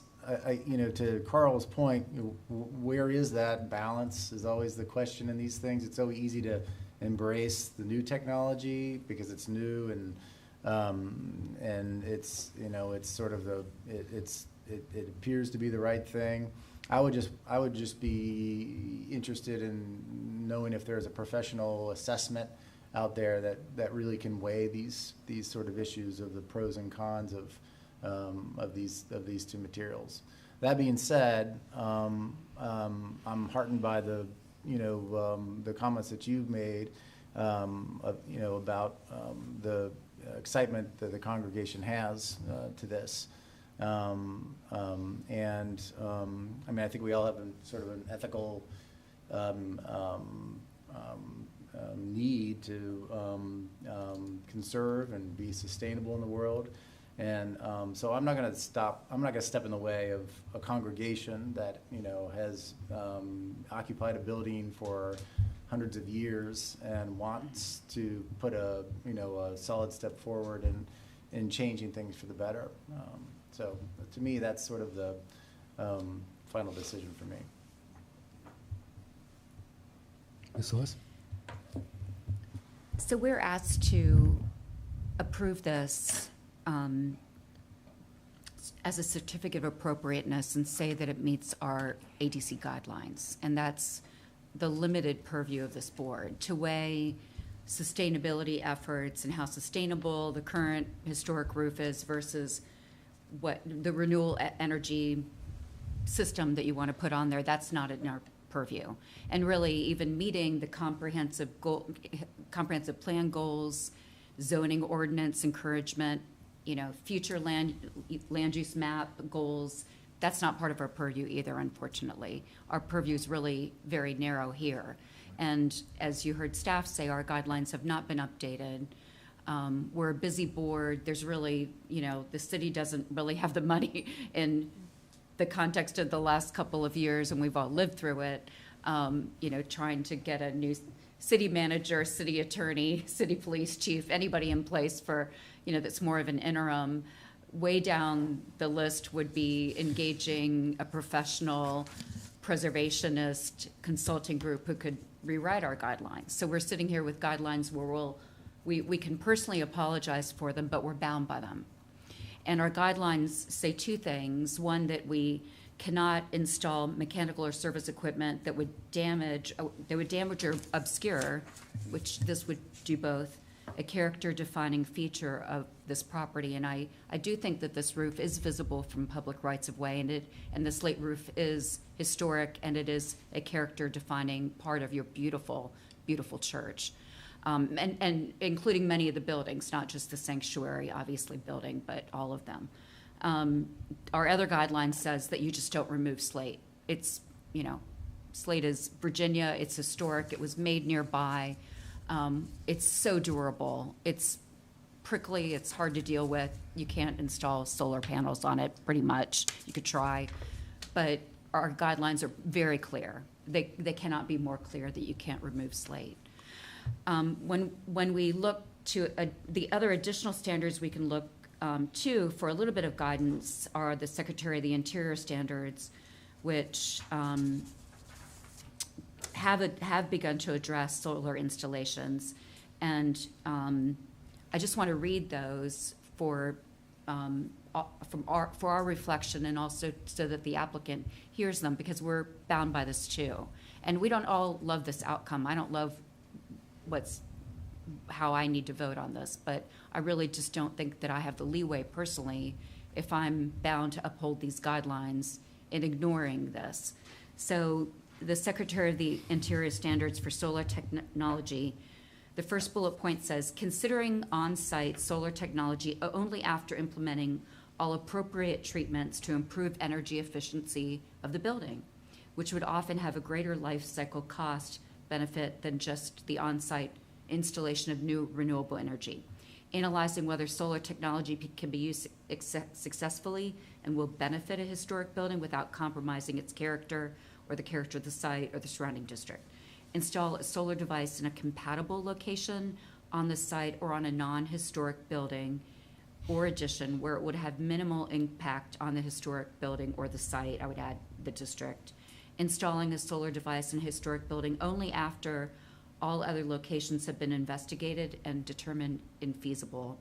you know, to Carl's point, where is that balance is always the question in these things. It's so easy to embrace the new technology because it's new and it's, you know, it's sort of it appears to be the right thing. I would just be interested in knowing if there's a professional assessment out there that really can weigh these sort of issues of the pros and cons of these two materials. That being said, I'm heartened by the comments that you've made, you know, about the excitement that the congregation has to this. I mean, I think we all have sort of an ethical need to conserve and be sustainable in the world. And so I'm not going to step in the way of a congregation that, you know, has occupied a building for hundreds of years and wants to put a solid step forward in changing things for the better. So to me, that's sort of the final decision for me. Ms. Celeste? So we're asked to approve this as a certificate of appropriateness and say that it meets our ADC guidelines. And that's the limited purview of this board, to weigh sustainability efforts and how sustainable the current historic roof is versus what the renewable energy system that you want to put on there. That's not in our purview. And really even meeting the comprehensive plan goals, zoning ordinance encouragement, you know, future land use map goals, that's not part of our purview either, unfortunately. Our purview is really very narrow here. And as you heard staff say, our guidelines have not been updated. We're a busy board. There's really, you know, the city doesn't really have the money in the context of the last couple of years, and we've all lived through it, you know, trying to get a new city manager, city attorney, city police chief, anybody in place for, that's more of an interim. Way down the list would be engaging a professional preservationist consulting group who could rewrite our guidelines. So we're sitting here with guidelines where we can personally apologize for them, but we're bound by them. And our guidelines say two things. One, that we cannot install mechanical or service equipment that would damage or obscure, which this would do both, a character-defining feature of this property. And I do think that this roof is visible from public rights-of-way, and the slate roof is historic, and it is a character-defining part of your beautiful, beautiful church. And including many of the buildings, not just the sanctuary, obviously, building, but all of them. Our other guideline says that you just don't remove slate. It's, slate is Virginia, it's historic, it was made nearby. It's so durable. It's prickly, it's hard to deal with. You can't install solar panels on it, pretty much. You could try, but our guidelines are very clear. They cannot be more clear that you can't remove slate. When we look to the other additional standards we can look to for a little bit of guidance are the Secretary of the Interior standards, which have begun to address solar installations. And I just want to read those for our reflection, and also so that the applicant hears them, because we're bound by this too. And we don't all love this outcome. I don't love how I need to vote on this, but I really just don't think that I have the leeway personally if I'm bound to uphold these guidelines in ignoring this. So the Secretary of the Interior standards for solar technology, the first bullet point says, considering on-site solar technology only after implementing all appropriate treatments to improve energy efficiency of the building, which would often have a greater life cycle cost benefit than just the on-site installation of new renewable energy. Analyzing whether solar technology can be used successfully and will benefit a historic building without compromising its character or the character of the site or the surrounding district. Install a solar device in a compatible location on the site or on a non-historic building or addition where it would have minimal impact on the historic building or the site. I would add the district. Installing a solar device in a historic building only after all other locations have been investigated and determined infeasible.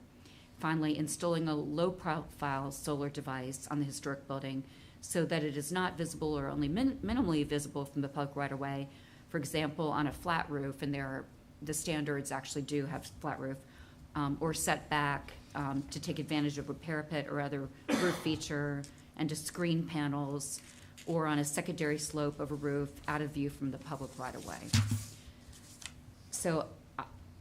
Finally, installing a low-profile solar device on the historic building so that it is not visible or only minimally visible from the public right-of-way. For example, on a flat roof, and the standards actually do have flat roof, or set back to take advantage of a parapet or other roof feature, and to screen panels, or on a secondary slope of a roof out of view from the public right-of-way. So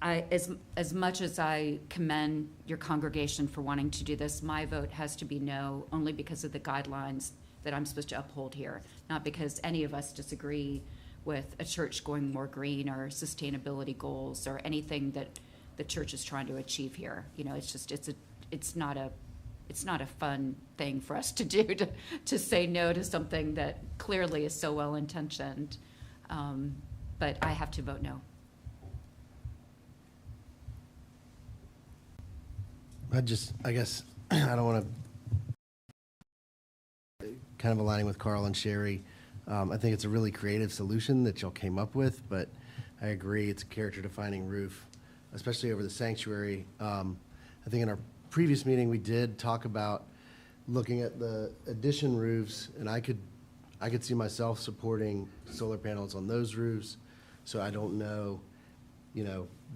as much as I commend your congregation for wanting to do this, my vote has to be no, only because of the guidelines that I'm supposed to uphold here, not because any of us disagree with a church going more green or sustainability goals or anything that the church is trying to achieve here. It's not a fun thing for us to do, to say no to something that clearly is so well-intentioned. But I have to vote no. I guess, I don't want to, kind of aligning with Carl and Sherry, I think it's a really creative solution that y'all came up with, but I agree it's a character-defining roof, especially over the sanctuary. I think in our previous meeting, we did talk about looking at the addition roofs, and I could see myself supporting solar panels on those roofs. So I don't know,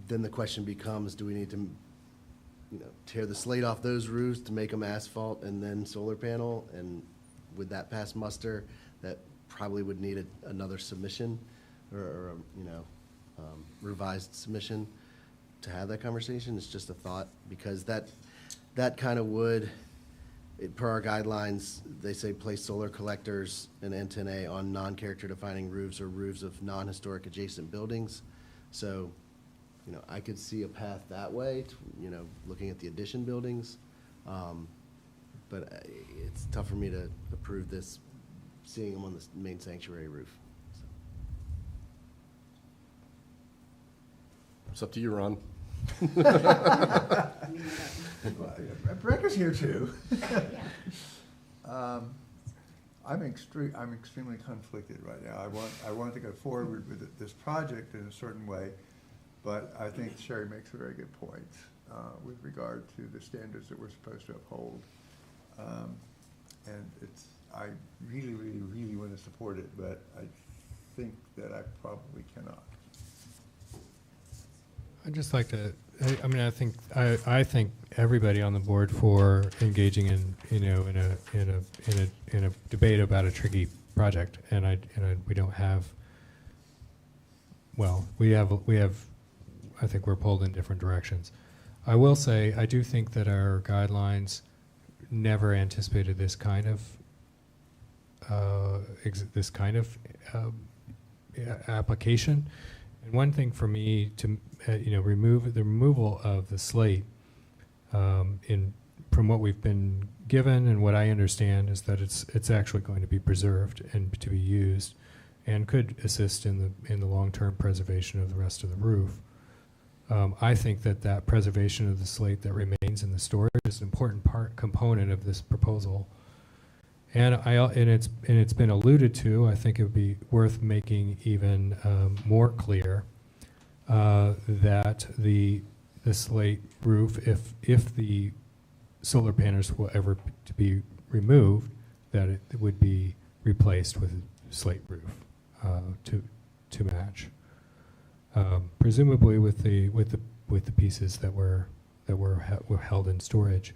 then the question becomes, do we need to tear the slate off those roofs to make them asphalt and then solar panel? And would that pass muster? That probably would need another submission or revised submission to have that conversation. It's just a thought, because that kind of would, per our guidelines, they say place solar collectors and antennae on non-character defining roofs or roofs of non-historic adjacent buildings. So I could see a path that way, to, looking at the addition buildings. But it's tough for me to approve this, seeing them on the main sanctuary roof. So. It's up to you, Ron. Brett is here too. I'm extremely conflicted right now. I want to go forward with this project in a certain way, but I think Sherry makes a very good point with regard to the standards that we're supposed to uphold. And I really, really, really want to support it, but I think that I probably cannot. I'd just like to, I think everybody on the board for engaging in, in a debate about a tricky project, and we don't have, well, we have, I think we're pulled in different directions. I will say, I do think that our guidelines never anticipated this kind of, application. And one thing for me to, remove the removal of the slate from what we've been given and what I understand is that it's actually going to be preserved and to be used, and could assist in the long-term preservation of the rest of the roof. I think that preservation of the slate that remains in the storage is an important component of this proposal. And it's been alluded to. I think it would be worth making even more clear that the slate roof, if the solar panels were ever to be removed, that it would be replaced with a slate roof to match, presumably with the pieces that were held in storage.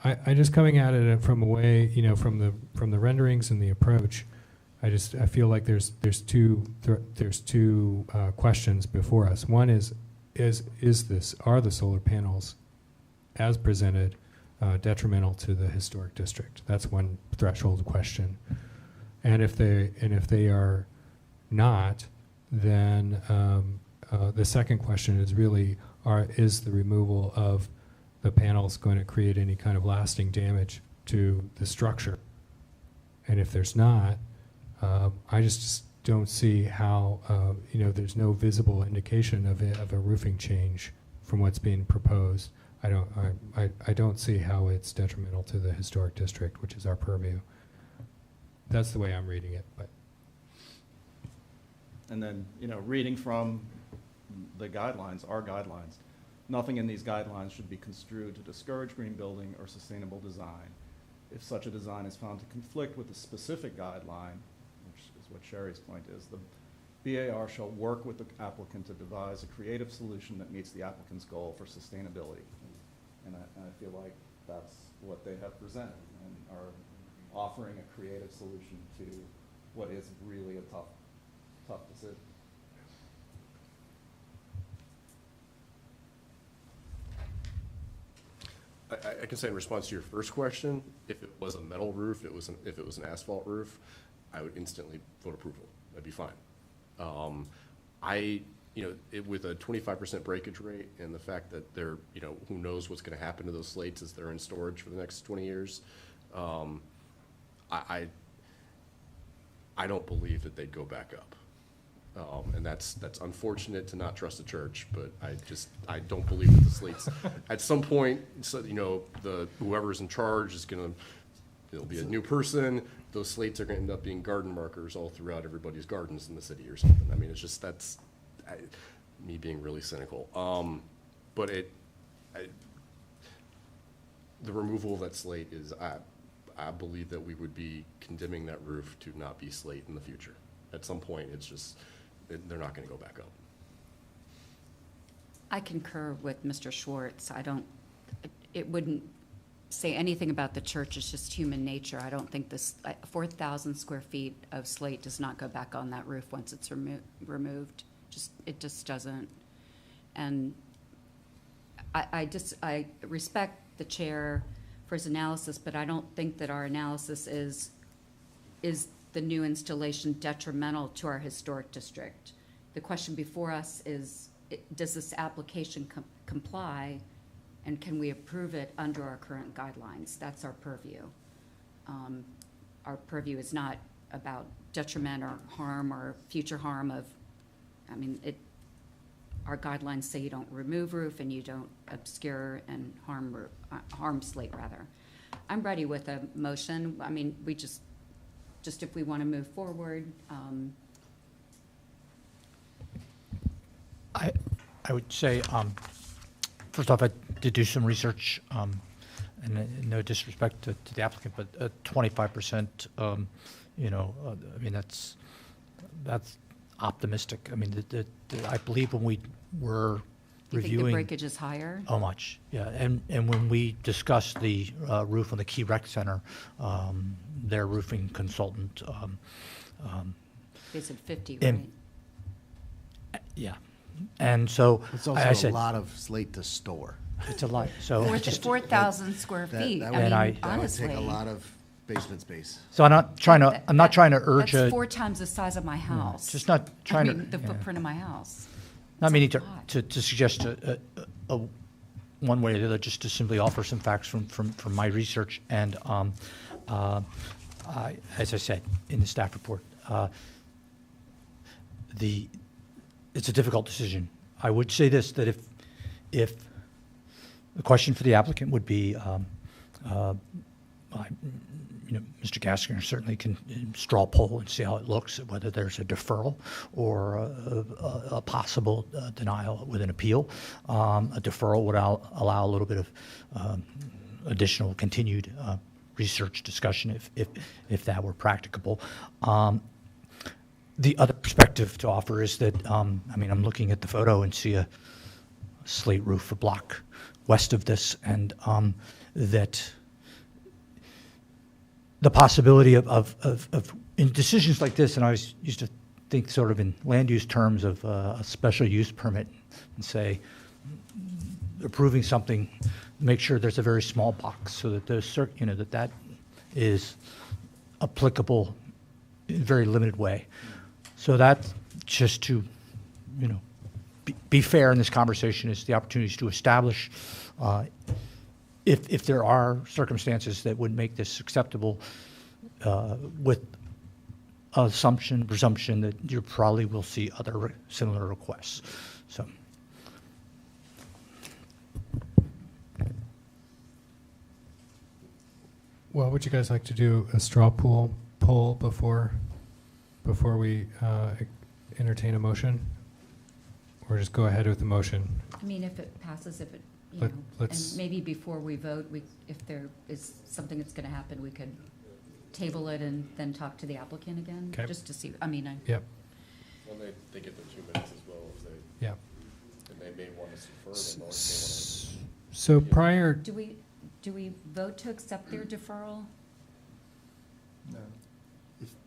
I just coming at it from a way, from the renderings and the approach, I feel like there's two questions before us. One is are the solar panels as presented detrimental to the historic district? That's one threshold question. And if they are not, then the second question is really is the removal of the panels going to create any kind of lasting damage to the structure? And if there's not, I just don't see how, there's no visible indication of a roofing change from what's being proposed. I don't see how it's detrimental to the historic district, which is our purview. That's the way I'm reading it. But and then, reading from the guidelines, our guidelines, nothing in these guidelines should be construed to discourage green building or sustainable design. If such a design is found to conflict with the specific guideline, which is what Sherry's point is, the BAR shall work with the applicant to devise a creative solution that meets the applicant's goal for sustainability. And I feel like that's what they have presented and are offering a creative solution to what is really a tough decision. I can say in response to your first question, if it was a metal roof, if it was an asphalt roof, I would instantly vote approval. That'd be fine. With a 25% breakage rate and the fact that they're, who knows what's going to happen to those slates as they're in storage for the next 20 years, I don't believe that they'd go back up. And that's unfortunate to not trust the church, but I don't believe that the slates, at some point, whoever's in charge is there'll be a new person, those slates are gonna end up being garden markers all throughout everybody's gardens in the city or something. I mean, it's just, me being really cynical. But the removal of that slate is, I believe that we would be condemning that roof to not be slate in the future. At some point, it's just, they're not going to go back up. I concur with Mr. Schwartz. It wouldn't say anything about the church. It's just human nature. I don't think 4,000 square feet of slate does not go back on that roof once it's removed. It just doesn't. And I respect the chair for his analysis, but I don't think that our analysis is the new installation detrimental to our historic district. The question before us is, does this application comply, and can we approve it under our current guidelines? That's our purview. Our purview is not about detriment or harm or future harm of, our guidelines say you don't remove roof and you don't obscure and harm slate rather. I'm ready with a motion. I mean, we just if we want to move forward. I would say, first off, I did do some research, and no disrespect to the applicant, but 25%, you know, I mean, that's optimistic. I mean, I believe when we were You think the reviewing. breakage is higher? Oh, much, yeah. And when we discussed the roof on the Key Rec Center, their roofing consultant. They said 50, and- right? Yeah. And so It's I also said, a lot of slate to store. it's a lot, so. 4,000 square feet. That I would, mean, I- that would honestly. take a lot of basement space. So I'm not trying to urge That's a. 4 times the size of my house. Just not trying I mean, to. the yeah. footprint of my house. Not It's meaning a lot. to suggest a one way or the other, just to simply offer some facts from my research. And as I said in the staff report, it's a difficult decision. I would say this, that if the question for the applicant would be, you know, Mr. Gasker certainly can straw poll and see how it looks, whether there's a deferral or a possible denial with an appeal. A deferral would allow a little bit of additional continued research discussion if that were practicable. The other perspective to offer is that, I mean, I'm looking at the photo and see a slate roof a block west of this, and that the possibility of in decisions like this, and I used to think sort of in land use terms of a special use permit and say, approving something, make sure there's a very small box so that there's, you know, that is applicable in a very limited way. So that, just to, you know, be fair in this conversation, is the opportunities to establish if there are circumstances that would make this acceptable, with assumption, presumption that you probably will see other similar requests. So. Well, would you guys like to do a straw poll before we entertain a motion? Or just go ahead with the motion? I mean, if it passes, if it, you know, and Let's, maybe before we vote, if there is something that's going to happen, we could table it and then talk to the applicant again, 'Kay. just to see, I mean, yep, Well, they get their 2 minutes as well as they, yep. and they may want to defer, they may want to. So prior, do we vote to accept their deferral? No.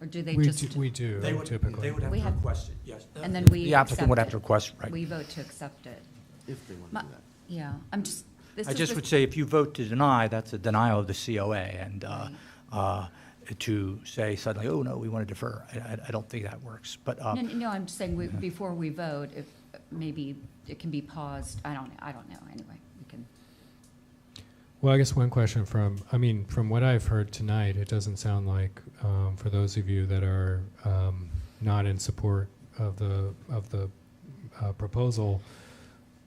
Or do they we just? do They would typically. have We to have- request it, yes. And then we The applicant would have accept to it. request, right. We vote to accept it. If they want My- to do that. Yeah, I'm just, this I is just the- would say, if you vote to deny, that's a denial of the COA, and to say suddenly, oh, no, we want to defer, I don't think that works, but. No, I'm just saying, before we vote, if maybe it can be paused, I don't know, anyway, we can. Well, I guess one question from what I've heard tonight, it doesn't sound like, for those of you that are not in support of the proposal,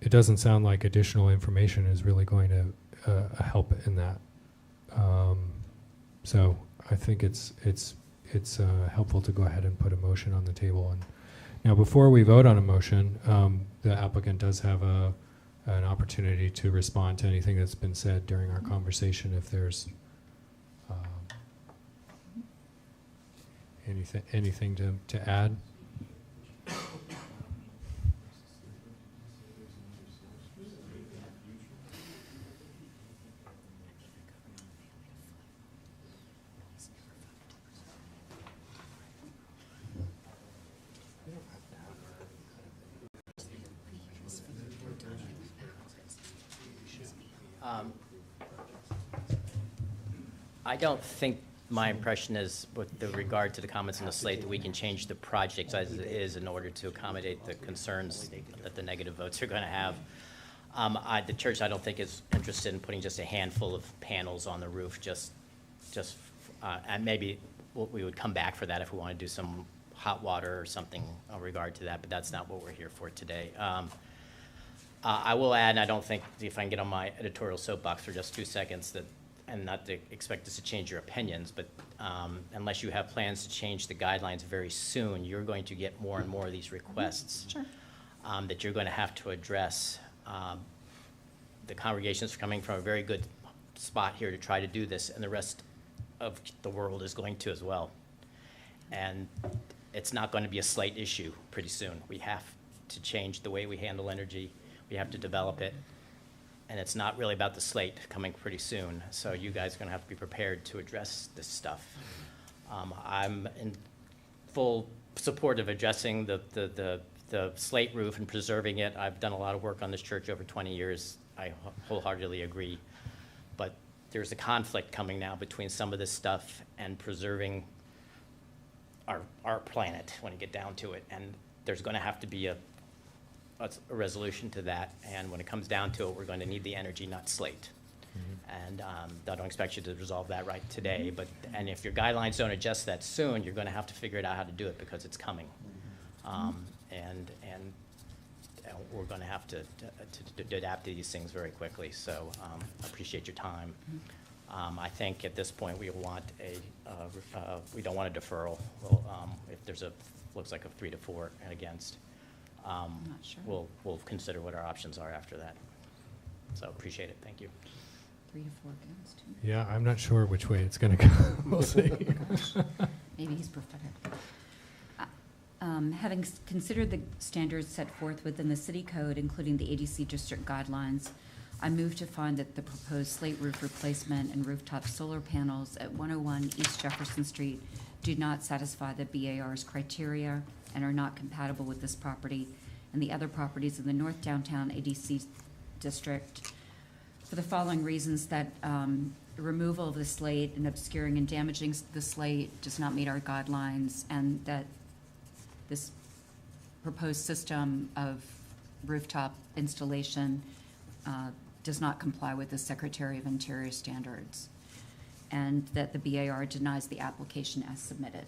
it doesn't sound like additional information is really going to help in that. So I think it's helpful to go ahead and put a motion on the table. And now, before we vote on a motion, the applicant does have an opportunity to respond to anything that's been said during our conversation. If there's anything to add. I don't think my impression is, with the regard to the comments on the slate, that we can change the project as it is in order to accommodate the concerns that the negative votes are going to have. The church, I don't think, is interested in putting just a handful of panels on the roof, and maybe we would come back for that if we want to do some hot water or something in regard to that, but that's not what we're here for today. I will add, and I don't think, if I can get on my editorial soapbox for just 2 seconds, that, and not to expect us to change your opinions, but unless you have plans to change the guidelines very soon, you're going to get more and more of these requests that you're going to have to address. The congregation's coming from a very good spot here to try to do this, and the rest of the world is going to as well. And it's not going to be a slight issue pretty soon. We have to change the way we handle energy. We have to develop it. And it's not really about the slate coming pretty soon. So you guys are going to have to be prepared to address this stuff. I'm in full support of addressing the slate roof and preserving it. I've done a lot of work on this church over 20 years. I wholeheartedly agree. But there's a conflict coming now between some of this stuff and preserving our planet when you get down to it. And there's going to have to be a resolution to that. And when it comes down to it, we're going to need the energy, not slate. And I don't expect you to resolve that right today. And if your guidelines don't adjust that soon, you're going to have to figure it out how to do it because it's coming. And we're going to have to adapt to these things very quickly. So I appreciate your time. I think at this point we want we don't want a deferral. If there's looks like a 3 to 4 and against, I'm not sure. we'll consider what our options are after that. So appreciate it. Thank you. 3 to 4 against. Yeah, I'm not sure which way it's going to go. We'll see. Maybe he's prophetic. Having considered the standards set forth within the city code, including the ADC district guidelines, I move to find that the proposed slate roof replacement and rooftop solar panels at 101 East Jefferson Street do not satisfy the BAR's criteria and are not compatible with this property and the other properties in the North Downtown ADC district for the following reasons: that removal of the slate and obscuring and damaging the slate does not meet our guidelines, and that this proposed system of rooftop installation does not comply with the Secretary of Interior standards, and that the BAR denies the application as submitted.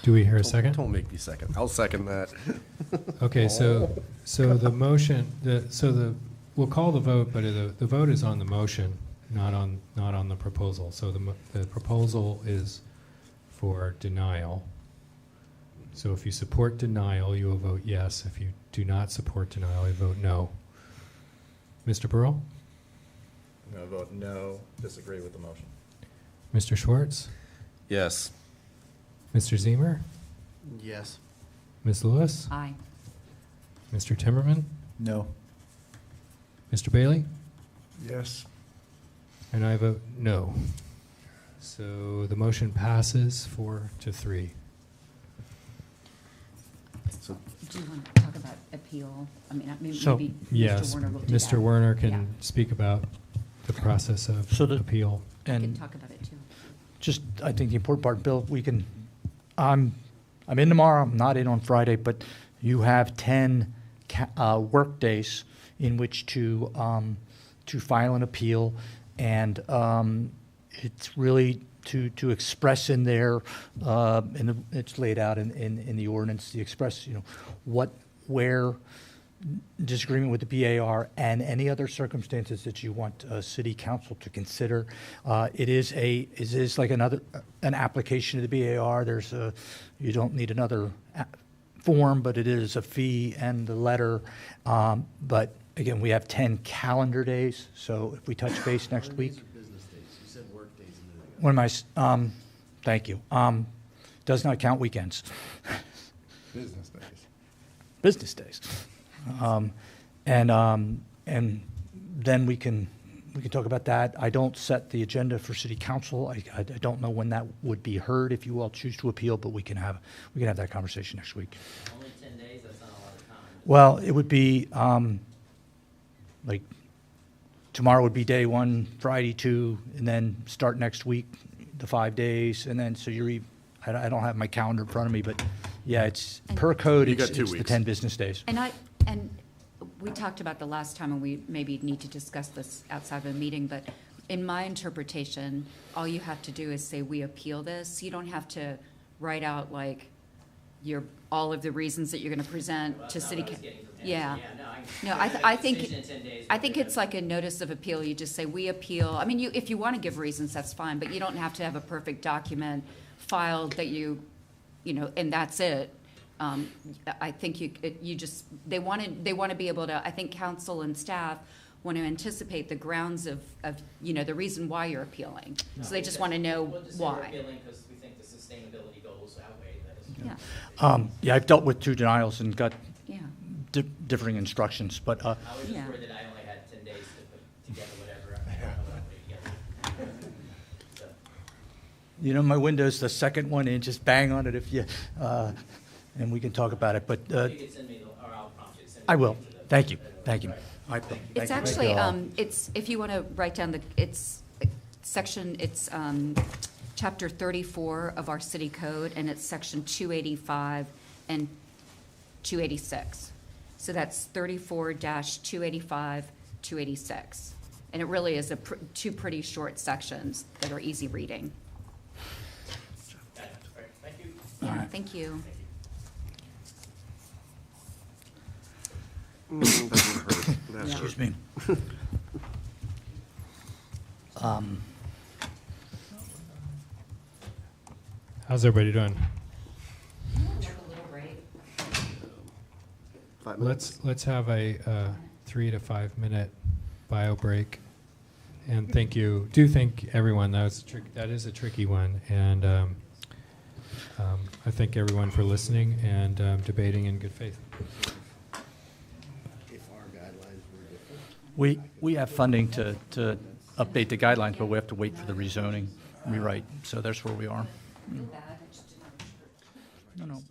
Do we hear a second? Don't make me second. I'll second that. Okay, so the motion, we'll call the vote, but the vote is on the motion, not on the proposal. So the proposal is for denial. So if you support denial, you will vote yes. If you do not support denial, you vote no. Mr. Burrell? I'm going to vote no, disagree with the motion. Mr. Schwartz? Yes. Mr. Zemer? Yes. Ms. Lewis? Aye. Mr. Timmerman? No. Mr. Bailey? Yes. And I vote no. So the motion passes 4-3. So do you want to talk about appeal? I mean, maybe Yes, Mr. Werner will do Mr. that. Werner Yeah. can speak about the process of appeal. We can And talk about it too. just, I think the important part, Bill, I'm in tomorrow, I'm not in on Friday, but you have 10 work days in which to file an appeal, and it's really to express in there, it's laid out in the ordinance, to express, where disagreement with the BAR and any other circumstances that you want city council to consider. It is like an application to the BAR. You don't need another form, but it is a fee and the letter. But again, we have 10 calendar days. So if we touch base next week. Business days. You said work days. What am I? Thank you. Does not count weekends. Business days. Business days. And then we can talk about that. I don't set the agenda for city council. I don't know when that would be heard if you all choose to appeal, but we can have that conversation next week. Only 10 days, that's not a lot of time. Well, it would be, like, tomorrow would be day 1, Friday 2, and then start next week, the 5 days, and then, so I don't have my calendar in front of me, but yeah, it's per code, You got it's 2 the weeks. 10 business days. And we talked about the last time, and we maybe need to discuss this outside of a meeting, but in my interpretation, all you have to do is say, we appeal this. You don't have to write out like your, all of the reasons that you're gonna present Well, to that's not city. what I was ca- getting from him. Yeah. Yeah, no, I- No, we're gonna I make a think, decision in 10 days, I but think we're it's gonna- like a notice of appeal. You just say, we appeal. I mean, if you wanna give reasons, that's fine, but you don't have to have a perfect document filed that you know, and that's it. I think they wanna be able to, I think council and staff want to anticipate the grounds of, you know, the reason why you're appealing. So they just wanna know We'll just say we're why. appealing because we think the sustainability goals outweigh that. Yeah, Yeah, I've dealt with 2 denials and got yeah. differing instructions, but, I was just Yeah. worried that I only had 10 days to put together whatever I wanted to put together. So, you know, my window's the second one in, just bang on it if you, and we can talk about it, but, if you could send me, or I'll prompt you to send me. I will. the link to the- Thank you, thank you. Thank It's you. actually, Thank you all. it's, if you want to write down it's section, it's chapter 34 of our city code, and it's section 285 and 286. So that's 34-285, 286. And it really is two pretty short sections that are easy reading. Got it. All right, thank you. Yeah, thank you. Doesn't hurt. That's Excuse hurt. me. How's everybody doing? Take a little break. 5 minutes. Let's have a 3 to 5 minute bio break. And thank you. Do thank everyone. That is a tricky one. And I thank everyone for listening and debating in good faith. If our guidelines were different. We have funding to update the guidelines, but we have to wait for the rezoning rewrite, so that's where we are. Feel bad, I just didn't know. No, no.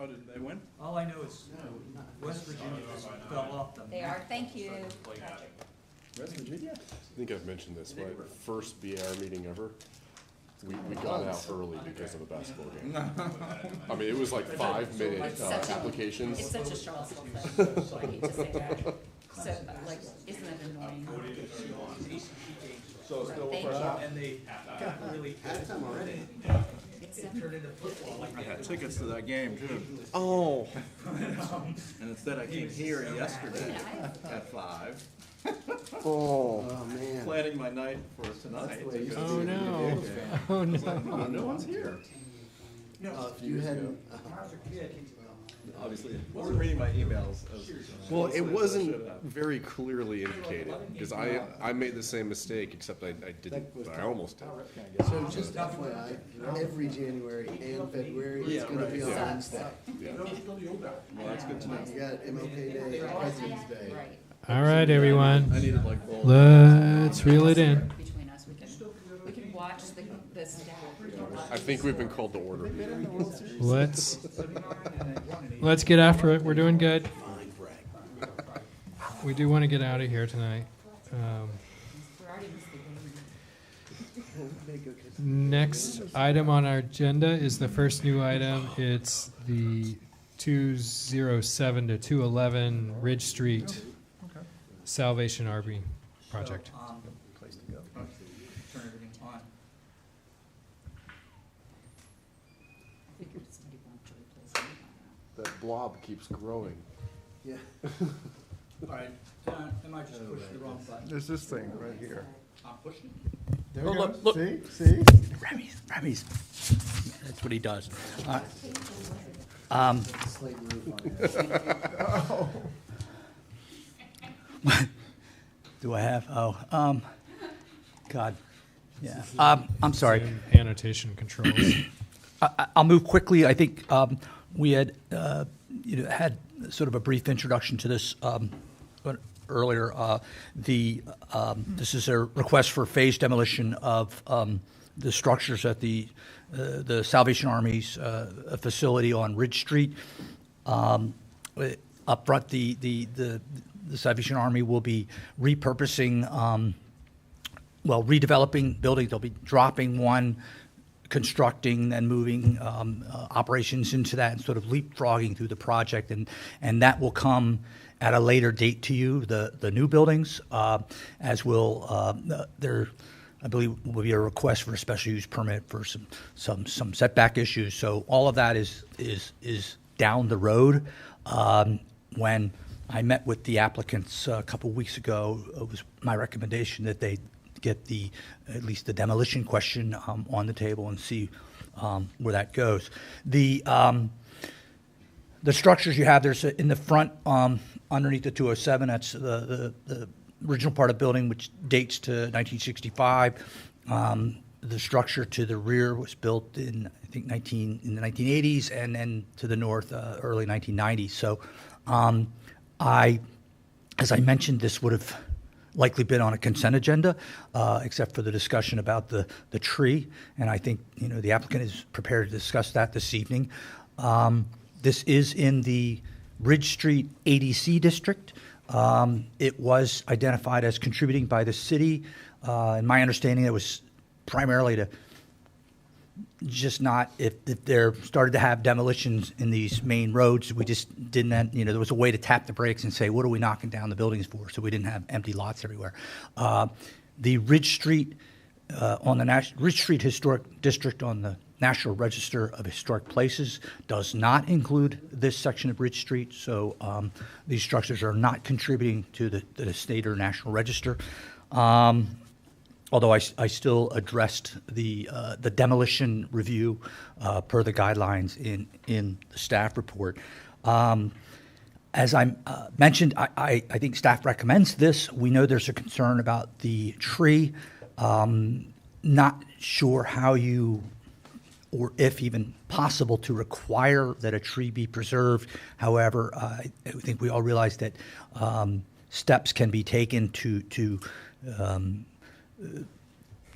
Oh, did they win? All I know is West Virginia just fell off the map. They are, thank you. West Virginia? I think I've mentioned this, my first BAR meeting ever, we got out early because of a basketball game. I mean, it was like 5-minute applications. It's such a stressful thing. I hate to say that. So, like, isn't it annoying? So still Thank fresh you. out? And they got really added already. It turned into football like I had that. tickets to that game too. Oh. And instead I came here yesterday at 5. Oh. man. Planning my night for tonight. Oh, no. Oh, no. No one's here. You had, Obviously, wasn't reading my emails. Well, it wasn't very clearly indicated, because I made the same mistake, except I didn't, but I almost did. so just FYI, every January and February, it's gonna be on Wednesday. Yeah. Well, that's good to know. You got MLK Day, President's Day. Right. All right, everyone. I needed like bold. Let's reel it in. Between us, we can watch the staff. I think we've been called to order. Let's get after it. We're doing good. We do want to get out of here tonight. Next item on our agenda is the first new item. It's the 207 to 211 Ridge Street Salvation Army project. Place to go. Turn everything on. That blob keeps growing. Yeah. All right, am I just pushing the wrong button? There's this thing right here. I'm pushing. There Oh, we go. look. See? Remy's. That's what he does. Slate roof on it. Do I have? Oh, God. Yeah. I'm sorry. Zoom annotation controls. I'll move quickly. I think we had had sort of a brief introduction to this earlier. This is a request for phased demolition of the structures at the Salvation Army's facility on Ridge Street. Up front, the Salvation Army will be repurposing, redeveloping buildings. They'll be dropping one, constructing, and moving operations into that, and sort of leapfrogging through the project, and that will come at a later date to you, the new buildings, as will there. I believe will be a request for a special use permit for some setback issues. So all of that is down the road. When I met with the applicants a couple of weeks ago, it was my recommendation that they get at least the demolition question on the table and see where that goes. The structures you have, there's in the front underneath the 207. That's the original part of the building, which dates to 1965. The structure to the rear was built in, I think, in the 1980s, and then to the north, early 1990s. So, as I mentioned, this would have likely been on a consent agenda, except for the discussion about the tree, and I think the applicant is prepared to discuss that this evening. This is in the Ridge Street ADC district. It was identified as contributing by the city. In my understanding, it was primarily to just not, if they're started to have demolitions in these main roads, we just didn't, there was a way to tap the brakes and say, what are we knocking down the buildings for? So we didn't have empty lots everywhere. The Ridge Street, Ridge Street Historic District on the National Register of Historic Places does not include this section of Ridge Street, so these structures are not contributing to the state or national register. Although I still addressed the demolition review per the guidelines in the staff report. As I mentioned, I think staff recommends this. We know there's a concern about the tree. Not sure how or if even possible to require that a tree be preserved. However, I think we all realize that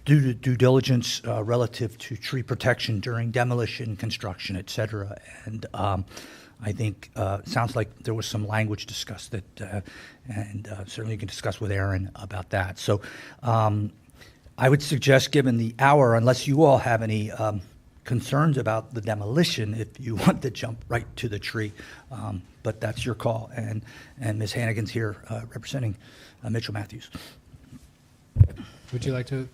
due diligence relative to tree protection during demolition, construction, et cetera. And I think sounds like there was some language discussed that, and certainly you can discuss with Aaron about that. So I would suggest, given the hour, unless you all have any concerns about the demolition, if you want to jump right to the tree, but that's your call. And Ms. Hannigan's here representing Mitchell Matthews. Would you like to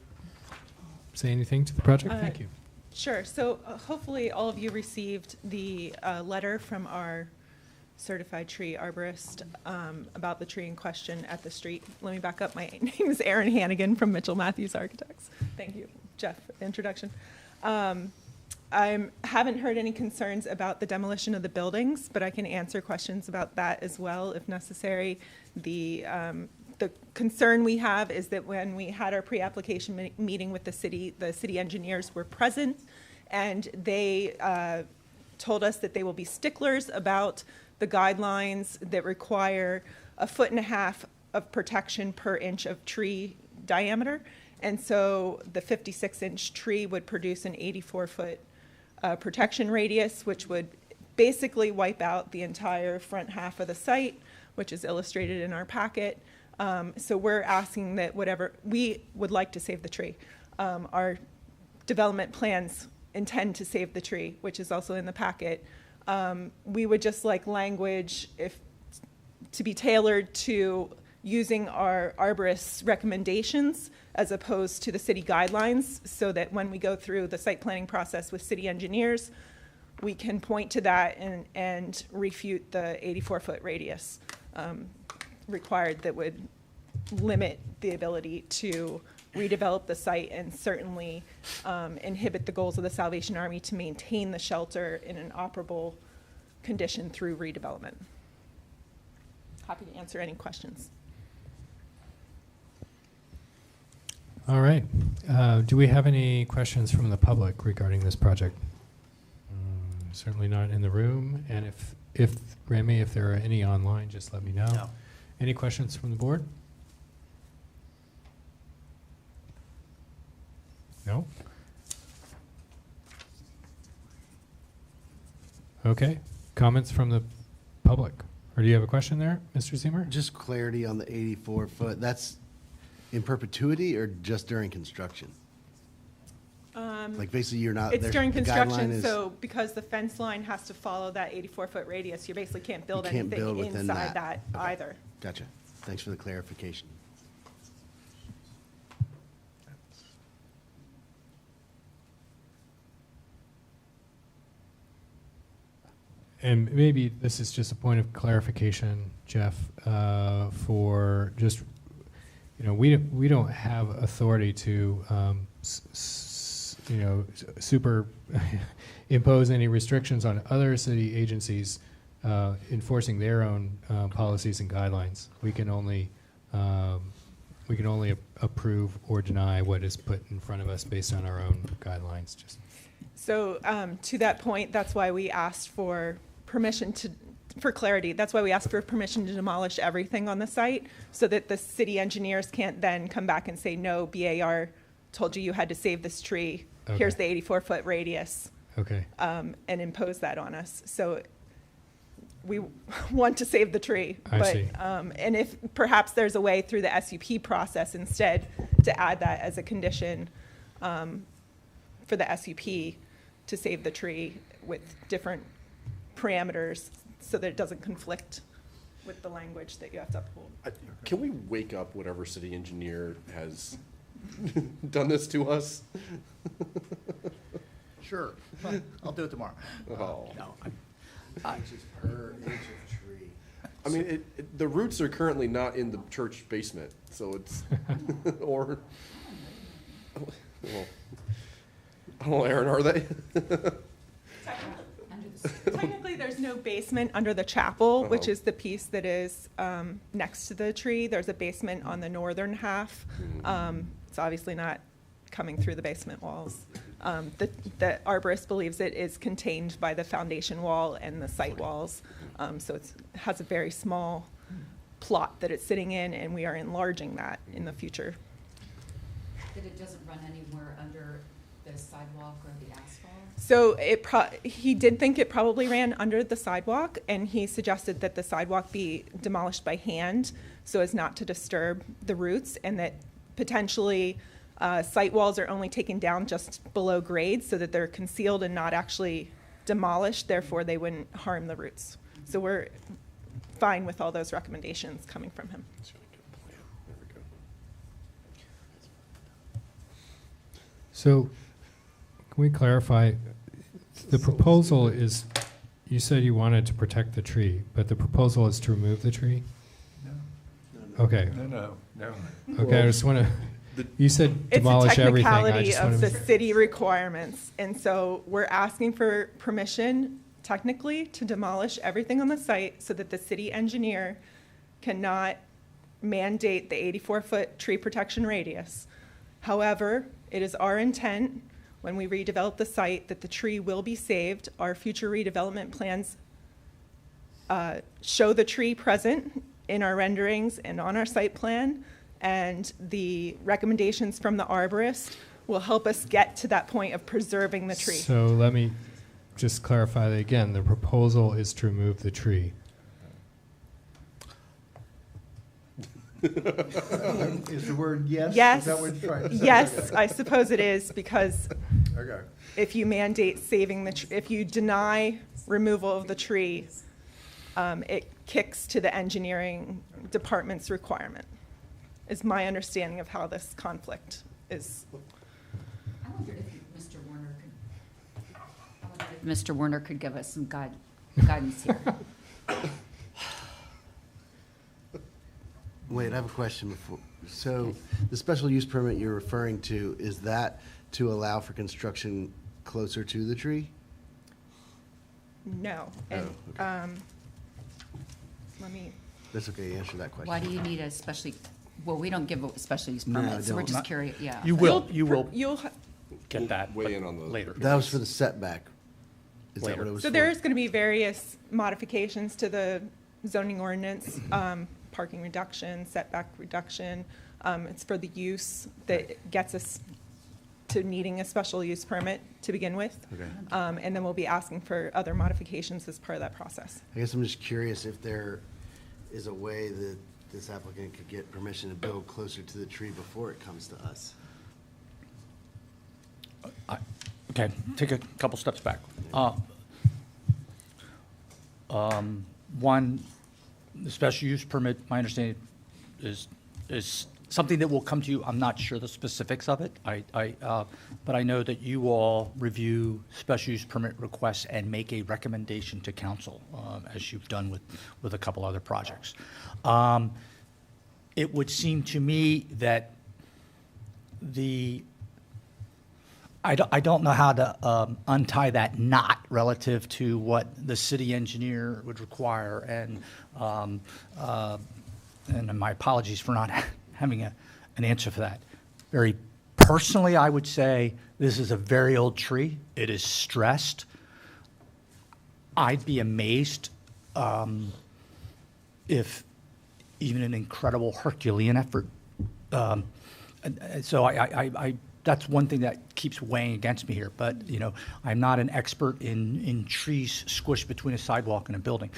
say anything to the project? Thank you. Sure. So hopefully all of you received the letter from our certified tree arborist about the tree in question at the street. Let me back up. My name is Erin Hannigan from Mitchell Matthews Architects. Thank you, Jeff, for the introduction. I haven't heard any concerns about the demolition of the buildings, but I can answer questions about that as well if necessary. The concern we have is that when we had our pre-application meeting with the city engineers were present, and they told us that they will be sticklers about the guidelines that require 1.5 feet of protection per inch of tree diameter. And so the 56-inch tree would produce an 84-foot protection radius, which would basically wipe out the entire front half of the site, which is illustrated in our packet. So we're asking that we would like to save the tree. Our development plans intend to save the tree, which is also in the packet. We would just like language to be tailored to using our arborist's recommendations as opposed to the city guidelines, so that when we go through the site planning process with city engineers, we can point to that and refute the 84-foot radius required that would limit the ability to redevelop the site and certainly inhibit the goals of the Salvation Army to maintain the shelter in an operable condition through redevelopment. Happy to answer any questions. All right. Do we have any questions from the public regarding this project? Certainly not in the room. And if Remy, if there are any online, just let me know. No. Any questions from the board? No? Okay. Comments from the public? Or do you have a question there, Mr. Zimmer? Just clarity on the 84-foot. That's in perpetuity or just during construction? Like basically you're not. It's during the guideline construction, is- so because the fence line has to follow that 84-foot radius, you basically can't build You can't anything build within inside that. that either. Gotcha. Thanks for the clarification. And maybe this is just a point of clarification, Jeff, for just, we don't have authority to, super impose any restrictions on other city agencies enforcing their own policies and guidelines. We can only approve or deny what is put in front of us based on our own guidelines. So to that point, that's why we asked for permission for clarity. That's why we asked for permission to demolish everything on the site, so that the city engineers can't then come back and say, no, BAR told you had to save this tree. Okay. Here's the 84-foot radius. Okay. And impose that on us. So we want to save the tree. I see. And if perhaps there's a way through the SUP process instead to add that as a condition for the SUP to save the tree with different parameters so that it doesn't conflict with the language that you have to uphold. Can we wake up whatever city engineer has done this to us? Sure. I'll do it tomorrow. Oh. No. Inches per inch of tree. I mean, the roots are currently not in the church basement, so it's, or, well, I don't know, Aaron, are they? Technically, there's no basement under the chapel, which Uh-huh. is the piece that is next to the tree. There's a basement on the northern half. It's obviously not coming through the basement walls. The arborist believes it is contained by the foundation wall and the site walls. So it has a very small plot that it's sitting in, and we are enlarging that in the future. That it doesn't run anywhere under the sidewalk or the asphalt? So he did think it probably ran under the sidewalk, and he suggested that the sidewalk be demolished by hand so as not to disturb the roots, and that potentially site walls are only taken down just below grade so that they're concealed and not actually demolished, therefore they wouldn't harm the roots. So we're fine with all those recommendations coming from him. So, can we clarify, the proposal is, you said you wanted to protect the tree, but the proposal is to remove the tree? No. Okay. No. Okay, I just want to, you said demolish everything. I It's a just want technicality to. of the city requirements, and so we're asking for permission technically to demolish everything on the site so that the city engineer cannot mandate the 84-foot tree protection radius. However, it is our intent, when we redevelop the site, that the tree will be saved. Our future redevelopment plans show the tree present in our renderings and on our site plan, and the recommendations from the arborist will help us get to that point of preserving the tree. So let me just clarify that again. The proposal is to remove the tree. Is the word yes? Yes, Is that what you're trying to say? yes, I suppose it is, because Okay. if you mandate saving if you deny removal of the tree, it kicks to the engineering department's requirement, is my understanding of how this conflict is. I wondered if Mr. Warner could give us some guidance here. Wait, I have a question before. So the special use permit you're referring to, is that to allow for construction closer to the tree? No. And, let me, That's okay, answer that question. Why do you need a well, we don't give a special use No, I permit, so we're don't. just curious, yeah. You will, you'll ha- Get that. Weigh in on the later. That was for the setback. Is that what it was so for? there's going to be various modifications to the zoning ordinance, parking reduction, setback reduction. It's for the use that gets us to needing a special use permit to begin with. Okay. And then we'll be asking for other modifications as part of that process. I guess I'm just curious if there is a way that this applicant could get permission to build closer to the tree before it comes to us. Okay, take a couple steps back. One, the special use permit, my understanding is something that will come to you. I'm not sure the specifics of it. But I know that you all review special use permit requests and make a recommendation to council, as you've done with a couple other projects. It would seem to me that I don't know how to untie that knot relative to what the city engineer would require, and my apologies for not having an answer for that. Very personally, I would say this is a very old tree. It is stressed. I'd be amazed if even an incredible Herculean effort. So that's one thing that keeps weighing against me here. But, I'm not an expert in trees squished between a sidewalk and a building.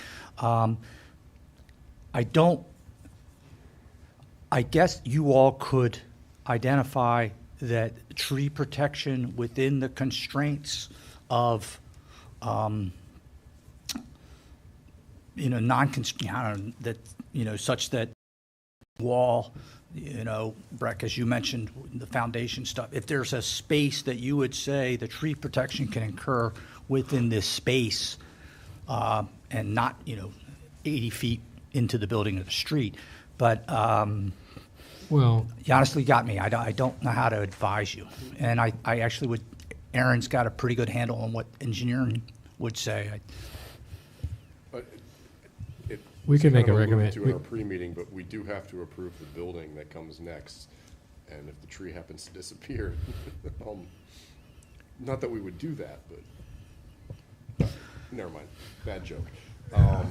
I guess you all could identify that tree protection within the constraints of, such that wall, Breck, as you mentioned, the foundation stuff, if there's a space that you would say the tree protection can occur within this space, and not, 80 feet into the building or the street. But Well, you honestly got me. I don't know how to advise you. And I actually would, Aaron's got a pretty good handle on what engineering would say. We can make a recommendation. recommend- To our pre-meeting, but we do have to approve the building that comes next. And if the tree happens to disappear, not that we would do that, but never mind. Bad joke. I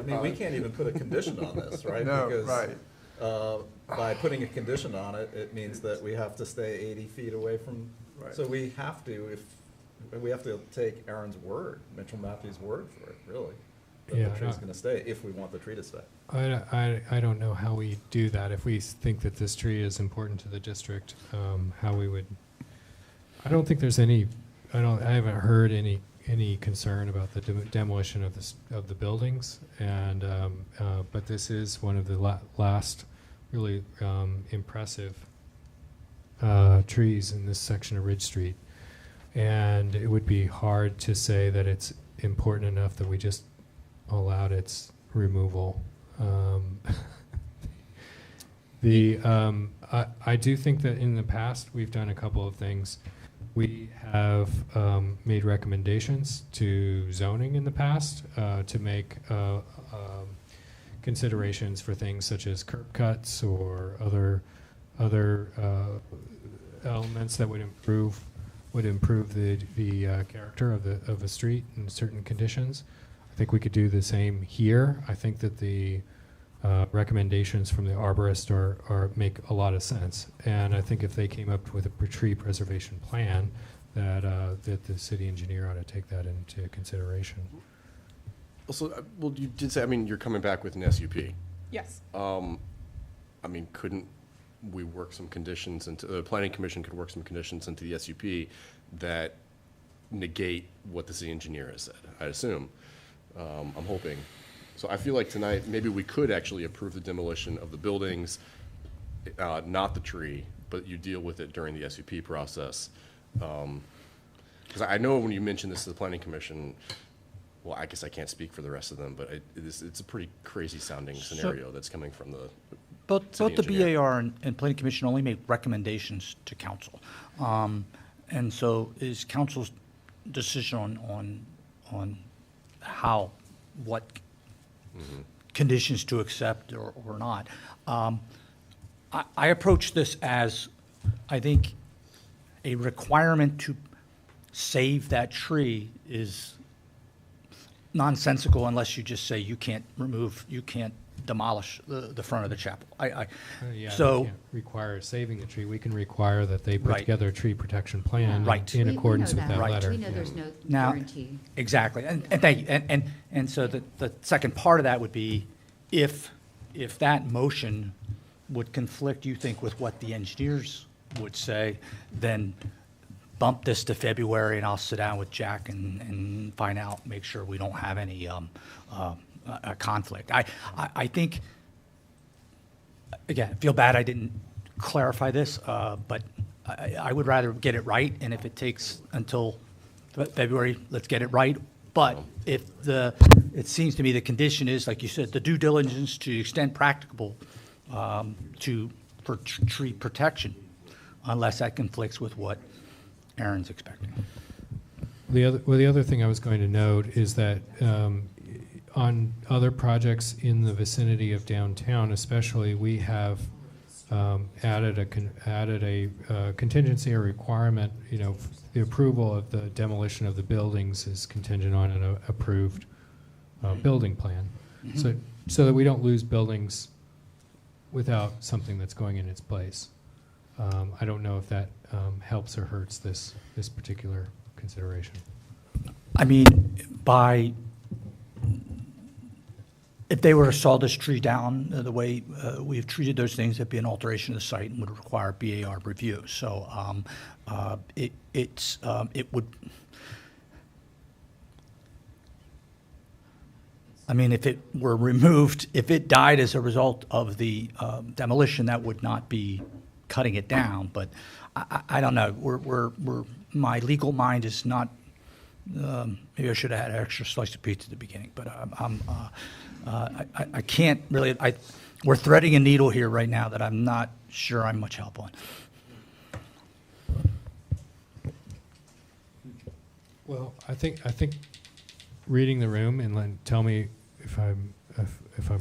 mean, we can't even put a condition on this, right? No, Because right. By putting a condition on it, it means that we have to stay 80 feet away from, so we have to take Aaron's word, Mitchell Matthews' word for it, really. That Yeah, the tree's gonna stay, if we want the tree to stay. I don't know how we do that. If we think that this tree is important to the district, how we would, I don't think there's any, I haven't heard any concern about the demolition of the buildings, and but this is one of the last really impressive trees in this section of Ridge Street, and it would be hard to say that it's important enough that we just allowed its removal. I do think that in the past we've done a couple of things. We have made recommendations to zoning in the past to make considerations for things such as curb cuts or other elements that would improve the character of a street in certain conditions. I think we could do the same here. I think that the recommendations from the arborist make a lot of sense, and I think if they came up with a tree preservation plan, that the city engineer ought to take that into consideration. Also, well, you did say, I mean, you're coming back with an SUP. Yes. I mean, couldn't we work some conditions into, the planning commission could work some conditions into the SUP that negate what the city engineer has said, I assume. I'm hoping. So I feel like tonight, maybe we could actually approve the demolition of the buildings, not the tree, but you deal with it during the SUP process. Because I know when you mentioned this to the planning commission, well, I guess I can't speak for the rest of them, but it's a pretty crazy sounding scenario that's coming from the Both city the engineer. BAR and Planning Commission only make recommendations to council. And so is council's decision on what conditions to accept or not. I approach this as, I think, a requirement to save that tree is nonsensical unless you just say you can't demolish the front of the chapel. Yeah, So. we can't require saving the tree. We can require that they put Right. together a tree protection plan Right. in We accordance know with that Right. letter. We know there's no Now, guarantee. exactly, and thank you, and so the second part of that would be, if that motion would conflict, you think, with what the engineers would say, then bump this to February, and I'll sit down with Jack and find out, make sure we don't have any a conflict. I think, again, I feel bad I didn't clarify this, but I would rather get it right, and if it takes until February, let's get it right. But if it seems to me the condition is, like you said, the due diligence to the extent practicable for tree protection, unless that conflicts with what Aaron's expecting. The other thing I was going to note is that on other projects in the vicinity of downtown, especially, we have added a contingency or requirement. You know, the approval of the demolition of the buildings is contingent on an approved building plan, so that we don't lose buildings without something that's going in its place. I don't know if that helps or hurts this particular consideration. I mean, if they were to saw this tree down, the way we've treated those things, it'd be an alteration of the site and would require BAR review. So it would. I mean, if it were removed, if it died as a result of the demolition, that would not be cutting it down. But I don't know. My legal mind is not. Maybe I should have had an extra slice of pizza at the beginning. But I can't really. We're threading a needle here right now that I'm not sure I'm much help on. Well, I think reading the room and then tell me if I'm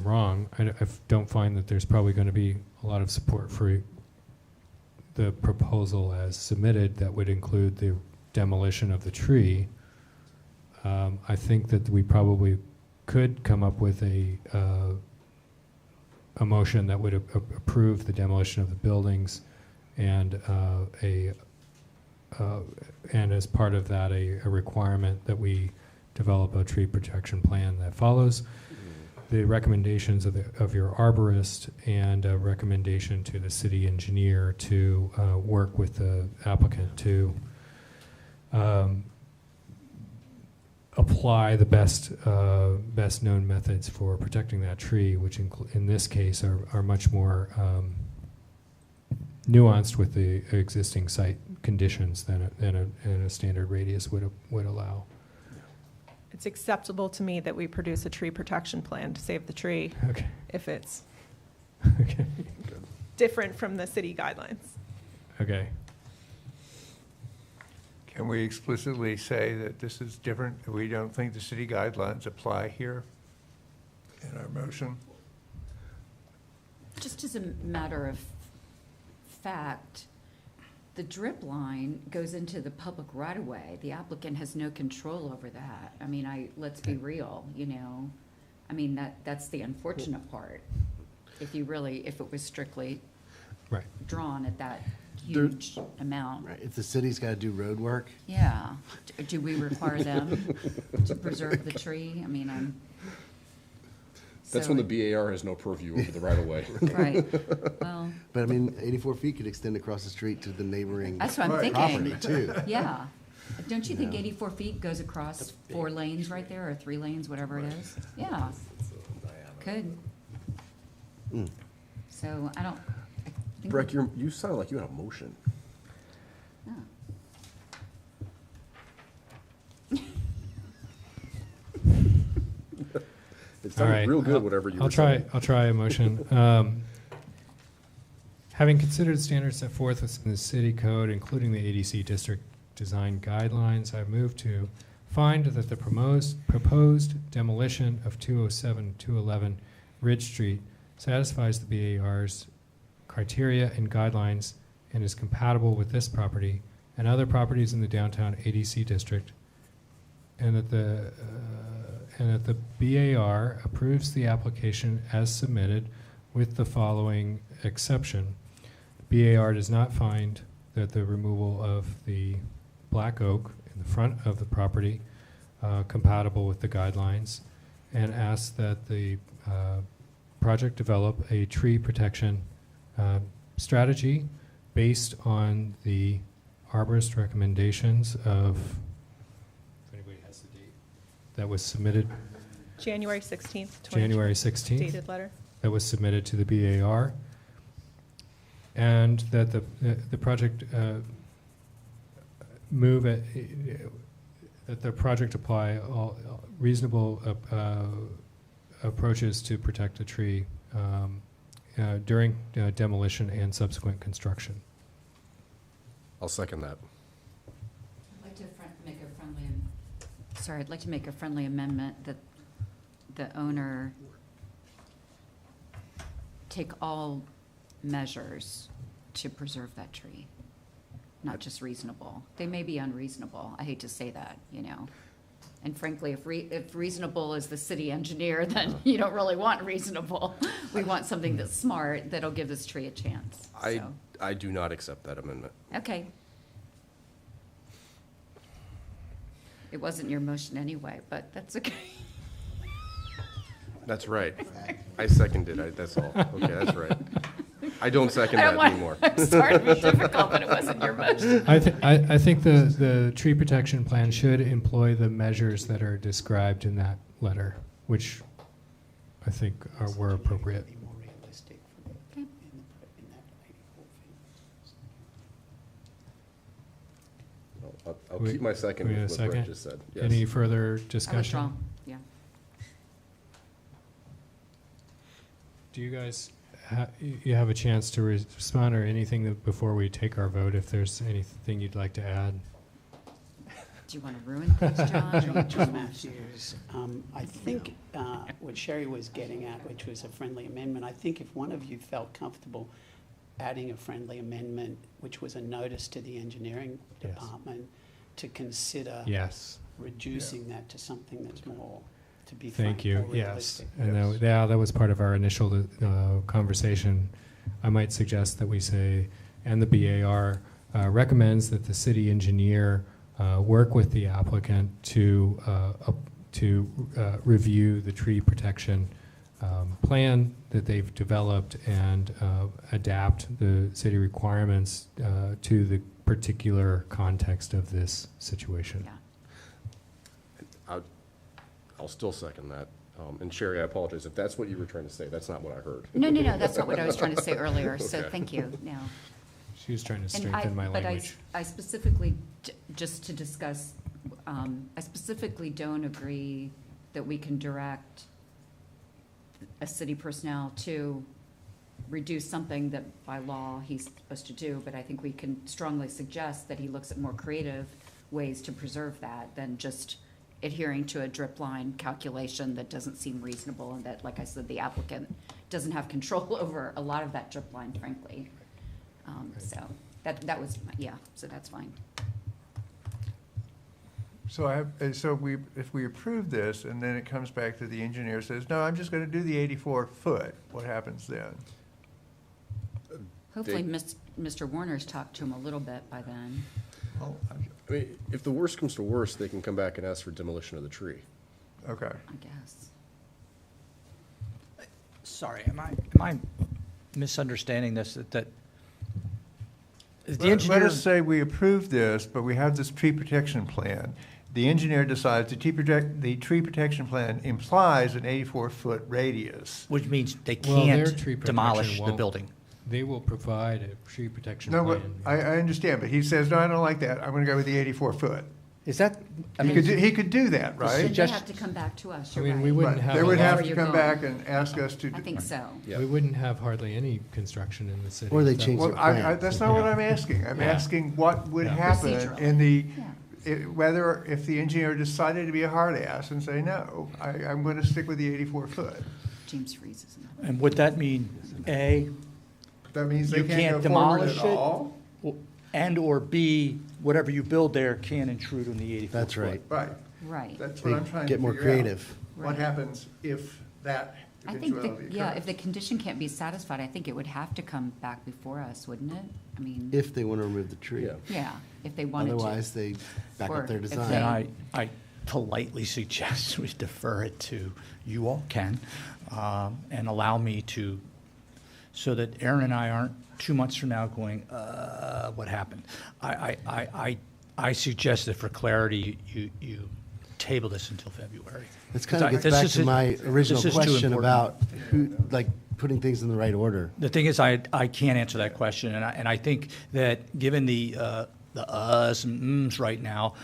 wrong. I don't find that there's probably going to be a lot of support for the proposal as submitted that would include the demolition of the tree. I think that we probably could come up with a motion that would approve the demolition of the buildings and and as part of that, a requirement that we develop a tree protection plan that follows the recommendations of your arborist and a recommendation to the city engineer to work with the applicant to apply the best known methods for protecting that tree, which in this case are much more nuanced with the existing site conditions than a standard radius would allow. It's acceptable to me that we produce a tree protection plan to save the tree. Okay. If it's Okay. different from the city guidelines. Okay. Can we explicitly say that this is different? We don't think the city guidelines apply here in our motion? Just as a matter of fact, the drip line goes into the public right of way. The applicant has no control over that. I mean, let's be real, you know. I mean, that's the unfortunate part. If it was strictly right drawn at that huge amount. Right, if the city's got to do road work. Yeah. Do we require them to preserve the tree? I mean, That's when the BAR has no purview over the right-of-way. Right. Well. But I mean, 84 feet could extend across the street to the neighboring That's what I'm property thinking. too. Yeah. Don't you think Yeah. 84 feet goes across 4 lanes right there, or 3 lanes, whatever it is? Yeah. Could. Mm. So I think. Breck, you sound like you had a motion. Yeah. It sounded All right. real good, whatever you were saying. I'll try a motion. Having considered standards set forth within the city code, including the ADC district design guidelines, I move to find that the proposed demolition of 207-211 Ridge Street satisfies the BAR's criteria and guidelines and is compatible with this property and other properties in the downtown ADC district, and that the BAR approves the application as submitted with the following exception. BAR does not find that the removal of the black oak in the front of the property compatible with the guidelines, and asks that the project develop a tree protection strategy based on the arborist recommendations of, if anybody has the date, that was submitted. January 16th. January 16th. Dated letter. That was submitted to the BAR. And that the project that the project apply all reasonable approaches to protect a tree during demolition and subsequent construction. I'll second that. I'd like to make a friendly amendment that the owner take all measures to preserve that tree, not just reasonable. They may be unreasonable. I hate to say that, you know. And frankly, if reasonable is the city engineer, then you don't really want reasonable. We want something that's smart, that'll give this tree a chance. So, I do not accept that amendment. okay. It wasn't your motion anyway, but that's okay. That's right. I seconded it. That's all. Okay, that's right. I don't second that anymore. I'm sorry to be difficult, but it wasn't your motion. I think the tree protection plan should employ the measures that are described in that letter, which I think were appropriate. I'll keep my second with what Brett just said. Yes. Any further I discussion? withdraw, yeah. Do you guys, you have a chance to respond or anything before we take our vote, if there's anything you'd like to add? Do you want to ruin things, John? John Matthews. I think what Sherry was getting at, which was a friendly amendment, I think if one of you felt comfortable adding a friendly amendment, which was a notice to the engineering department to consider Yes. reducing that to something that's more to be Thank frank, you. more Yes, realistic. and that was part of our initial conversation. I might suggest that we say, and the BAR recommends that the city engineer work with the applicant to review the tree protection plan that they've developed and adapt the city requirements to the particular context of this situation. Yeah. I'll still second that. And Sherry, I apologize if that's what you were trying to say. That's not what I heard. No, that's not what I was trying to say earlier, so Okay. thank you, no. She was trying to And strengthen my language. But I specifically, just to discuss, I specifically don't agree that we can direct a city personnel to reduce something that by law he's supposed to do, but I think we can strongly suggest that he looks at more creative ways to preserve that than just adhering to a drip line calculation that doesn't seem reasonable, and that, like I said, the applicant doesn't have control over a lot of that drip line, frankly. So that was, so that's fine. So if we approve this and then it comes back to the engineer says, no, I'm just going to do the 84 foot, what happens then? Hopefully, Mr. Warner's talked to him a little bit by then. Well, I mean, if the worst comes to worst, they can come back and ask for demolition of the tree. Okay. I guess. Sorry, am I misunderstanding this, that the Let engineer? us say we approve this, but we have this tree protection plan. The engineer decides the tree protection plan implies an 84-foot radius. Which means they Well, their can't tree demolish protection the won't. building. They will provide a tree protection No, but plan. I understand, but he says, no, I don't like that. I'm going to go with the 84-foot. Is that, I He mean, he could do that, right? Then they have to come back to us, I you're mean, right. we wouldn't Right. have They a would lot- have Where to you're come going. back and ask us to. I think so. Yeah. We wouldn't have hardly any construction in the city. Or they That change was- Well, that's not what I'm asking. I'm Yeah. asking what would Yeah. happen Procedurally. in the, Yeah. whether if the engineer decided to be a hard ass and say, no, I'm going to stick with the 84-foot. James freezes. And would that mean, A, That means they you can't can't go forward demolish at it? all? And/or B, whatever you build there can intrude on the 84 foot? That's right. Right. Right. That's what I'm trying to Get more figure out. creative. What Right. happens if that I think, eventuality if occurs? the condition can't be satisfied, I think it would have to come back before us, wouldn't it? I mean, If they want to remove the tree. Yeah. yeah, if they wanted to. Otherwise, they back Or up their if design. they- And I politely suggest we defer it to, you all can, and allow me to, so that Aaron and I aren't 2 months from now going, what happened? I suggest that for clarity, you table this until February. This kind of Because gets this back is- to my original this is too question important. about who, like, putting things in the right order. The thing is, I can't answer that question, and I think that given the uhs and ums right now,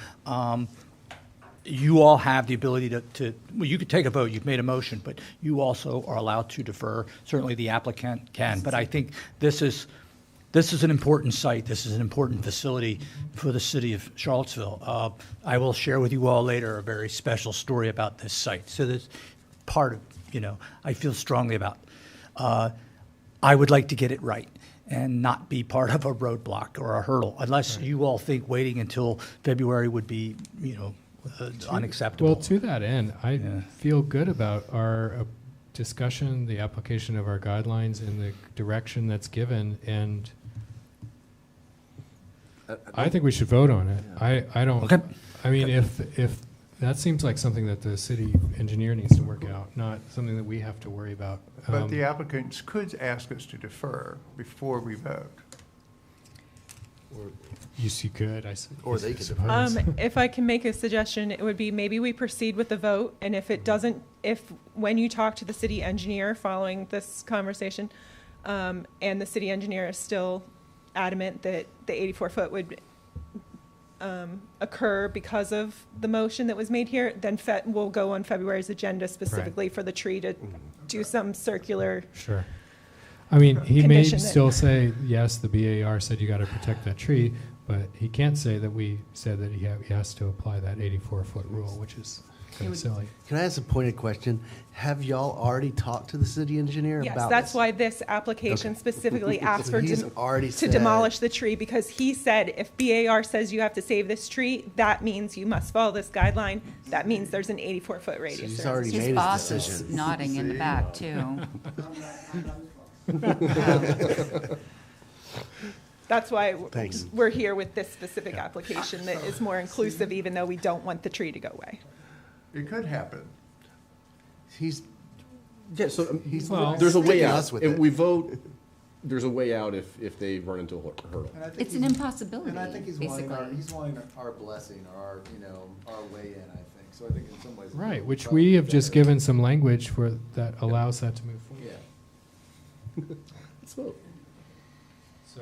you all have the ability to, well, you could take a vote, you've made a motion, but you also are allowed to defer. Certainly, the applicant can, but I think this is an important site, this is an important facility for the city of Charlottesville. I will share with you all later a very special story about this site. So this part of, I feel strongly about. I would like to get it right and not be part of a roadblock or a hurdle, unless you all think waiting until February would be, unacceptable. Well, to that end, I feel good about our discussion, the application of our guidelines, and the direction that's given, and I think we should vote on it. I don't. Okay. I mean, if that seems like something that the city engineer needs to work out, not something that we have to worry about. But the applicants could ask us to defer before we vote. Yes, you could. Or they could suppose. If I can make a suggestion, it would be maybe we proceed with the vote, and if it doesn't, when you talk to the city engineer following this conversation, and the city engineer is still adamant that the 84-foot would occur because of the motion that was made here, then we'll go on February's agenda specifically for the tree to do some circular. Sure. I mean, he may Condition that- still say, yes, the BAR said you got to protect that tree, but he can't say that we said that he has to apply that 84-foot rule, which is kind of silly. Can I ask a pointed question? Have y'all already talked to the city engineer Yes, about that's this? why this application Okay. specifically asks So for he's already to said- demolish the tree, because he said if BAR says you have to save this tree, that means you must follow this guideline. That means there's an 84-foot radius. he's around already the made tree. His his boss is decision. nodding in the back, too. That's why Thanks. we're here with this specific application that is more inclusive, even though we don't want the tree to go away. It could happen. He's Yeah, so He's there's a way sticking out. us with If it. we vote, there's a way out if they run into a hurdle. And I think It's an he's- impossibility, And I think he's wanting basically. our blessing, or our, our way in, I think. So I think in some ways. Right, which we have just given some language for that allows that to move forward. Yeah. Let's vote. So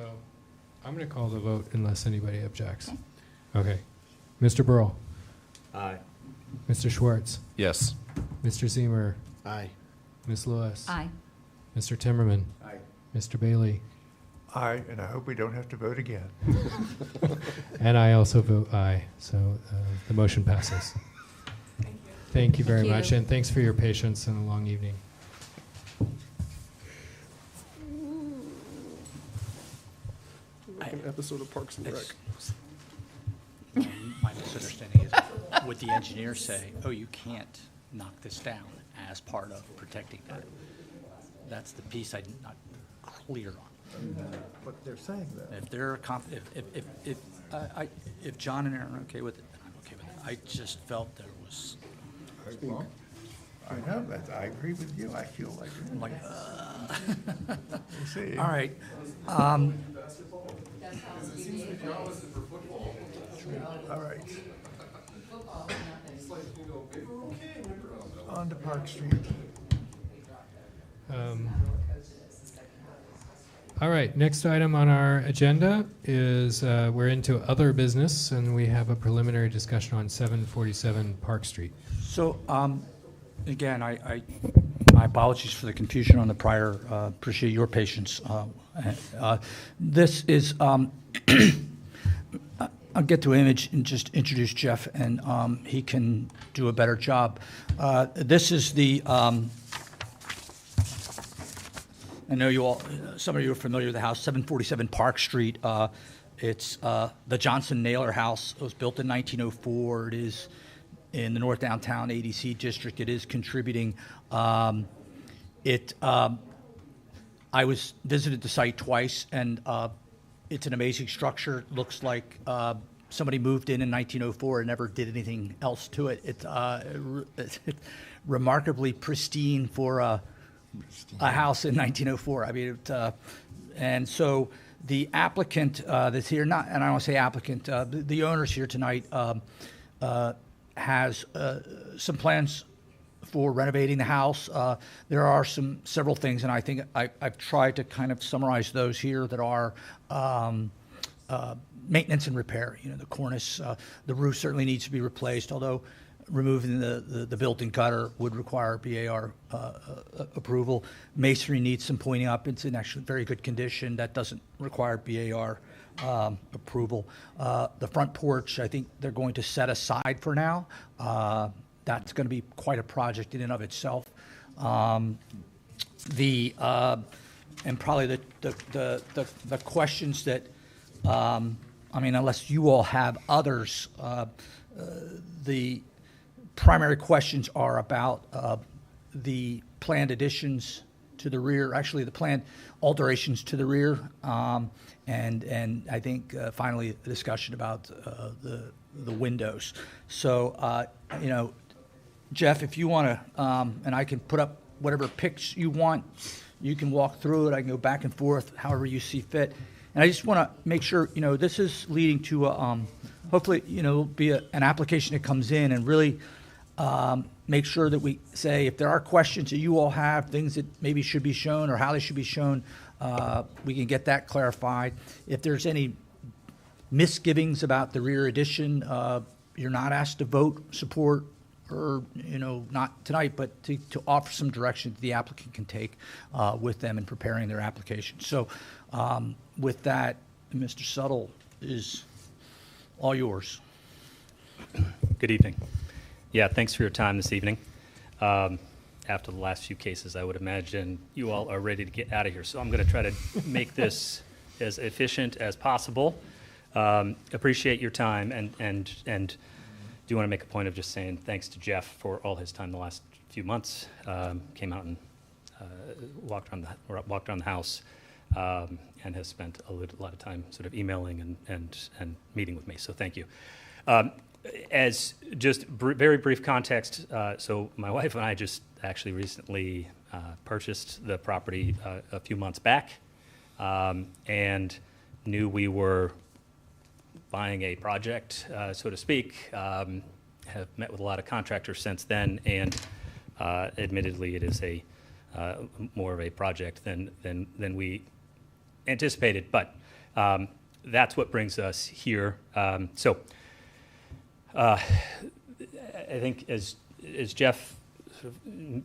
I'm going to call the vote unless anybody objects. Okay. Mr. Burrell, Aye. Mr. Schwartz, Yes. Mr. Zemer, Aye. Ms. Lewis, Aye. Mr. Timmerman, Aye. Mr. Bailey, Aye, and I hope we don't have to vote again. and I also vote aye. So the motion passes. Thank you very Thank much, you. and thanks for your patience and a long evening. Like an episode of Parks and Rec. My misunderstanding is, would the engineer say, oh, you can't knock this down as part of protecting that? That's the piece I'm not clear on. But they're saying that. If they're, if John and Aaron are okay with it, then I'm okay with it. I just felt there was, Well, I know, that, I agree with you, I feel like. I'm like, We'll see. all right. All right. On to Park Street. All right, next item on our agenda is we're into other business, and we have a preliminary discussion on 747 Park Street. So, again, my apologies for the confusion on the prior, appreciate your patience. This is, I'll get to image and just introduce Jeff, and he can do a better job. This is the, I know you all, some of you are familiar with the house, 747 Park Street. It's the Johnson Naylor House. It was built in 1904. It is in the North Downtown ADC district. It is contributing. I was visited the site twice, and it's an amazing structure. Looks like somebody moved in 1904 and never did anything else to it. It's remarkably pristine for a house in 1904. I mean, and so the applicant that's here, and I don't want to say applicant, the owners here tonight has some plans for renovating the house. There are several things, and I think I've tried to kind of summarize those here that are maintenance and repair. You know, the cornice, the roof certainly needs to be replaced, although removing the built-in gutter would require BAR approval. Masonry needs some pointing up. It's in actually very good condition. That doesn't require BAR approval. The front porch, I think they're going to set aside for now. That's going to be quite a project in and of itself. And probably the questions that, I mean, unless you all have others, the primary questions are about the planned additions to the rear, actually the planned alterations to the rear, and I think finally the discussion about the windows. So, you know, Jeff, if you want to, and I can put up whatever pics you want, you can walk through it. I can go back and forth, however you see fit. And I just want to make sure, you know, this is leading to, hopefully, you know, be an application that comes in and really make sure that we say if there are questions that you all have, things that maybe should be shown or how they should be shown, we can get that clarified. If there's any misgivings about the rear addition, you're not asked to vote, support, or, you know, not tonight, but to offer some direction that the applicant can take with them in preparing their application. So with that, Mr. Suttle is all yours. Good evening. Yeah, thanks for your time this evening. After the last few cases, I would imagine you all are ready to get out of here. So I'm going to try to make this as efficient as possible. Appreciate your time, and do want to make a point of just saying thanks to Jeff for all his time the last few months. Came out and walked around the house, and has spent a lot of time sort of emailing and meeting with me. So thank you. As just very brief context, so my wife and I just actually recently purchased the property a few months back, and knew we were buying a project, so to speak. Have met with a lot of contractors since then, and admittedly, it is a more of a project than we anticipated. But that's what brings us here. I think as Jeff sort of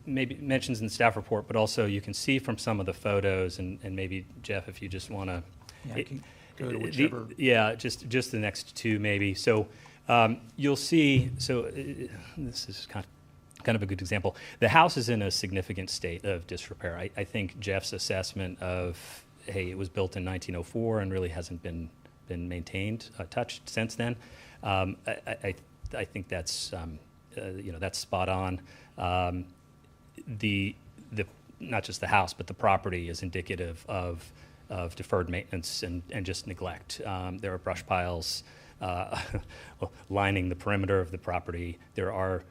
maybe mentions in the staff report, but also you can see from some of the photos, and maybe Jeff, if you just want to, Yeah, I can go to whichever. just the next two maybe. So you'll see. So this is kind of a good example. The house is in a significant state of disrepair. I think Jeff's assessment of, hey, it was built in 1904 and really hasn't been maintained, touched since then. I think that's that's spot on. The not just the house, but the property is indicative of deferred maintenance and just neglect. There are brush piles lining the perimeter of the property. There are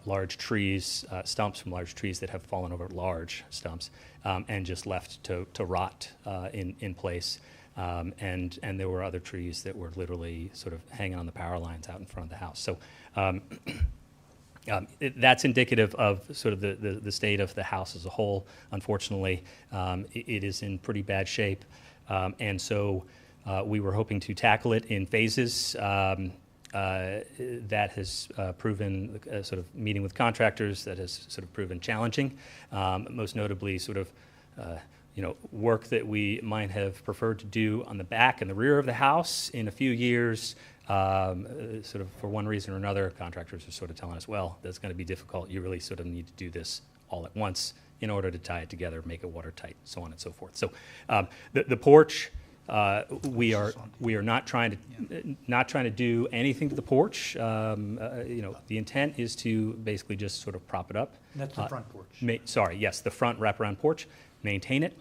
large trees, stumps from large trees that have fallen over, large stumps, and just left to rot in place. And there were other trees that were literally sort of hanging on the power lines out in front of the house. So that's indicative of sort of the state of the house as a whole. Unfortunately, it is in pretty bad shape. And so we were hoping to tackle it in phases. That has proven, sort of meeting with contractors, that has sort of proven challenging. Most notably, sort of work that we might have preferred to do on the back and the rear of the house in a few years, sort of for one reason or another, contractors are sort of telling us, well, that's going to be difficult. You really sort of need to do this all at once in order to tie it together, make it watertight, so on and so forth. So the porch, we are not trying to do anything to the porch. The intent is to basically just sort of prop it up. That's the front porch. The front wraparound porch. Maintain it,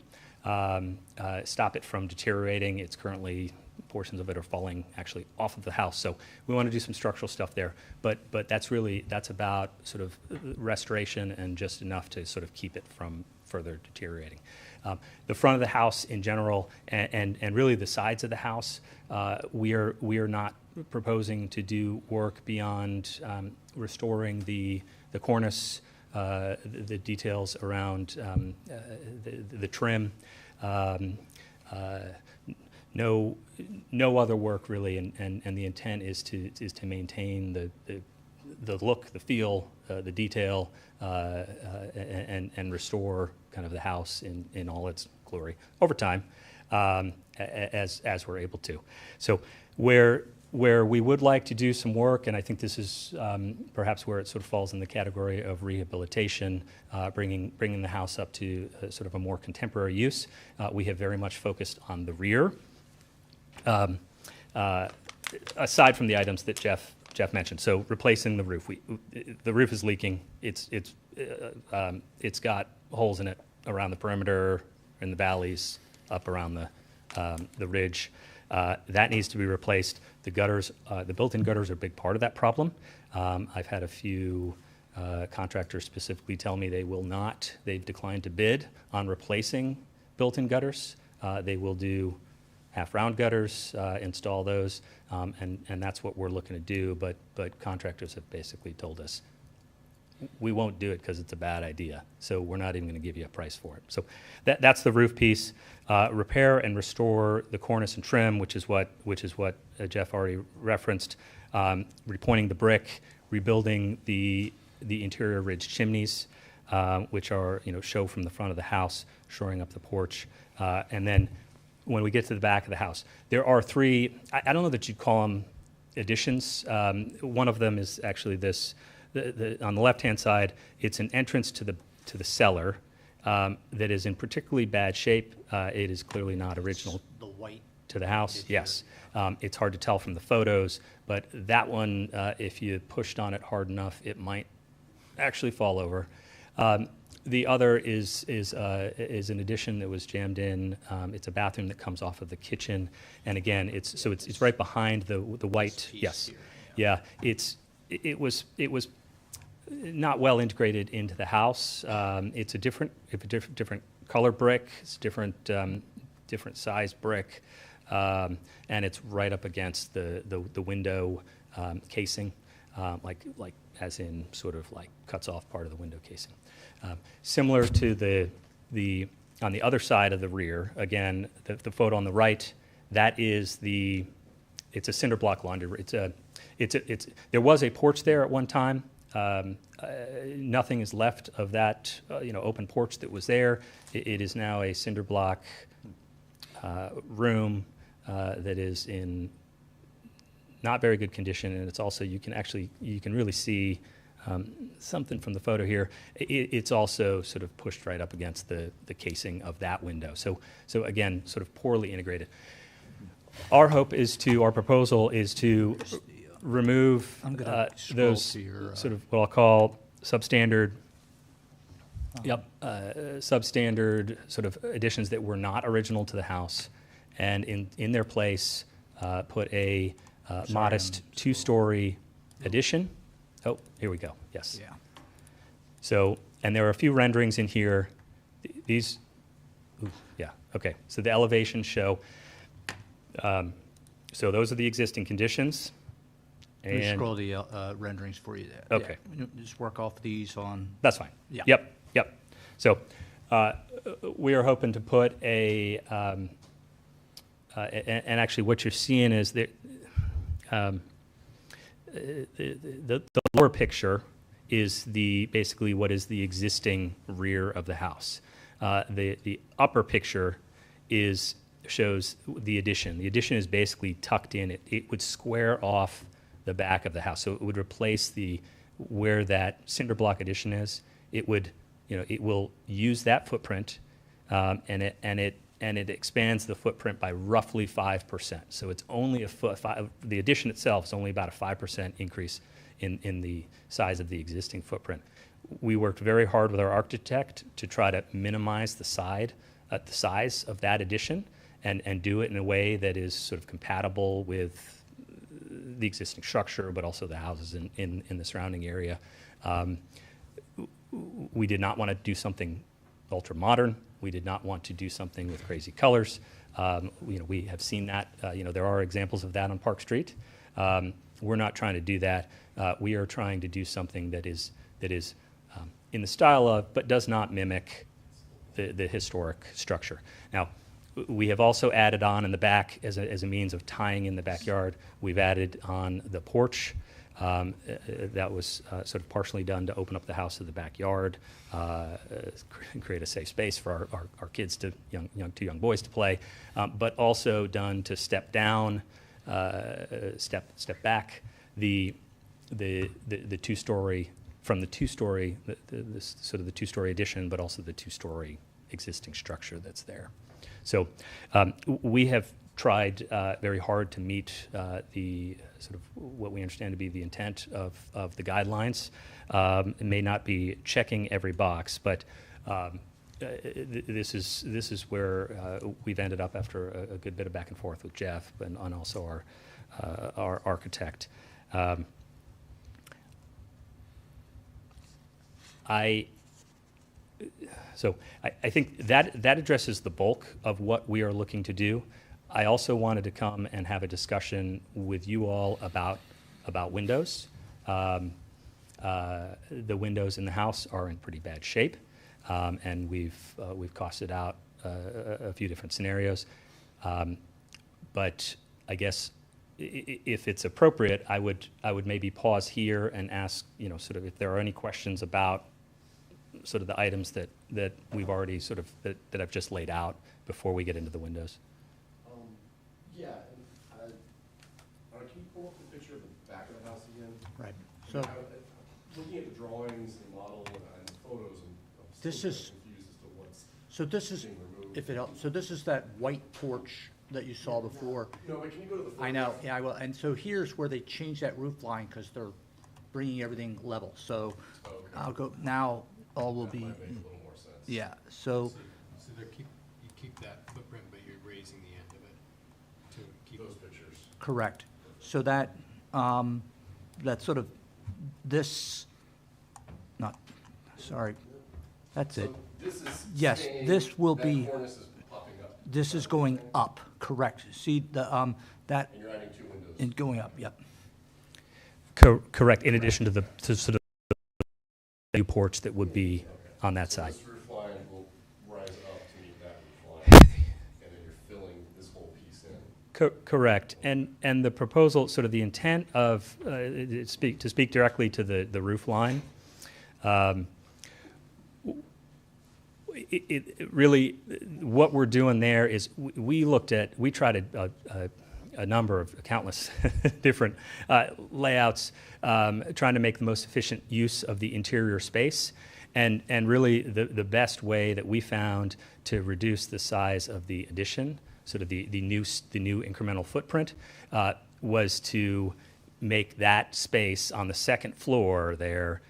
stop it from deteriorating. It's currently, portions of it are falling actually off of the house. So we want to do some structural stuff there, but that's about sort of restoration and just enough to sort of keep it from further deteriorating. The front of the house in general, and really the sides of the house, we are not proposing to do work beyond restoring the cornice, the details around the trim. No other work really, and the intent is to maintain the look, the feel, the detail, and restore kind of the house in all its glory over time, as we're able to. So where we would like to do some work, and I think this is perhaps where it sort of falls in the category of rehabilitation, bringing the house up to sort of a more contemporary use. We have very much focused on the rear. Aside from the items that Jeff mentioned, so replacing the roof. The roof is leaking. It's got holes in it around the perimeter, in the valleys, up around the ridge. That needs to be replaced. The gutters, the built-in gutters are a big part of that problem. I've had a few contractors specifically tell me they've declined to bid on replacing built-in gutters. They will do half-round gutters, install those, and that's what we're looking to do, but contractors have basically told us, we won't do it because it's a bad idea, so we're not even going to give you a price for it. So that's the roof piece. Repair and restore the cornice and trim, which is what Jeff already referenced. Repointing the brick, rebuilding the interior ridge chimneys, which are show from the front of the house, shoring up the porch, and then when we get to the back of the house, there are three. I don't know that you'd call them additions. One of them is actually this on the left-hand side, it's an entrance to the cellar that is in particularly bad shape. It is clearly not original The white. to the house, yes. It's hard to tell from the photos, but that one, if you pushed on it hard enough, it might actually fall over. The other is an addition that was jammed in. It's a bathroom that comes off of the kitchen, and again, it's right behind the white. Yes, yeah. It was not well integrated into the house. It's a different color brick. It's different size brick, and it's right up against the window casing, like as in sort of like cuts off part of the window casing. Similar to the on the other side of the rear, again, the photo on the right, that is it's a cinder block laundry. There was a porch there at one time. Nothing is left of that, open porch that was there. It is now a cinder block room that is in not very good condition, and it's also you can really see something from the photo here. It's also sort of pushed right up against the casing of that window. So again, sort of poorly integrated. Our proposal is to remove I'm gonna scroll those to your, sort of what I'll call substandard. Substandard sort of additions that were not original to the house, and in their place put a modest two-story addition. Oh, here we go. Yes. Yeah. So, and there are a few renderings in here. These, yeah, okay. So the elevations show. So those are the existing conditions. Let me And scroll the renderings for you there. Okay. Yeah. Just work off these on. That's fine. Yeah. Yep. So we are hoping to put and actually what you're seeing is that the lower picture is basically what is the existing rear of the house. The upper picture shows the addition. The addition is basically tucked in. It would square off the back of the house, so it would replace where that cinder block addition is. It will use that footprint, and it expands the footprint by roughly 5%. So it's only the addition itself is only about a 5% increase in the size of the existing footprint. We worked very hard with our architect to try to minimize the size of that addition and do it in a way that is sort of compatible with the existing structure, but also the houses in the surrounding area. We did not want to do something ultra modern. We did not want to do something with crazy colors. We have seen that. There are examples of that on Park Street. We're not trying to do that. We are trying to do something that is in the style of, but does not mimic the historic structure. Now, we have also added on in the back as a means of tying in the backyard. We've added on the porch. That was sort of partially done to open up the house to the backyard, create a safe space for our kids two young boys to play, but also done to step down, step back the two-story from the two-story, sort of the two-story addition, but also the two-story existing structure that's there. So we have tried very hard to meet the sort of what we understand to be the intent of the guidelines. It may not be checking every box, but this is where we've ended up after a good bit of back and forth with Jeff and also our architect. So I think that addresses the bulk of what we are looking to do. I also wanted to come and have a discussion with you all about windows. The windows in the house are in pretty bad shape, and we've costed out a few different scenarios. But I guess if it's appropriate, I would maybe pause here and ask, sort of if there are any questions about sort of the items that we've already sort of, that I've just laid out before we get into the windows. Yeah, can you pull up the picture of the back of the house again? Right. So looking at the drawings, the model, and the photos, I'm still This kind of is- confused as to what's So this is, being removed. if it helps, so this is that white porch that you saw before. No, but can you go to the I know, photograph? yeah, I will. And so here's where they changed that roof line because they're bringing everything level. So I'll go, now all will be, That might make a little more sense. yeah, so, So you keep that footprint, but you're raising the end of it to keep Those pictures. correct. So that, that sort of, this, not, sorry, that's it. So this is Yes, staying- this will that be, cornice is popping up. this is going up, correct. See, the, that, And you're adding 2 windows. and going up, yep. Correct, in addition to the, to sort of new porch that would be on that So side. this roof line will rise up to meet that roof line, and then you're filling this whole piece in. Correct, and the proposal, sort of the intent of, to speak directly to the roof line, it really, what we're doing there is, we tried a number of countless different layouts, trying to make the most efficient use of the interior space. And really, the best way that we found to reduce the size of the addition, sort of the new incremental footprint, was to make that space on the second floor there,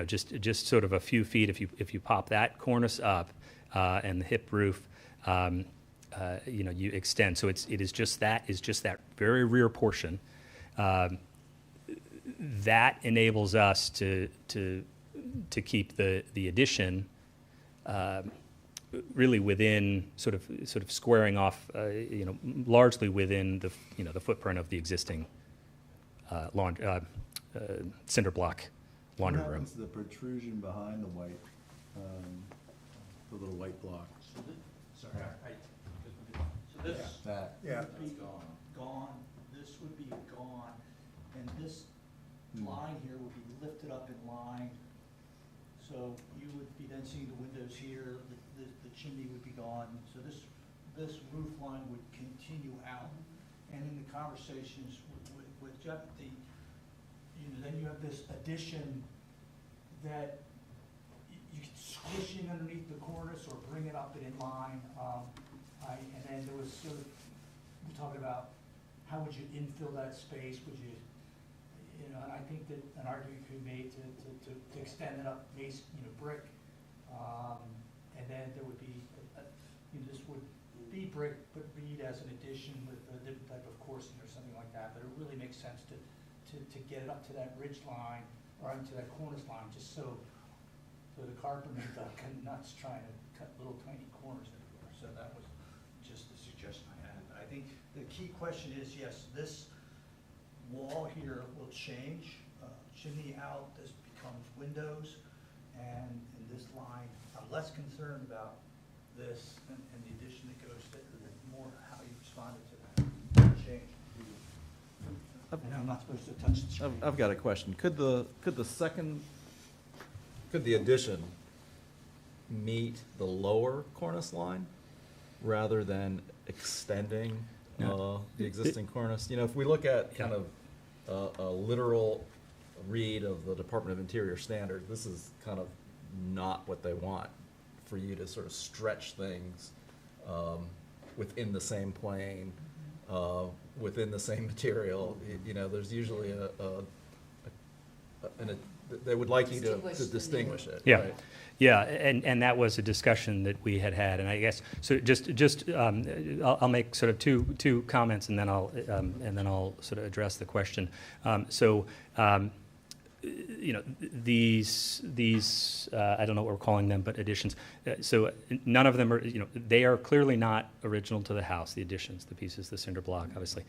just sort of a few feet. If you pop that cornice up and the hip roof, you extend. So it is just that very rear portion. That enables us to keep the addition really within sort of squaring off, largely within the footprint of the existing cinder block laundry What room. happens to the protrusion behind the white, the little white block? Sorry, so this That. would be gone, this would be gone, and this line here would be lifted up in line. So you would be then seeing the windows here, the chimney would be gone. So this roof line would continue out. And in the conversations with Jeff, then you have this addition that you can squish in underneath the cornice or bring it up and in line. And then there was sort of, we talked about how would you infill that space? Would you, and I think that an argument could be made to extend it up, brick. And then there would be, this would be brick, but read as an addition with a different type of coursing or something like that. But it really makes sense to get it up to that ridge line or into that cornice line, just so the carpenter's not nuts trying to cut little tiny corners everywhere. So that was just the suggestion I had. I think the key question is, yes, this wall here will change, chimney out, this becomes windows, and in this line, I'm less concerned about this and the addition that goes there, than more how you responded to that change. And I'm not supposed to touch the screen. I've got a question. Could the addition meet the lower cornice line rather than extending No. the existing cornice? If we look at kind of a literal read of the Department of Interior standard, this is kind of not what they want, for you to sort of stretch things within the same plane, within the same material. There's usually they would like you to distinguish it. Yeah, right? yeah, and that was a discussion that we had, and I guess, so I'll make sort of two comments, and then I'll sort of address the question. These I don't know what we're calling them, but additions. So none of them are, they are clearly not original to the house, the additions, the pieces, the cinder block, obviously.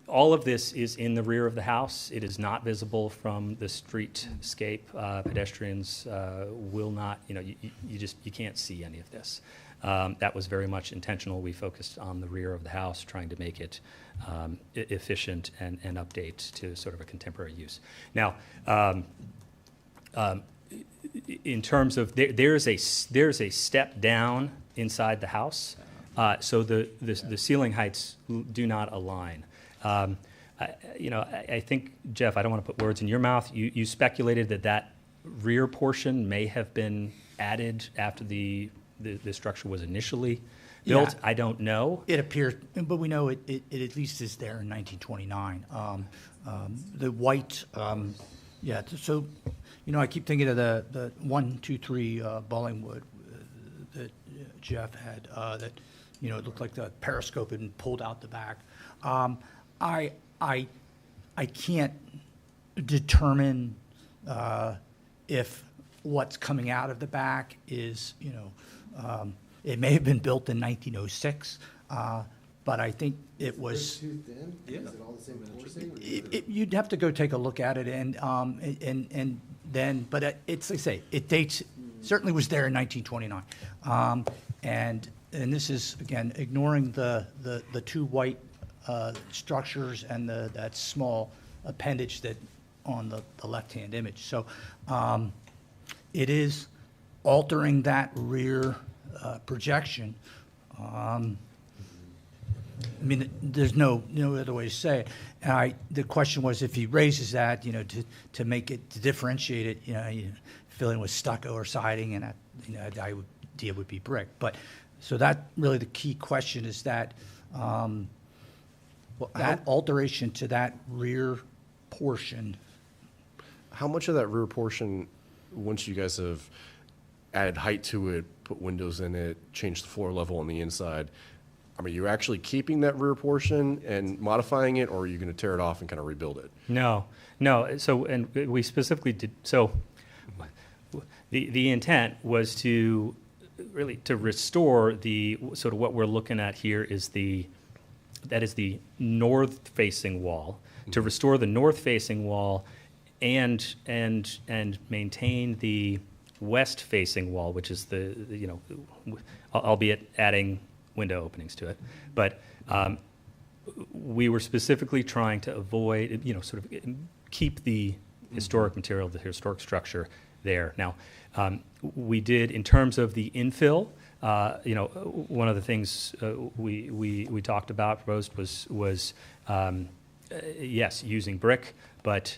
All of this is in the rear of the house. It is not visible from the streetscape. Pedestrians will not, you can't see any of this. That was very much intentional. We focused on the rear of the house, trying to make it efficient and update to sort of a contemporary use. Now, in terms of, there's a step down inside the house, so the ceiling heights do not align. I think, Jeff, I don't want to put words in your mouth. You speculated that rear portion may have been added after the structure was initially built. Yeah. I don't know. It appears, but we know it at least is there in 1929. The white, so, I keep thinking of the 1, 2, 3 Bollingwood that Jeff had, that, it looked like the periscope had been pulled out the back. I can't determine if what's coming out of the back is, it may have been built in 1906, but I think it was. Too thin? Is it all the same portion? You'd have to go take a look at it, and then, but it's, like I say, it dates, certainly was there in 1929. And this is, again, ignoring the two white structures and that small appendage that on the left-hand image. So it is altering that rear projection. There's no other way to say it. And the question was if he raises that, to make it, to differentiate it, you fill in with stucco or siding, and the idea would be brick. But so that really the key question is that that alteration to that rear portion. How much of that rear portion, once you guys have added height to it, put windows in it, changed the floor level on the inside, I mean, you're actually keeping that rear portion and modifying it, or are you going to tear it off and kind of rebuild it? No. So, and we specifically did, so the intent was to really to restore the, sort of what we're looking at here is that is the north-facing wall, to restore the north-facing wall and maintain the west-facing wall, which is albeit adding window openings to it. But we were specifically trying to avoid, sort of keep the historic material, the historic structure there. Now, we did, in terms of the infill, one of the things we talked about, proposed was yes, using brick, but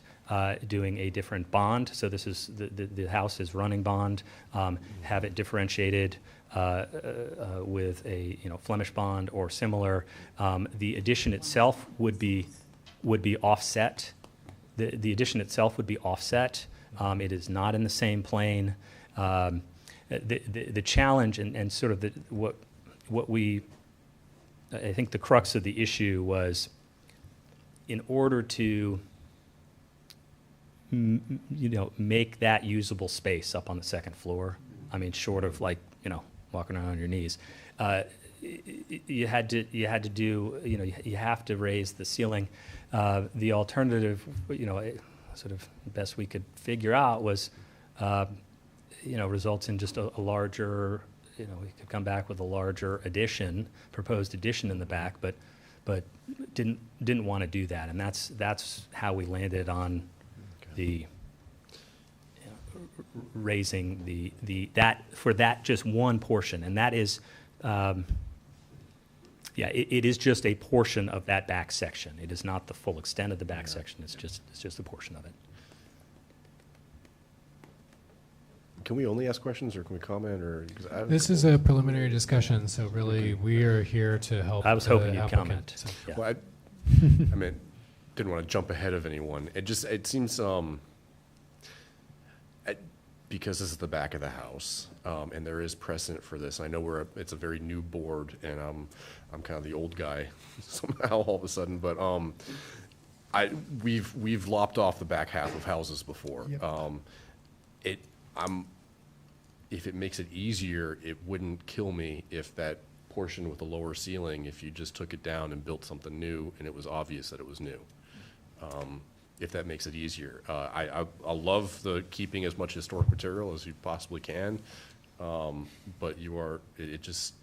doing a different bond. So this is the house is running bond. Have it differentiated with a Flemish bond or similar. The addition itself would be offset. The addition itself would be offset. It is not in the same plane. The challenge and sort of what we, I think the crux of the issue was, in order to make that usable space up on the second floor, I mean, short of walking around on your knees, you had to do, you have to raise the ceiling. The alternative, sort of best we could figure out was, results in just a larger, we could come back with a larger addition, proposed addition in the back, but didn't want to do that, and that's how we landed on the raising that for that just one portion, and that is, it is just a portion of that back section. It is not the full extent of the back section. It's just a portion of it. Can we only ask questions, or can we comment, or? This is a preliminary discussion, so really we are here to help. I was hoping you'd comment. So. Yeah. Well, I mean, didn't want to jump ahead of anyone. It seems because this is the back of the house, and there is precedent for this. I know it's a very new board, and I'm kind of the old guy somehow all of a sudden, but we've lopped off the back half of houses before. Yep. If it makes it easier, it wouldn't kill me if that portion with the lower ceiling, if you just took it down and built something new and it was obvious that it was new. If that makes it easier. I love the keeping as much historic material as you possibly can, but it just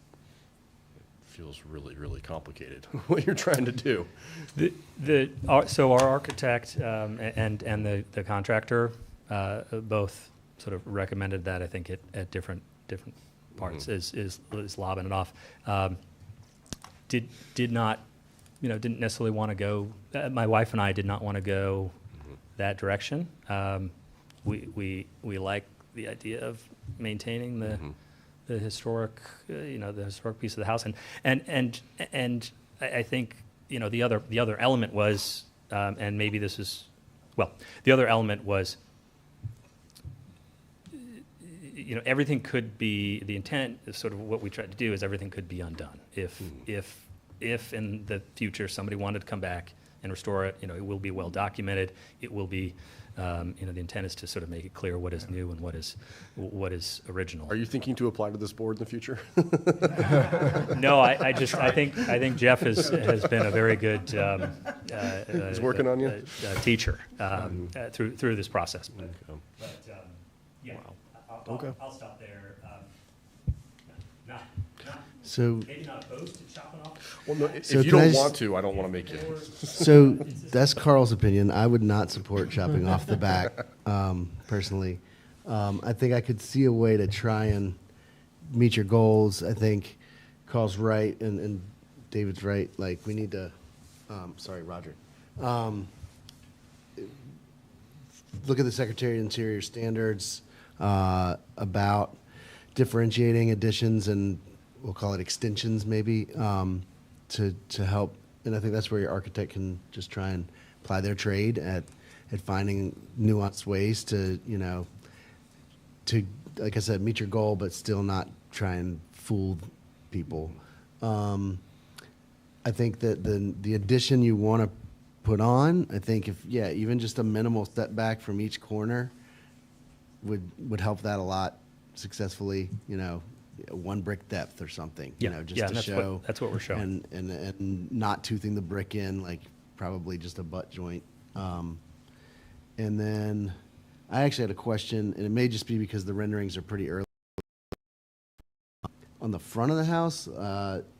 feels really, really complicated what you're trying to do. So our architect and the contractor both sort of recommended that, I think, at different parts, is lobbing it off. Did not didn't necessarily want to go, my wife and I did not want to go that direction. We like the idea of maintaining the historic, the historic piece of the house. And I think, the other element was, and maybe this is, the other element was, everything could be, the intent is sort of what we tried to do is everything could be undone. If in the future somebody wanted to come back and restore it, it will be well documented. It will be, the intent is to sort of make it clear what is new and what is original. Are you thinking to apply to this board in the future? No, I think Jeff has been a very good He's working on you? Teacher through this process. Okay. But yeah, Okay. I'll stop there. So- Maybe not opposed to chopping off. Well, no, if So you can I don't just- want to, I don't want to make you. So that's Carl's opinion. I would not support chopping off the back, personally. I think I could see a way to try and meet your goals. I think Carl's right and David's right. Like, we need to, sorry, Roger. Look at the Secretary of Interior standards about differentiating additions and we'll call it extensions maybe, to help. And I think that's where your architect can just try and apply their trade at finding nuanced ways to, to, like I said, meet your goal, but still not try and fool people. I think that the addition you want to put on, I think even just a minimal step back from each corner would help that a lot successfully, one brick depth or something, just to show. That's what we're showing. And not toothing the brick in, like probably just a butt joint. And then I actually had a question, and it may just be because the renderings are pretty early. On the front of the house,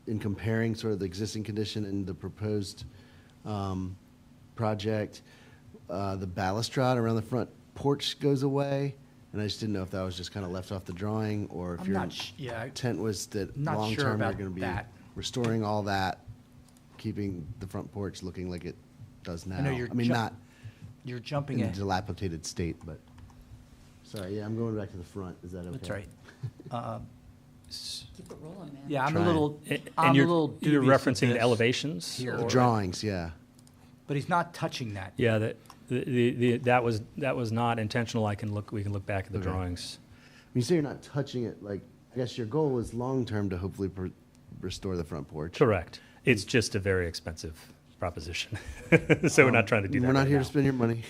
in comparing sort of the existing condition and the proposed project, the balustrade around the front porch goes away. And I just didn't know if that was just kind of left off the drawing, or if I'm your not intent was that not sure long-term you're about going to be that. restoring all that, keeping the front porch looking like it does now. I know you're Not you're jumping in a ahead. dilapidated state, but, sorry, I'm going back to the front. Is that okay? That's right. Keep it rolling, man. Yeah, I'm Trying. a little, And I'm a you're little you're dubious of referencing the this elevations? here. The drawings, yeah. But he's not touching that. Yeah, that was not intentional. We can look back at the Okay. drawings. When you say you're not touching it, like, I guess your goal is long-term to hopefully restore the front porch. Correct. It's just a very expensive proposition. So we're not trying to do that. We're not right here now. to spend your money.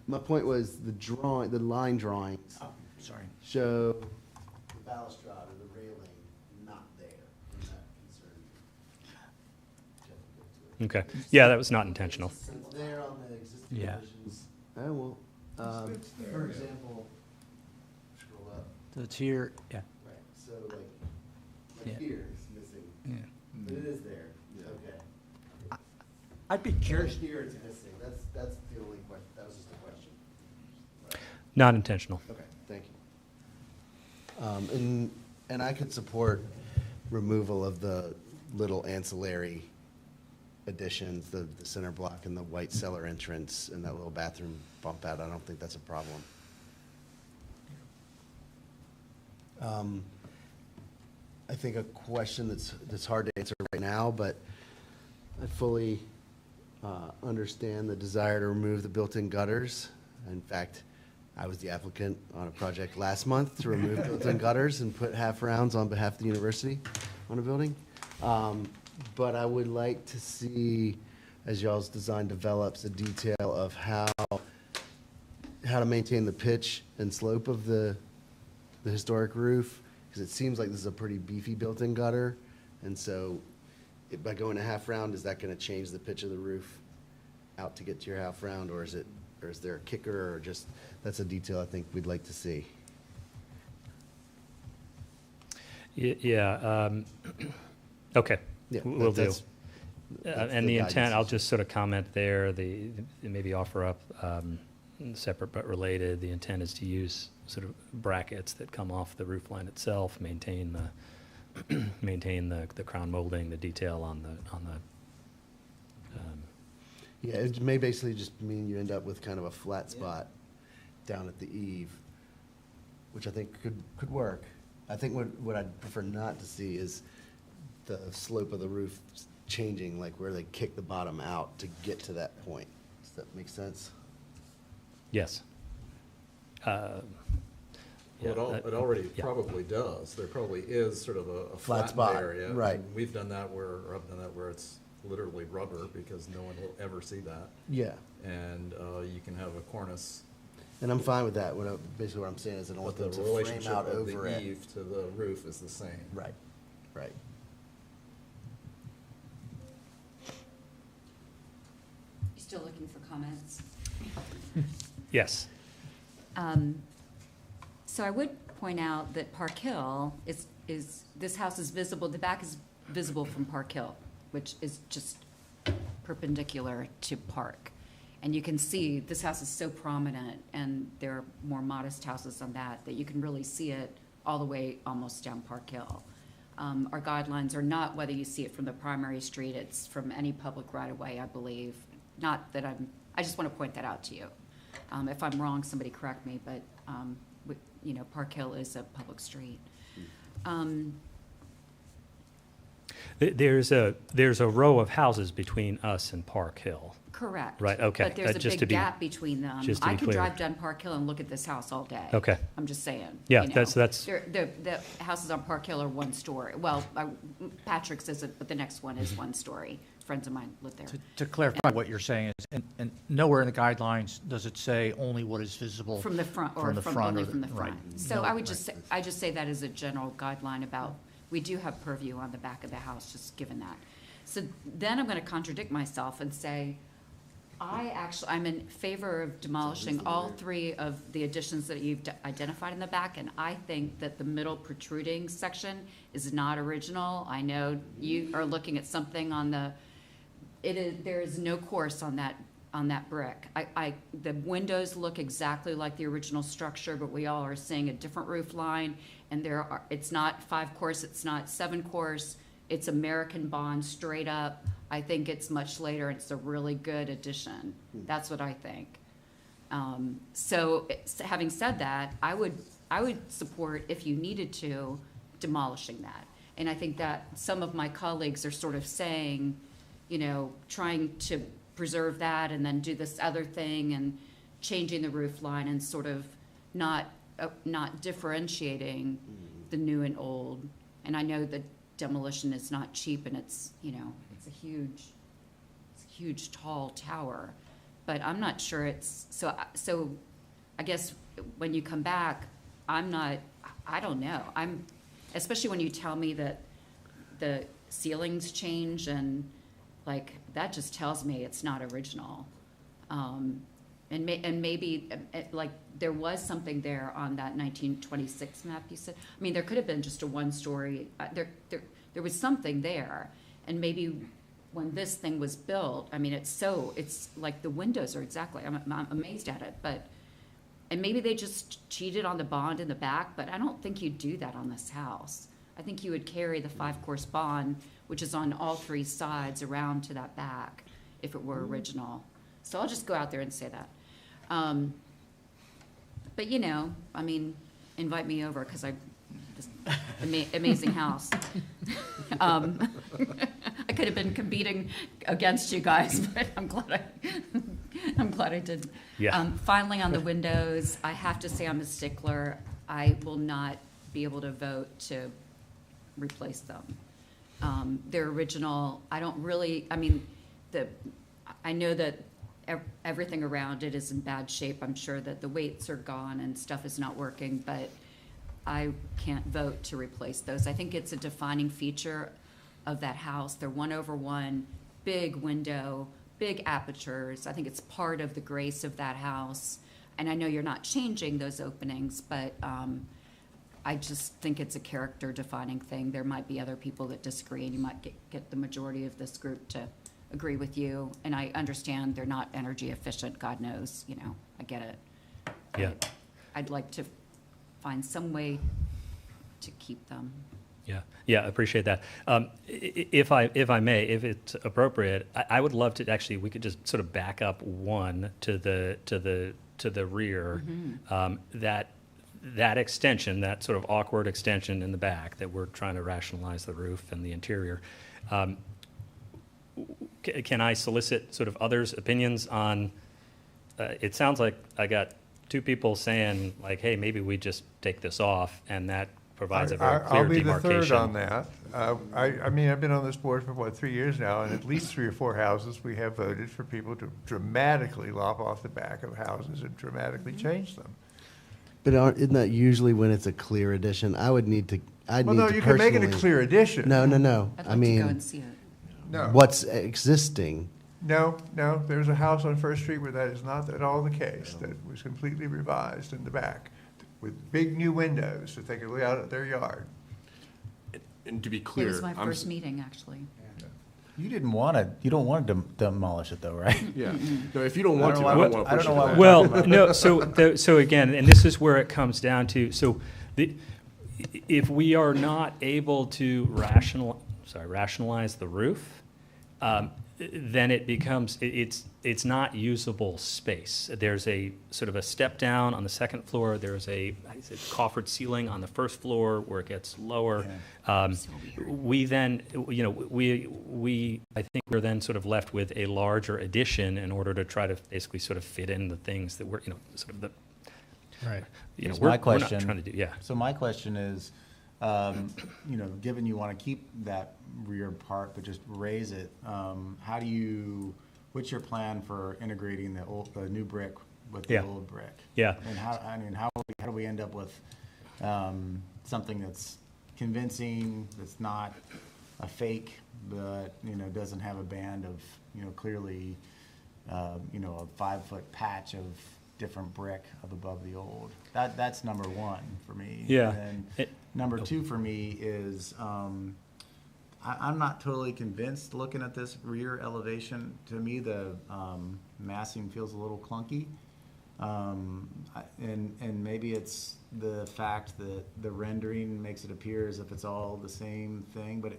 My point was the line drawings Oh, sorry. show the balustrade or the railing not there. I'm not concerned. Okay. Yeah, that was not intentional. It's there on the existing Yeah. conditions. I will, for example, scroll up. So it's here, yeah. Right, so like Yeah. here it's missing. Yeah. But it is there, okay. I'd be curious. Here it's missing, that's the only question, that was just a question. Not intentional. Okay, thank you. And I could support removal of the little ancillary additions, the center block and the white cellar entrance and that little bathroom bump out. I don't think that's a problem. I think a question that's hard to answer right now, but I fully understand the desire to remove the built-in gutters. In fact, I was the applicant on a project last month to remove built-in gutters and put half rounds on behalf of the university on a building. But I would like to see, as y'all's design develops, a detail of how to maintain the pitch and slope of the historic roof, because it seems like this is a pretty beefy built-in gutter. And so by going a half round, is that going to change the pitch of the roof out to get to your half round, or is there a kicker, or just, that's a detail I think we'd like to see. Yeah. Okay. Yeah, We'll do. that's And the the intent, guidance. I'll just sort of comment there, maybe offer up, separate but related, the intent is to use sort of brackets that come off the roof line itself, maintain maintain the crown molding, the detail on the, Yeah, it may basically just mean you end up with kind of a flat spot down at the eave, which I think could work. I think what I'd prefer not to see is the slope of the roof changing, like where they kick the bottom out to get to that point. Does that make sense? yes. Well, it already probably does. There probably is sort of a Flat flattened spot, area. right. And we've done that or I've done that where it's literally rubber because no one will ever see that. Yeah. And you can have a cornice. And I'm fine with that. Basically what I'm saying is I don't But want the them to frame relationship out of over the it. eave to the roof is the same. Right, right. You still looking for comments? Yes. So I would point out that Park Hill this house is visible, the back is visible from Park Hill, which is just perpendicular to Park. And you can see this house is so prominent, and there are more modest houses on that you can really see it all the way almost down Park Hill. Our guidelines are not whether you see it from the primary street, it's from any public right-of-way, I believe. Not that I just want to point that out to you. If I'm wrong, somebody correct me, but, Park Hill is a public street. There's a row of houses between us and Park Hill. Correct. Right, okay. But there's a Just to big be- gap between them. just to I be can clear. drive down Park Hill and look at this house all day. Okay. I'm just saying. Yeah, you know. that's- The houses on Park Hill are one story. Well, Patrick's isn't, but the next one is one story. Friends of mine live there. To clarify what you're saying is, and nowhere in the guidelines does it say only what is visible. From the front, or from the from, front only or the- from the right. front. So No, I would right. just say, I just say that as a general guideline about, we do have purview on the back of the house, just given that. So then I'm gonna contradict myself and say, I'm in favor of demolishing all three of the additions that you've identified in the back, and I think that the middle protruding section is not original. I know you are looking at something on there is no course on that brick. The windows look exactly like the original structure, but we all are seeing a different roof line, and it's not 5-course, it's not 7-course, it's American Bond straight up. I think it's much later, and it's a really good addition. That's what I think. So having said that, I would support, if you needed to, demolishing that. And I think that some of my colleagues are sort of saying, trying to preserve that and then do this other thing and changing the roof line and sort of not differentiating the new and old. And I know that demolition is not cheap, and it's a huge tall tower, but I'm not sure it's, so I guess when you come back, I don't know. Especially when you tell me that the ceilings change, and that just tells me it's not original. And maybe, there was something there on that 1926 map you said. I mean, there could have been just a one-story, there was something there. And maybe when this thing was built, I mean, it's like the windows are exactly, I'm amazed at it, and maybe they just cheated on the bond in the back, but I don't think you'd do that on this house. I think you would carry the 5-course bond, which is on all 3 sides around to that back, if it were original. So I'll just go out there and say that. But invite me over, because this amazing house. I could have been competing against you guys, but I'm glad I didn't. Yeah. Finally, on the windows, I have to say I'm a stickler. I will not be able to vote to replace them. They're original. I know that everything around it is in bad shape. I'm sure that the weights are gone and stuff is not working, but I can't vote to replace those. I think it's a defining feature of that house. They're 1/1, big window, big apertures. I think it's part of the grace of that house. And I know you're not changing those openings, but I just think it's a character defining thing. There might be other people that disagree, and you might get the majority of this group to agree with you. And I understand they're not energy efficient, God knows, I get it. Yeah. I'd like to find some way to keep them. Yeah, appreciate that. If I may, if it's appropriate, I would love to actually, we could just sort of back up one to the rear. That extension, that sort of awkward extension in the back that we're trying to rationalize the roof and the interior. Can I solicit sort of others' opinions on? It sounds like I got two people saying like, "Hey, maybe we just take this off," and that provides a very clear I'll be demarcation. the third on that. I mean, I've been on this board for, 3 years now, and at least 3 or 4 houses, we have voted for people to dramatically lop off the back of houses and dramatically change them. But isn't that usually when it's a clear addition? I would need to, I'd Well, need no, to you can make it a personally- clear addition. No. I'd I like to go mean, and see it. No. what's existing. No, there's a house on First Street where that is not at all the case, that was completely revised in the back, with big new windows that they could look out at their yard. And to be It clear, was my I'm first meeting, actually. You don't want to demolish it though, right? Yeah. No, if you don't want to, I I don't don't know want why- to push I don't it. know why back. we're- Well, so again, and this is where it comes down to, so if we are not able to rationalize the roof, then it becomes, it's not usable space. There's a sort of a step down on the second floor. There's a coffered ceiling on the first floor where it gets lower. We then, I think we're then sort of left with a larger addition in order to try to basically sort of fit in the things that we're, sort of the. Right. Here's We're my not question. trying to do, yeah. So my question is, given you want to keep that rear part, but just raise it, what's your plan for integrating the new brick with the Yeah. old brick? Yeah. And how do we end up with something that's convincing, that's not a fake, but, doesn't have a band of, clearly, a 5-foot patch of different brick of above the old. That's number one for me. Yeah. And then number two for me is, I'm not totally convinced looking at this rear elevation. To me, the massing feels a little clunky. And maybe it's the fact that the rendering makes it appear as if it's all the same thing, but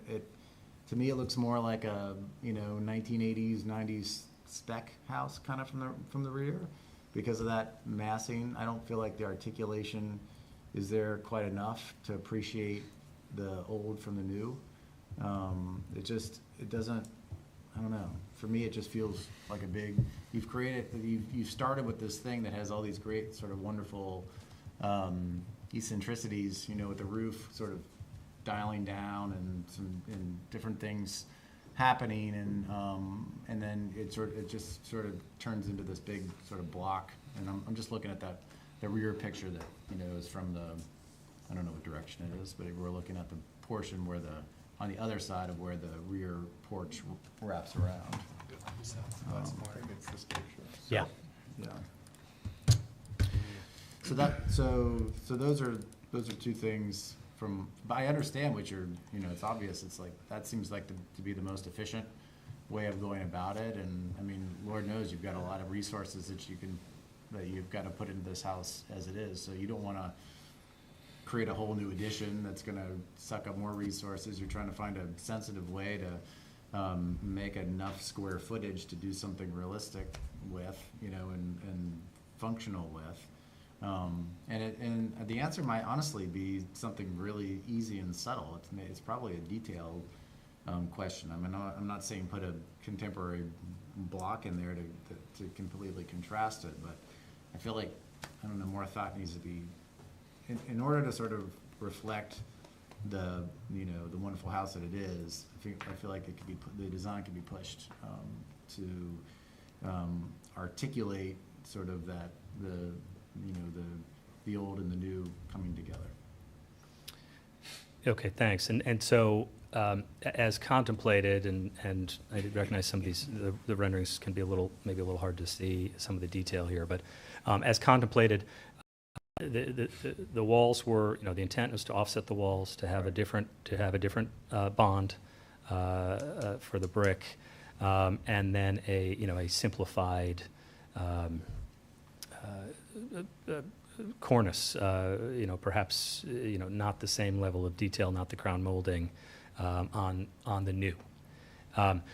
to me, it looks more like a, 1980s, 90s spec house kind of from the rear. Because of that massing, I don't feel like the articulation is there quite enough to appreciate the old from the new. It doesn't, I don't know. For me, it just feels like you've started with this thing that has all these great sort of wonderful eccentricities, with the roof sort of dialing down and different things happening, and then it just sort of turns into this big sort of block. And I'm just looking at the rear picture that is from I don't know what direction it is, but we're looking at the portion where on the other side of where the rear porch wraps around. Yeah. Yeah. So those are two things. But I understand what it's obvious, it's like, that seems like to be the most efficient way of going about it, and, I mean, Lord knows you've got a lot of resources that you've got to put into this house as it is, so you don't want to create a whole new addition that's going to suck up more resources. You're trying to find a sensitive way to make enough square footage to do something realistic with, and functional with. And the answer might honestly be something really easy and subtle. It's probably a detailed question. I mean, I'm not saying put a contemporary block in there to completely contrast it, but I feel like, I don't know, more thought needs to be, in order to sort of reflect the wonderful house that it is. I feel like the design could be pushed to articulate sort of that the old and the new coming together. Okay, thanks. And so, as contemplated, and I did recognize some of these, the renderings can be maybe a little hard to see some of the detail here, but as contemplated, the walls were, the intent was to offset the walls, to have a different bond for the brick, and then a simplified cornice, perhaps, not the same level of detail, not the crown molding on the new.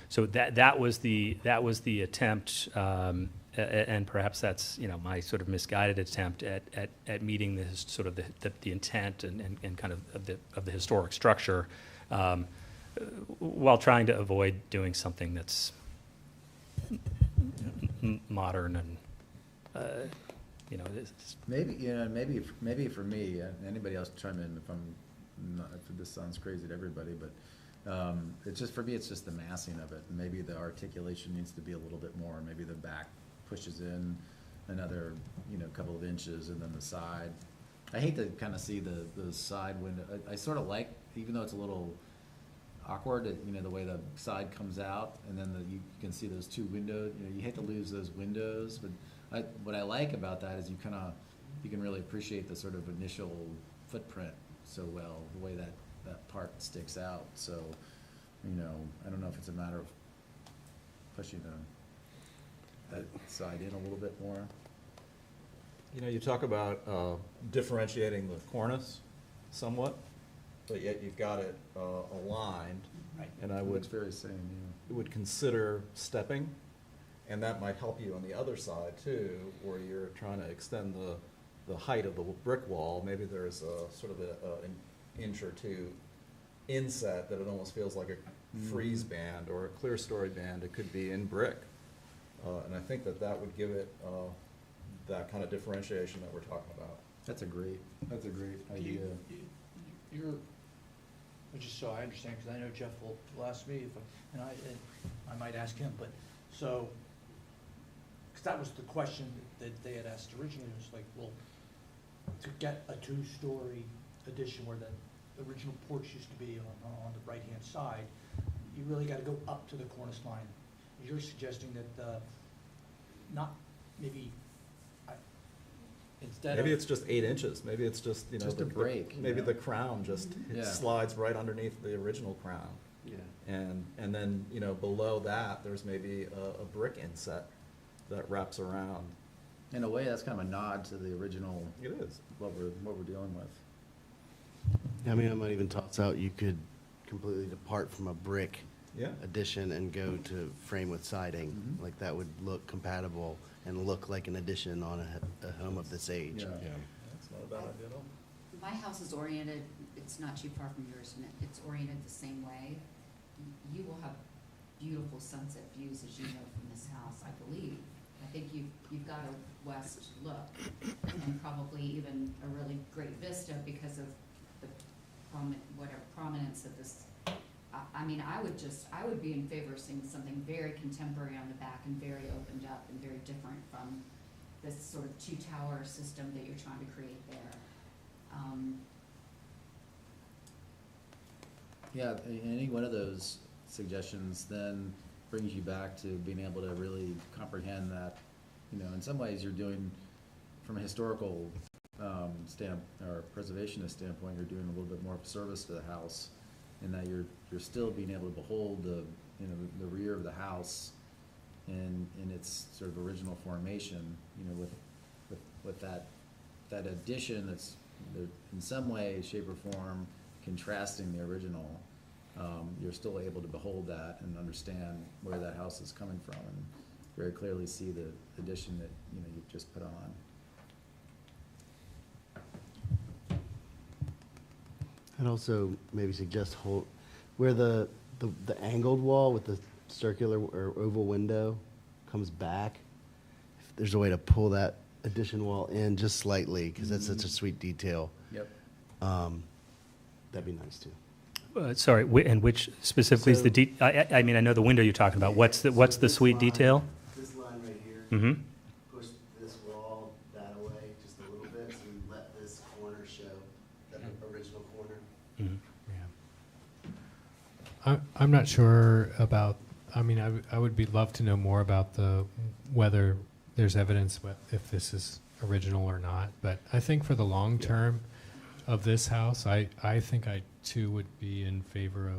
So that was the attempt, and perhaps that's my sort of misguided attempt at meeting this sort of the intent and kind of the historic structure, while trying to avoid doing something that's modern and maybe for me, and anybody else chime in if this sounds crazy to everybody, but it's just, for me, it's just the massing of it. Maybe the articulation needs to be a little bit more. Maybe the back pushes in another, couple of inches, and then the side. I hate to kind of see the side window. I sort of like, even though it's a little awkward, the way the side comes out, and then you can see those two windows. You hate to lose those windows, but what I like about that is you can really appreciate the sort of initial footprint so well, the way that part sticks out. So, I don't know if it's a matter of pushing that side in a little bit more. You talk about differentiating the cornice somewhat, but yet you've got it aligned. Right. And I It would looks very same, yeah. would consider stepping, and that might help you on the other side too, where you're trying to extend the height of the brick wall. Maybe there's a sort of an inch or two inset that it almost feels like a frieze band or a clear story band. It could be in brick, and I think that would give it that kind of differentiation that we're talking about. That's a great idea. Just so I understand, because I know Jeff will ask me, and I might ask him, but, so, because that was the question that they had asked originally, was like, well, to get a two-story addition where the original porch used to be on the right-hand side, you really got to go up to the cornice line. You're suggesting that, not, maybe, instead Maybe of. it's just 8 inches. Maybe it's just, Just a break, Maybe the crown just Yeah. slides right underneath the original crown. Yeah. And then, below that, there's maybe a brick inset that wraps around. In a way, that's kind of a nod to the original. It is. What we're dealing with. I mean, I might even toss out, you could completely depart from a brick Yeah. addition and go to frame with siding. Mhm. Like, that would look compatible and look like an addition on a home of this age. Yeah. That's not a bad idea at all. My house is oriented, it's not too far from yours, and it's oriented the same way. You will have beautiful sunset views, as you know, from this house, I believe. I think you've got a west look, and probably even a really great vista because of the prominence of this. I mean, I would be in favor of seeing something very contemporary on the back and very opened up and very different from this sort of two-tower system that you're trying to create there. Yeah, any one of those suggestions then brings you back to being able to really comprehend that, in some ways you're doing, from a historical or preservationist standpoint, you're doing a little bit more of a service to the house, in that you're still being able to behold the rear of the house in its sort of original formation, with that addition that's in some way, shape, or form contrasting the original. You're still able to behold that and understand where that house is coming from, and very clearly see the addition that you've just put on. I'd also maybe suggest where the angled wall with the circular or oval window comes back, if there's a way to pull that addition wall in just slightly, because that's such a sweet detail. Yep. That'd be nice too. Sorry, and which specifically is the I mean, I know the window you're talking about. What's the sweet detail? This line right here. Mm-hmm. Push this wall that away just a little bit, so you let this corner show, that original corner. Mm-hmm. I'm not sure about, I mean, I would be love to know more about whether there's evidence if this is original or not, but I think for the long term of this house, I think I too would be in favor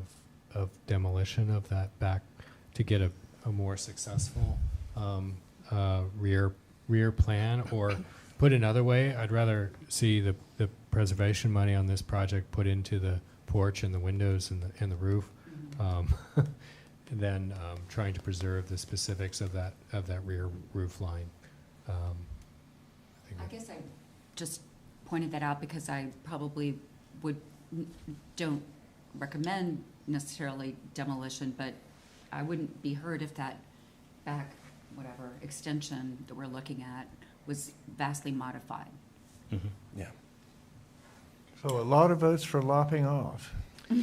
of demolition of that back to get a more successful rear plan, or Put another way, I'd rather see the preservation money on this project put into the porch and the windows and the roof, than trying to preserve the specifics of that rear roof line. I guess I just pointed that out because I probably don't recommend necessarily demolition, but I wouldn't be hurt if that back, whatever, extension that we're looking at was vastly modified. Mm-hmm. Yeah. So a lot of votes for lopping off. I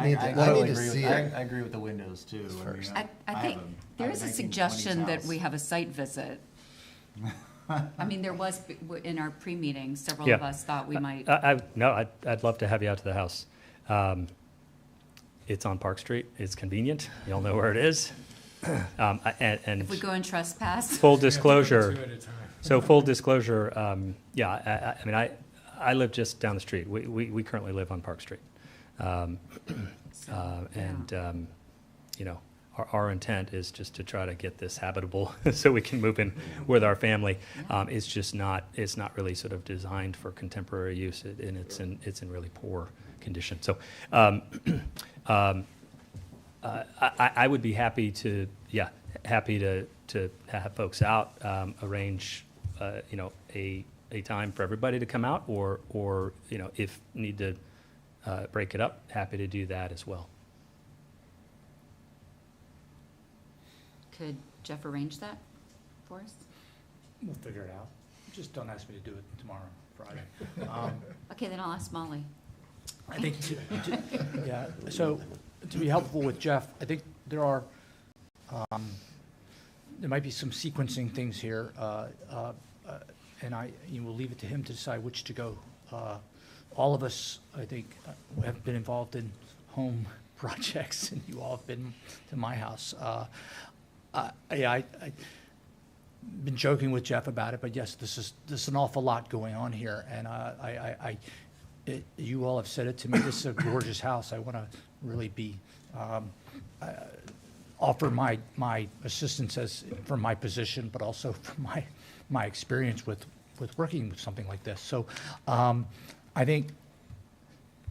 need to see it. I agree with the windows too. I think there is a suggestion that we have a site visit. I mean, there was, in our pre-meeting, several of us thought we might. I'd love to have you out to the house. It's on Park Street. It's convenient. You all know where it is. And If we go and trespass. Full disclosure. So full disclosure, I mean, I live just down the street. We currently live on Park Street. You know, our intent is just to try to get this habitable so we can move in with our family. It's not really sort of designed for contemporary use, and it's in really poor condition. So I would be happy to have folks out, arrange you know, a time for everybody to come out, or you know, if need to break it up, happy to do that as well. Could Jeff arrange that for us? We'll figure it out. Just don't ask me to do it tomorrow, Friday. Okay, then I'll ask Molly. I think, yeah, so to be helpful with Jeff, I think there might be some sequencing things here, and you will leave it to him to decide which to go. All of us, I think, have been involved in home projects, and you all have been to my house. I've been joking with Jeff about it, but yes, this is an awful lot going on here, and you all have said it to me. This is a gorgeous house. I want to really be offer my assistance from my position, but also from my experience with working with something like this. So I think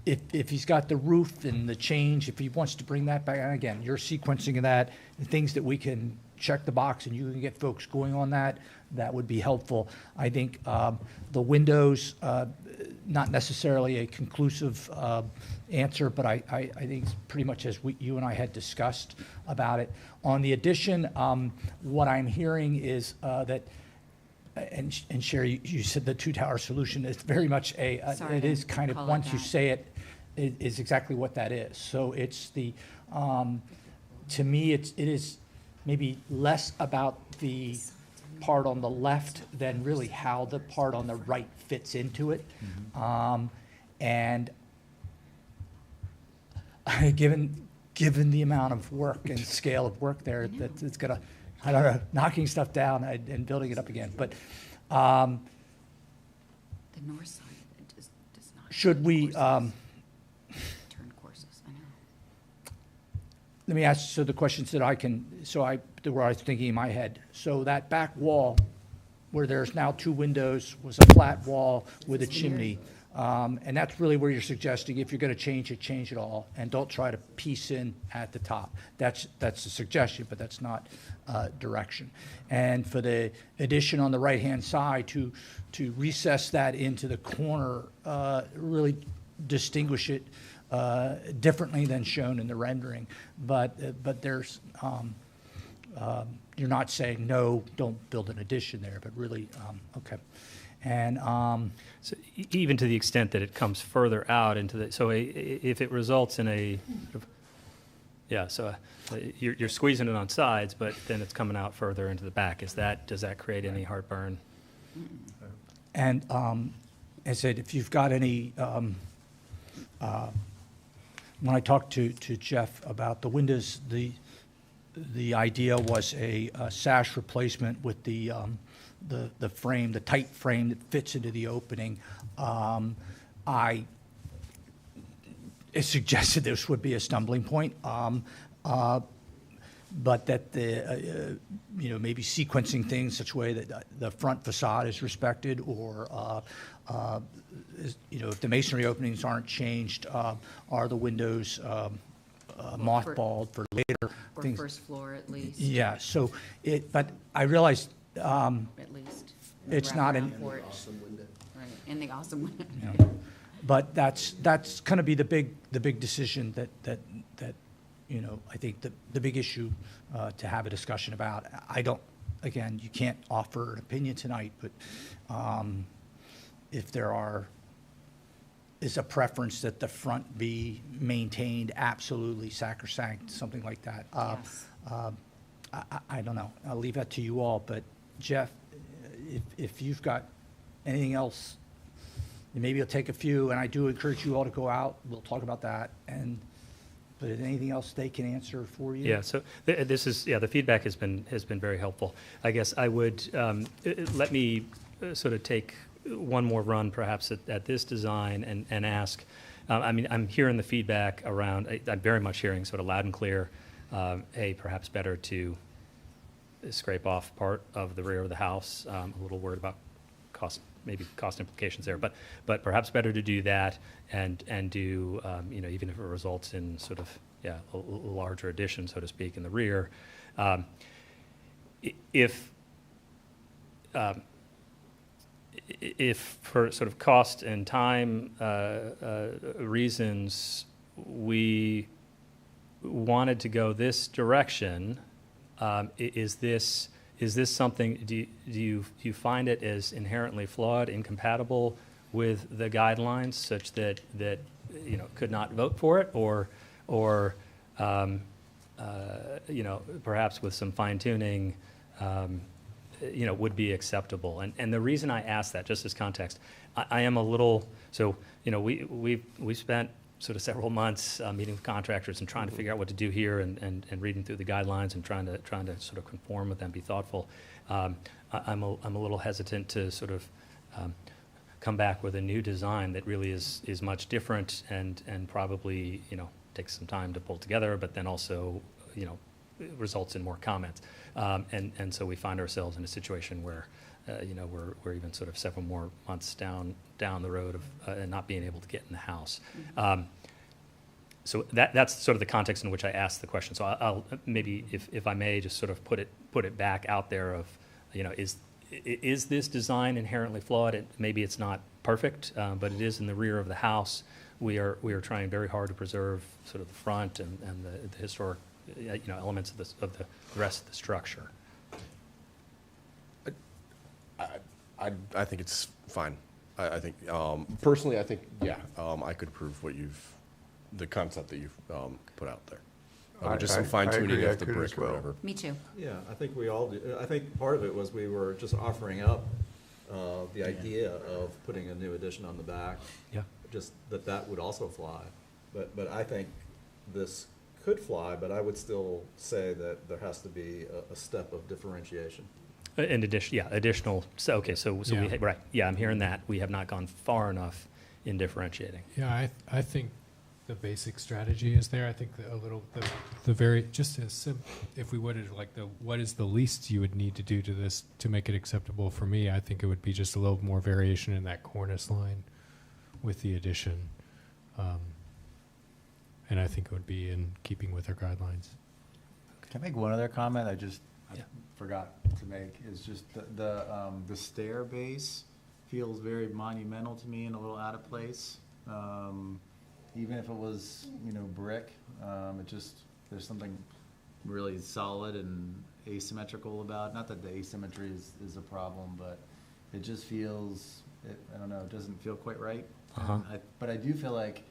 if he's got the roof and the change, if he wants to bring that back, and again, you're sequencing of that, the things that we can check the box and you can get folks going on that would be helpful. I think the windows, not necessarily a conclusive answer, but I think it's pretty much as you and I had discussed about it. On the addition, what I'm hearing is that, and Sherry, you said the two-tower solution is very much it is kind of, once you say it, it is exactly what that is. So it's the, to me, it is maybe less about the part on the left than really how the part on the right fits into it. And given the amount of work and scale of work there, that it's gonna, I don't know, knocking stuff down and building it up again. But The north side of it does not. should we, turn courses, I know. let me ask, so the questions that where I was thinking in my head. So that back wall, where there's now two windows, was a flat wall with a chimney. And that's really where you're suggesting, if you're gonna change it all, and don't try to piece in at the top. That's a suggestion, but that's not direction. And for the addition on the right-hand side, to recess that into the corner, really distinguish it differently than shown in the rendering. But there's, you're not saying, no, don't build an addition there, but really, okay. And so even to the extent that it comes further out into if it results in you're squeezing it on sides, but then it's coming out further into the back. Does that create any heartburn? And I said, if you've got any, when I talked to Jeff about the windows, the idea was a sash replacement with the frame, the tight frame that fits into the opening. It suggested this would be a stumbling point. but that maybe sequencing things such a way that the front facade is respected, or if the masonry openings aren't changed, are the windows mothballed for later Or things? first floor at least. Yeah, so but I realized At least. it's not in, Wraparound porch. Right, and the awesome window. but that's going to be the big decision that I think the big issue to have a discussion about. Again, you can't offer an opinion tonight, but if there is a preference that the front be maintained absolutely sacrosanct, something like that. Yes. I don't know. I'll leave that to you all, but Jeff, if you've got anything else, maybe you'll take a few, and I do encourage you all to go out. We'll talk about that. But is anything else they can answer for you? Yeah, so the feedback has been very helpful. I guess I would, let me sort of take one more run perhaps at this design and ask, I'm hearing the feedback around, I'm very much hearing sort of loud and clear, hey, perhaps better to scrape off part of the rear of the house. A little worried about maybe cost implications there, but perhaps better to do that and do, even if it results in sort of, a larger addition, so to speak, in the rear. If for sort of cost and time reasons, we wanted to go this direction, is this something, do you find it as inherently flawed, incompatible with the guidelines such that could not vote for it, or perhaps with some fine tuning, would be acceptable? And the reason I ask that, just as context, I am a little, we spent sort of several months meeting with contractors and trying to figure out what to do here, and reading through the guidelines and trying to sort of conform with them, be thoughtful. I'm a little hesitant to sort of come back with a new design that really is much different and probably takes some time to pull together, but then also results in more comments. And so we find ourselves in a situation where we're even sort of several more months down the road of not being able to get in the house. So that's sort of the context in which I asked the question. So I'll maybe, if I may, just sort of put it back out there of, is this design inherently flawed? Maybe it's not perfect, but it is in the rear of the house. We are trying very hard to preserve sort of the front and the historic elements of the rest of the structure. I think it's fine. I think, personally, I think, I could approve the concept that you've put out there. Just some fine tuning agree, of the I could brick as or well. whatever. Me too. Yeah, I think we all do. I think part of it was we were just offering up the idea of putting a new addition on the back. Yeah. Just that would also fly. But I think this could fly, but I would still say that there has to be a step of differentiation. In addition, additional, so Yeah. right, I'm hearing that. We have not gone far enough in differentiating. Yeah, I think the basic strategy is there. I think the very, just as simple, if we would have what is the least you would need to do to this to make it acceptable for me, I think it would be just a little more variation in that cornice line with the addition. And I think it would be in keeping with our guidelines. Can I make one other comment? I forgot to make, is just the stair base feels very monumental to me and a little out of place. Even if it was, brick, there's something really solid and asymmetrical about it. Not that the asymmetry is a problem, but it just feels, I don't know, it doesn't feel quite right. Uh-huh. But I do feel like,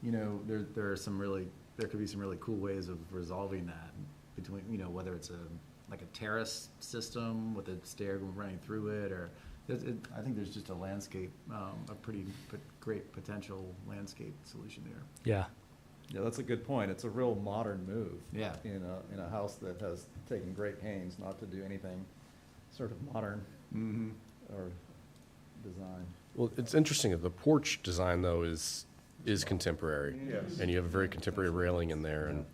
there could be some really cool ways of resolving that between, whether it's like a terrace system with a stair running through it, or I think there's just a landscape, a pretty great potential landscape solution there. Yeah. Yeah, that's a good point. It's a real modern move. Yeah. In a house that has taken great pains not to do anything sort of modern or design. Well, it's interesting that the porch design, though, is contemporary. Yes. And you have a very contemporary railing in there, and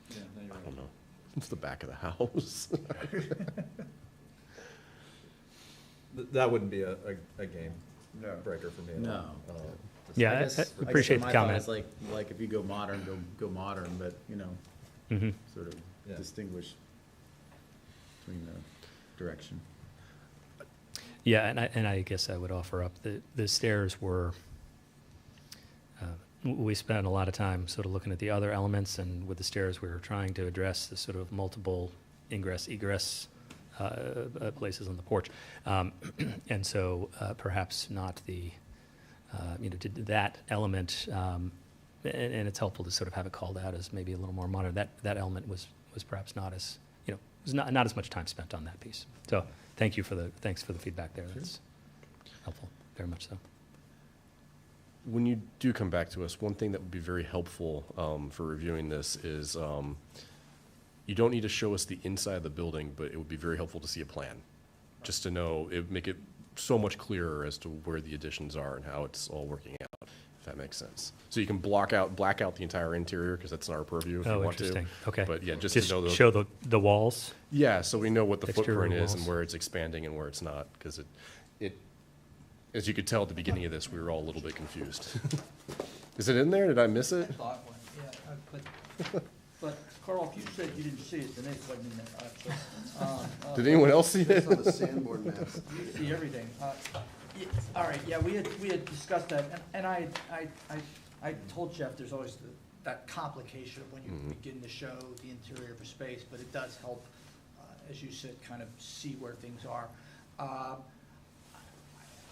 Yeah, no, you're I right. don't know. It's the back of the house. That wouldn't be a game No. breaker for me at No. all. Yeah, I guess- I I guess appreciate my the thought comment. is like if you go modern, go modern, but, you know, Mhm. sort of Yeah. distinguish between the direction. Yeah, and I guess I would offer up the stairs were, we spent a lot of time sort of looking at the other elements, and with the stairs, we were trying to address the sort of multiple ingress, egress places on the porch. And so perhaps not the, that element, and it's helpful to sort of have it called out as maybe a little more modern. That element was perhaps not as, was not as much time spent on that piece. So thanks for the feedback there. That's helpful, very much so. When you do come back to us, one thing that would be very helpful for reviewing this is you don't need to show us the inside of the building, but it would be very helpful to see a plan, just to know, it would make it so much clearer as to where the additions are and how it's all working out, if that makes sense. So you can black out the entire interior, because that's not our purview if you Oh, want to. interesting. Okay. But yeah, just Just to know show the walls? Yeah, so we know what the Exterior footprint is and walls. where it's expanding and where it's not, because it, as you could tell at the beginning of this, we were all a little bit confused. Is it in there? Did I miss it? Thought one, yeah, but Carl, if you said you didn't see it, then it wasn't in there. Did anyone else see it? It's on the sandboard maps. You see everything. All right, yeah, we had discussed that, and I told Jeff there's always that complication of when you begin to show the interior of a space, but it does help, as you said, kind of see where things are.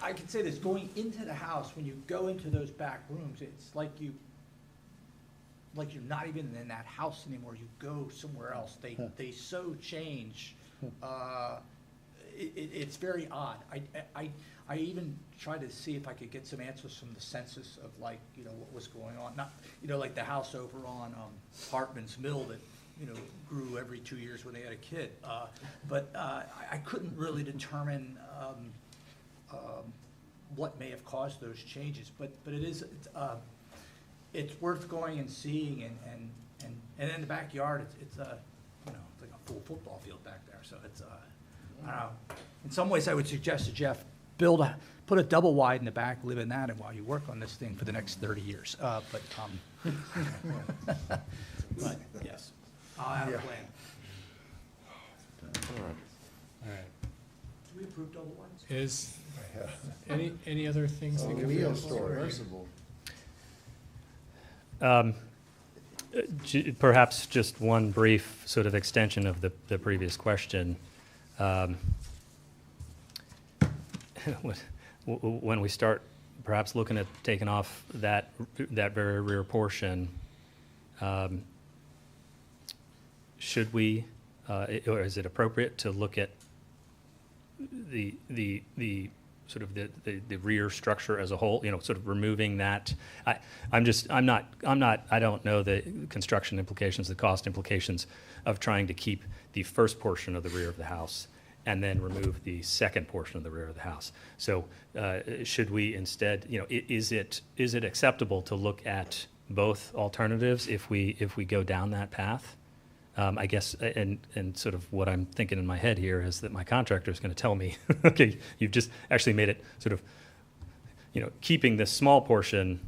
I can say this, going into the house, when you go into those back rooms, it's like you're not even in that house anymore. You go somewhere else. They so change. It's very odd. I even tried to see if I could get some answers from the census of what was going on. Not, like the house over on Hartman's Mill that, grew every 2 years when they had a kid. But I couldn't really determine what may have caused those changes. But it's worth going and seeing, and in the backyard, it's like a full football field back there. So it's I don't know. In some ways, I would suggest to Jeff, put a double wide in the back, live in that, and while you work on this thing for the next 30 years. But yes, I'll have a plan. All right. All right. Do we approve double wides? Is any other things? that could be Submersible. Perhaps just one brief sort of extension of the previous question. When we start perhaps looking at taking off that very rear portion, should we, or is it appropriate to look at the sort of the rear structure as a whole, sort of removing that? I don't know the construction implications, the cost implications of trying to keep the first portion of the rear of the house and then remove the second portion of the rear of the house. So should we instead, is it acceptable to look at both alternatives if we go down that path? I guess, and sort of what I'm thinking in my head here is that my contractor is going to tell me, okay, you've just actually made it sort of, keeping this small portion,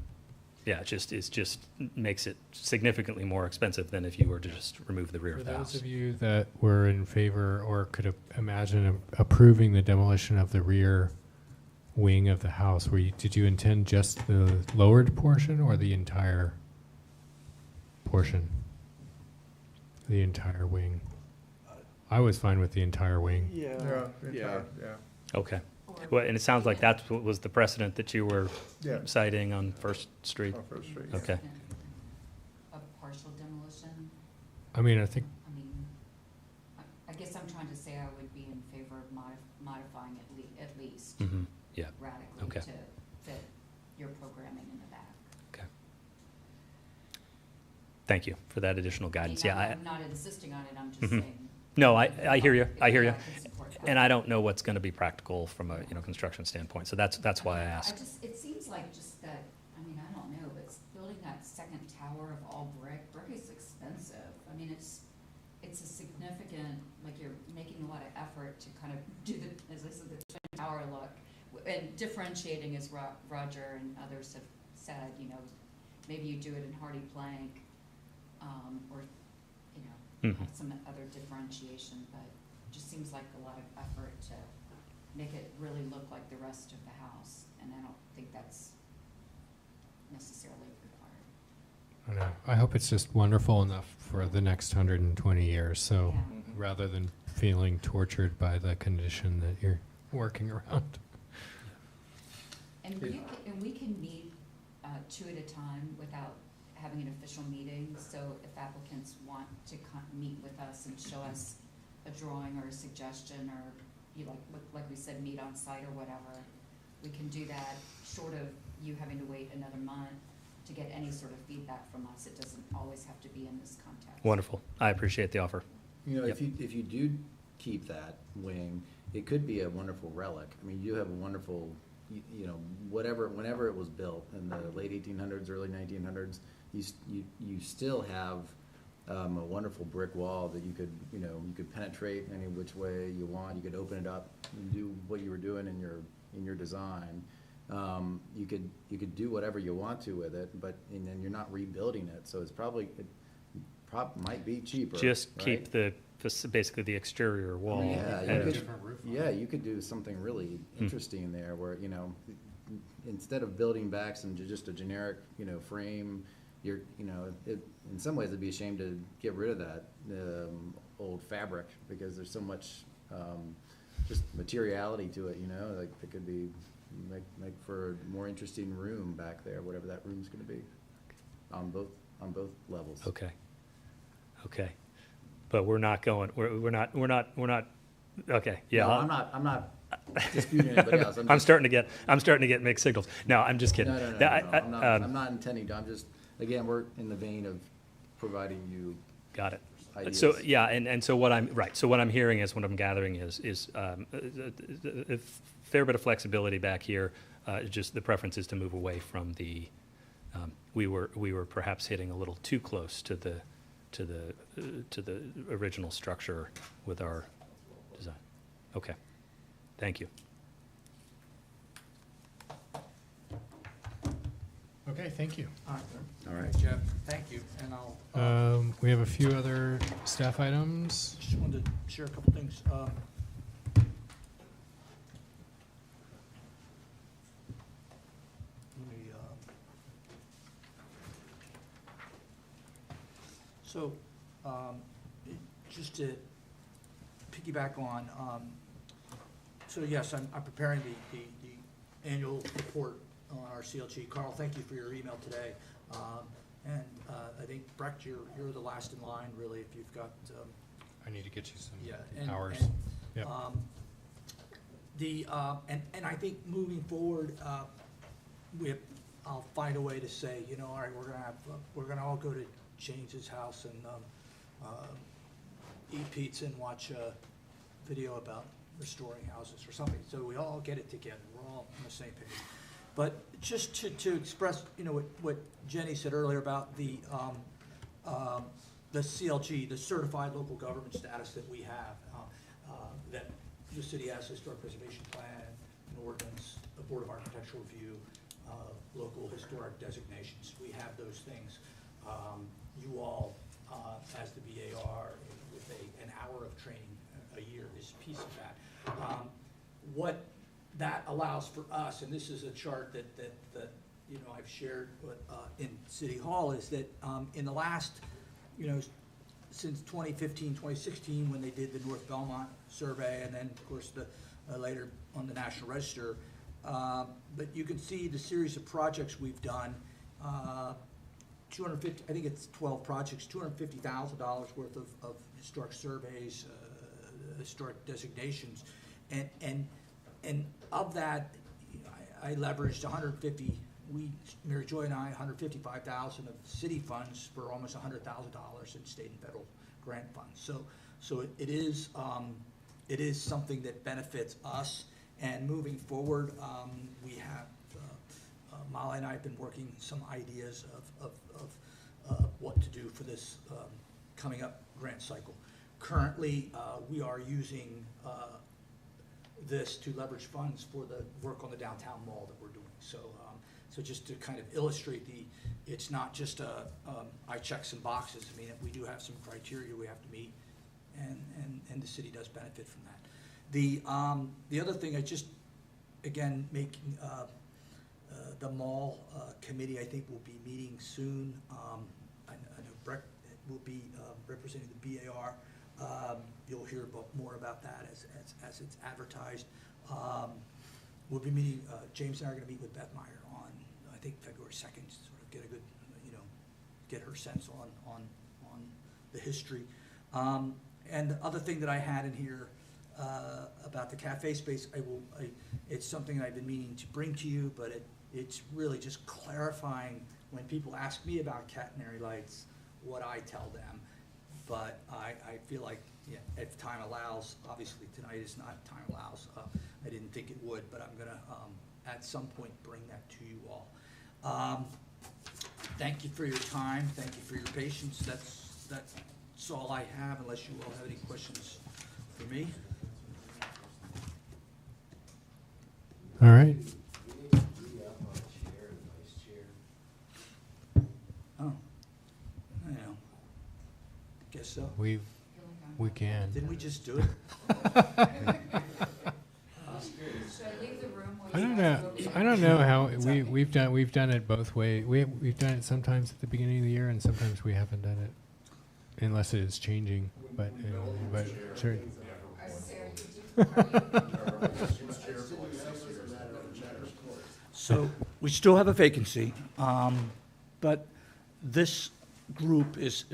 it just makes it significantly more expensive than if you were to just remove the rear For of the those house. of you that were in favor or could imagine approving the demolition of the rear wing of the house, did you intend just the lowered portion or the entire portion? The entire wing? I was fine with the entire wing. Yeah. Okay. Well, and it sounds like that's what was the precedent that you were Yeah. citing on First Street? On First Street. Okay. A partial demolition. I mean, I think, I guess I'm trying to say I would be in favor of modifying at least Yeah. radically Okay. to fit your programming in the back. Okay. Thank you for that additional guidance. I mean, Yeah. I'm not insisting on it, I'm just Mhm. saying. No, I hear you. I hear you. Yeah, I can support that. And I don't know what's going to be practical from a construction standpoint. So that's why I asked. It seems like just that, I don't know, but building that second tower of all brick is expensive. I mean, it's a significant, like you're making a lot of effort to kind of do the, as I said, the Twin Tower look. And differentiating, as Roger and others have said, you know, maybe you do it in hardy plank, or, you know, have some other differentiation, but it just seems like a lot of effort to make it really look like the rest of the house, and I don't think that's necessarily required. I know. I hope it's just wonderful enough for the next 120 years. So rather than feeling tortured by the condition that you're working around. And we can meet two at a time without having an official meeting. So if applicants want to meet with us and show us a drawing or a suggestion, or like we said, meet on site or whatever, we can do that, short of you having to wait another month to get any sort of feedback from us. It doesn't always have to be in this context. Wonderful. I appreciate the offer. You know, Yep. if you do keep that wing, it could be a wonderful relic. I mean, you have a wonderful, you know, whenever it was built in the late 1800s, early 1900s, you still have a wonderful brick wall that you could penetrate any which way you want. You could open it up and do what you were doing in your design. You could do whatever you want to with it, and then you're not rebuilding it, so it might be cheaper. Just right? keep basically the exterior wall. You could do something really interesting there, where, you know, instead of building back just a generic, you know, frame, in some ways it'd be a shame to get rid of that old fabric, because there's so much just materiality to it, you know, like it could be make for a more interesting room back there, whatever that room's going to be, on both levels. Okay, but we're not going. We're not. Okay, yeah. No, I'm not disputing anybody else. I'm starting to get mixed signals. No, I'm just kidding. No, I'm not intending to. I'm just, again, we're in the vein of providing you. Got it. Ideas. So yeah, and so what I'm hearing is, what I'm gathering is a fair bit of flexibility back here. Just the preference is to move away from the. We were perhaps hitting a little too close to the original structure with our design. Okay, thank you. Okay, thank you. All right. Jeff, thank you, and I'll. We have a few other staff items. Just wanted to share a couple things. So, just to piggyback on, so yes, I'm preparing the annual report on our CLG. Carl, thank you for your email today. And I think, Brecht, you're the last in line, really, if you've got. I need to get you some and, hours. And, Yep. And I think moving forward, I'll find a way to say, you know, all right, we're gonna all go to James's house and eat pizza and watch a video about restoring houses or something. So we all get it together. We're all on the same page. But just to express, you know, what Jenny said earlier about the CLG, the Certified Local Government Status that we have, that the city has, historic preservation plan, an ordinance, a Board of Architectural Review, local historic designations. We have those things. You all, as the BAR, with an hour of training a year is a piece of that. What that allows for us, and this is a chart that you know, I've shared in City Hall, is that in the last, you know, since 2015, 2016, when they did the North Belmont survey, and then of course the later on the National Register, but you can see the series of projects we've done. 250, I think it's 12 projects, $250,000 worth of historic surveys, historic designations, and of that, I leveraged 150. Mary Joy and I, 155,000 of city funds for almost $100,000 in state and federal grant funds. So it is something that benefits us. And moving forward, we have Molly and I have been working some ideas of what to do for this coming up grant cycle. Currently, we are using this to leverage funds for the work on the downtown mall that we're doing. So, so just to kind of illustrate it's not just I check some boxes. I mean, we do have some criteria we have to meet, and the city does benefit from that. The other thing, I just, again, making, the mall committee, I think, will be meeting soon. I know Breck will be representing the BAR. You'll hear more about that as it's advertised. We'll be meeting, James and I are going to meet with Beth Meyer on, I think, February 2nd, to sort of get a good, get her sense on the history. And the other thing that I had in here about the cafe space, it's something I've been meaning to bring to you, but it's really just clarifying when people ask me about catenary lights, what I tell them. But I feel like, yeah, if time allows, obviously tonight is not time allows. I didn't think it would, but I'm gonna at some point bring that to you all. Thank you for your time. Thank you for your patience. That's all I have, unless you all have any questions for me. All right. Oh, I know. Guess so. We can. Didn't we just do it? I don't know how we've done it both ways. We've done it sometimes at the beginning of the year, and sometimes we haven't done it, unless it is changing. But sure. So we still have a vacancy, but this group is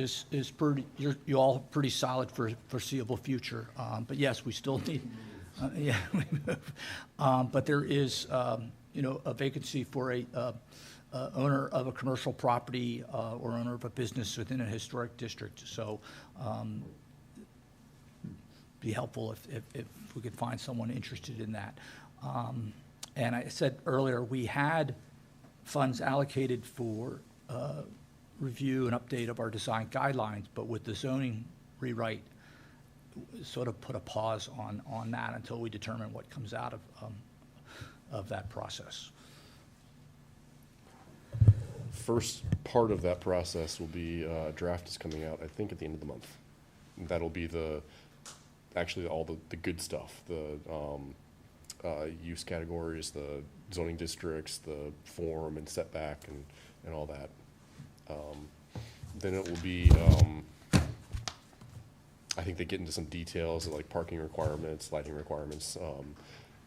pretty, you're all pretty solid for foreseeable future. But yes, we still need, yeah, but there is, a vacancy for a owner of a commercial property or owner of a business within a historic district. So be helpful if we could find someone interested in that. And I said earlier, we had funds allocated for review and update of our design guidelines, but with the zoning rewrite, sort of put a pause on that until we determine what comes out of that process. First part of that process will be, draft is coming out, I think, at the end of the month. That'll be actually all the good stuff, the use categories, the zoning districts, the form and setback and all that. Then it will be, I think they get into some details like parking requirements, lighting requirements.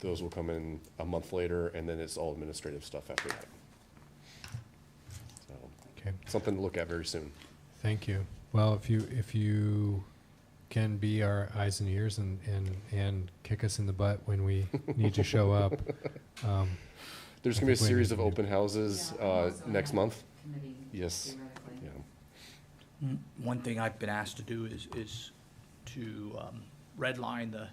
Those will come in a month later, and then it's all administrative stuff after that. So, okay. Something to look at very soon. Thank you. Well, if you can be our eyes and ears and kick us in the butt when we need to show up. There's going to be a series of open houses next month. Yes. Yeah. One thing I've been asked to do is to redline the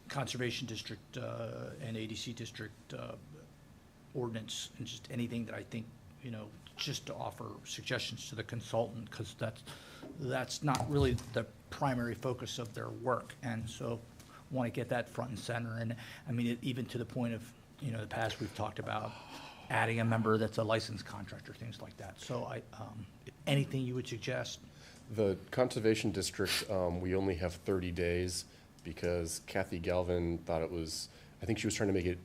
Conservation District and ADC District ordinance, and just anything that I think, just to offer suggestions to the consultant, because that's not really the primary focus of their work. And so want to get that front and center. And I mean, even to the point of, in the past, we've talked about adding a member that's a licensed contractor, things like that. So anything you would suggest? The Conservation District, we only have 30 days because Kathy Galvin thought it was, I think she was trying to make it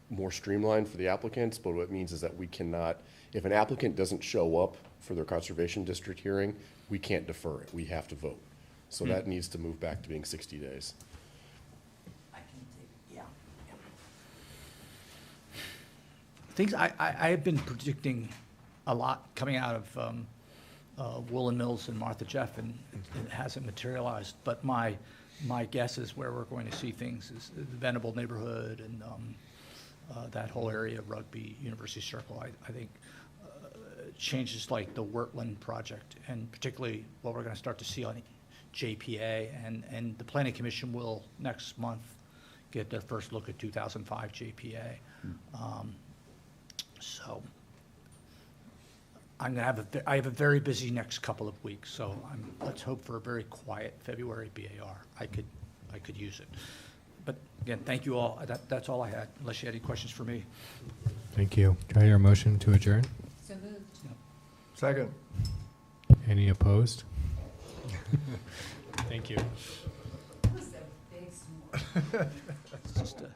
more streamlined for the applicants, but what it means is that we cannot, if an applicant doesn't show up for their Conservation District hearing, we can't defer it. We have to vote. So that needs to move back to being 60 days. Things I have been predicting a lot coming out of Woolen Mills and Martha Jeff, and it hasn't materialized. But my guess is where we're going to see things is the Venable neighborhood and that whole area of Rugby, University Circle. I think changes like the Wirtland project, and particularly what we're going to start to see on JPA, and the Planning Commission will next month get their first look at 2005 JPA. So I have a very busy next couple of weeks, so let's hope for a very quiet February BAR. I could use it. But again, thank you all. That's all I had, unless you had any questions for me. Thank you. Do I hear a motion to adjourn? So moved. Second. Any opposed? Thank you. That was a big snore. It's just a.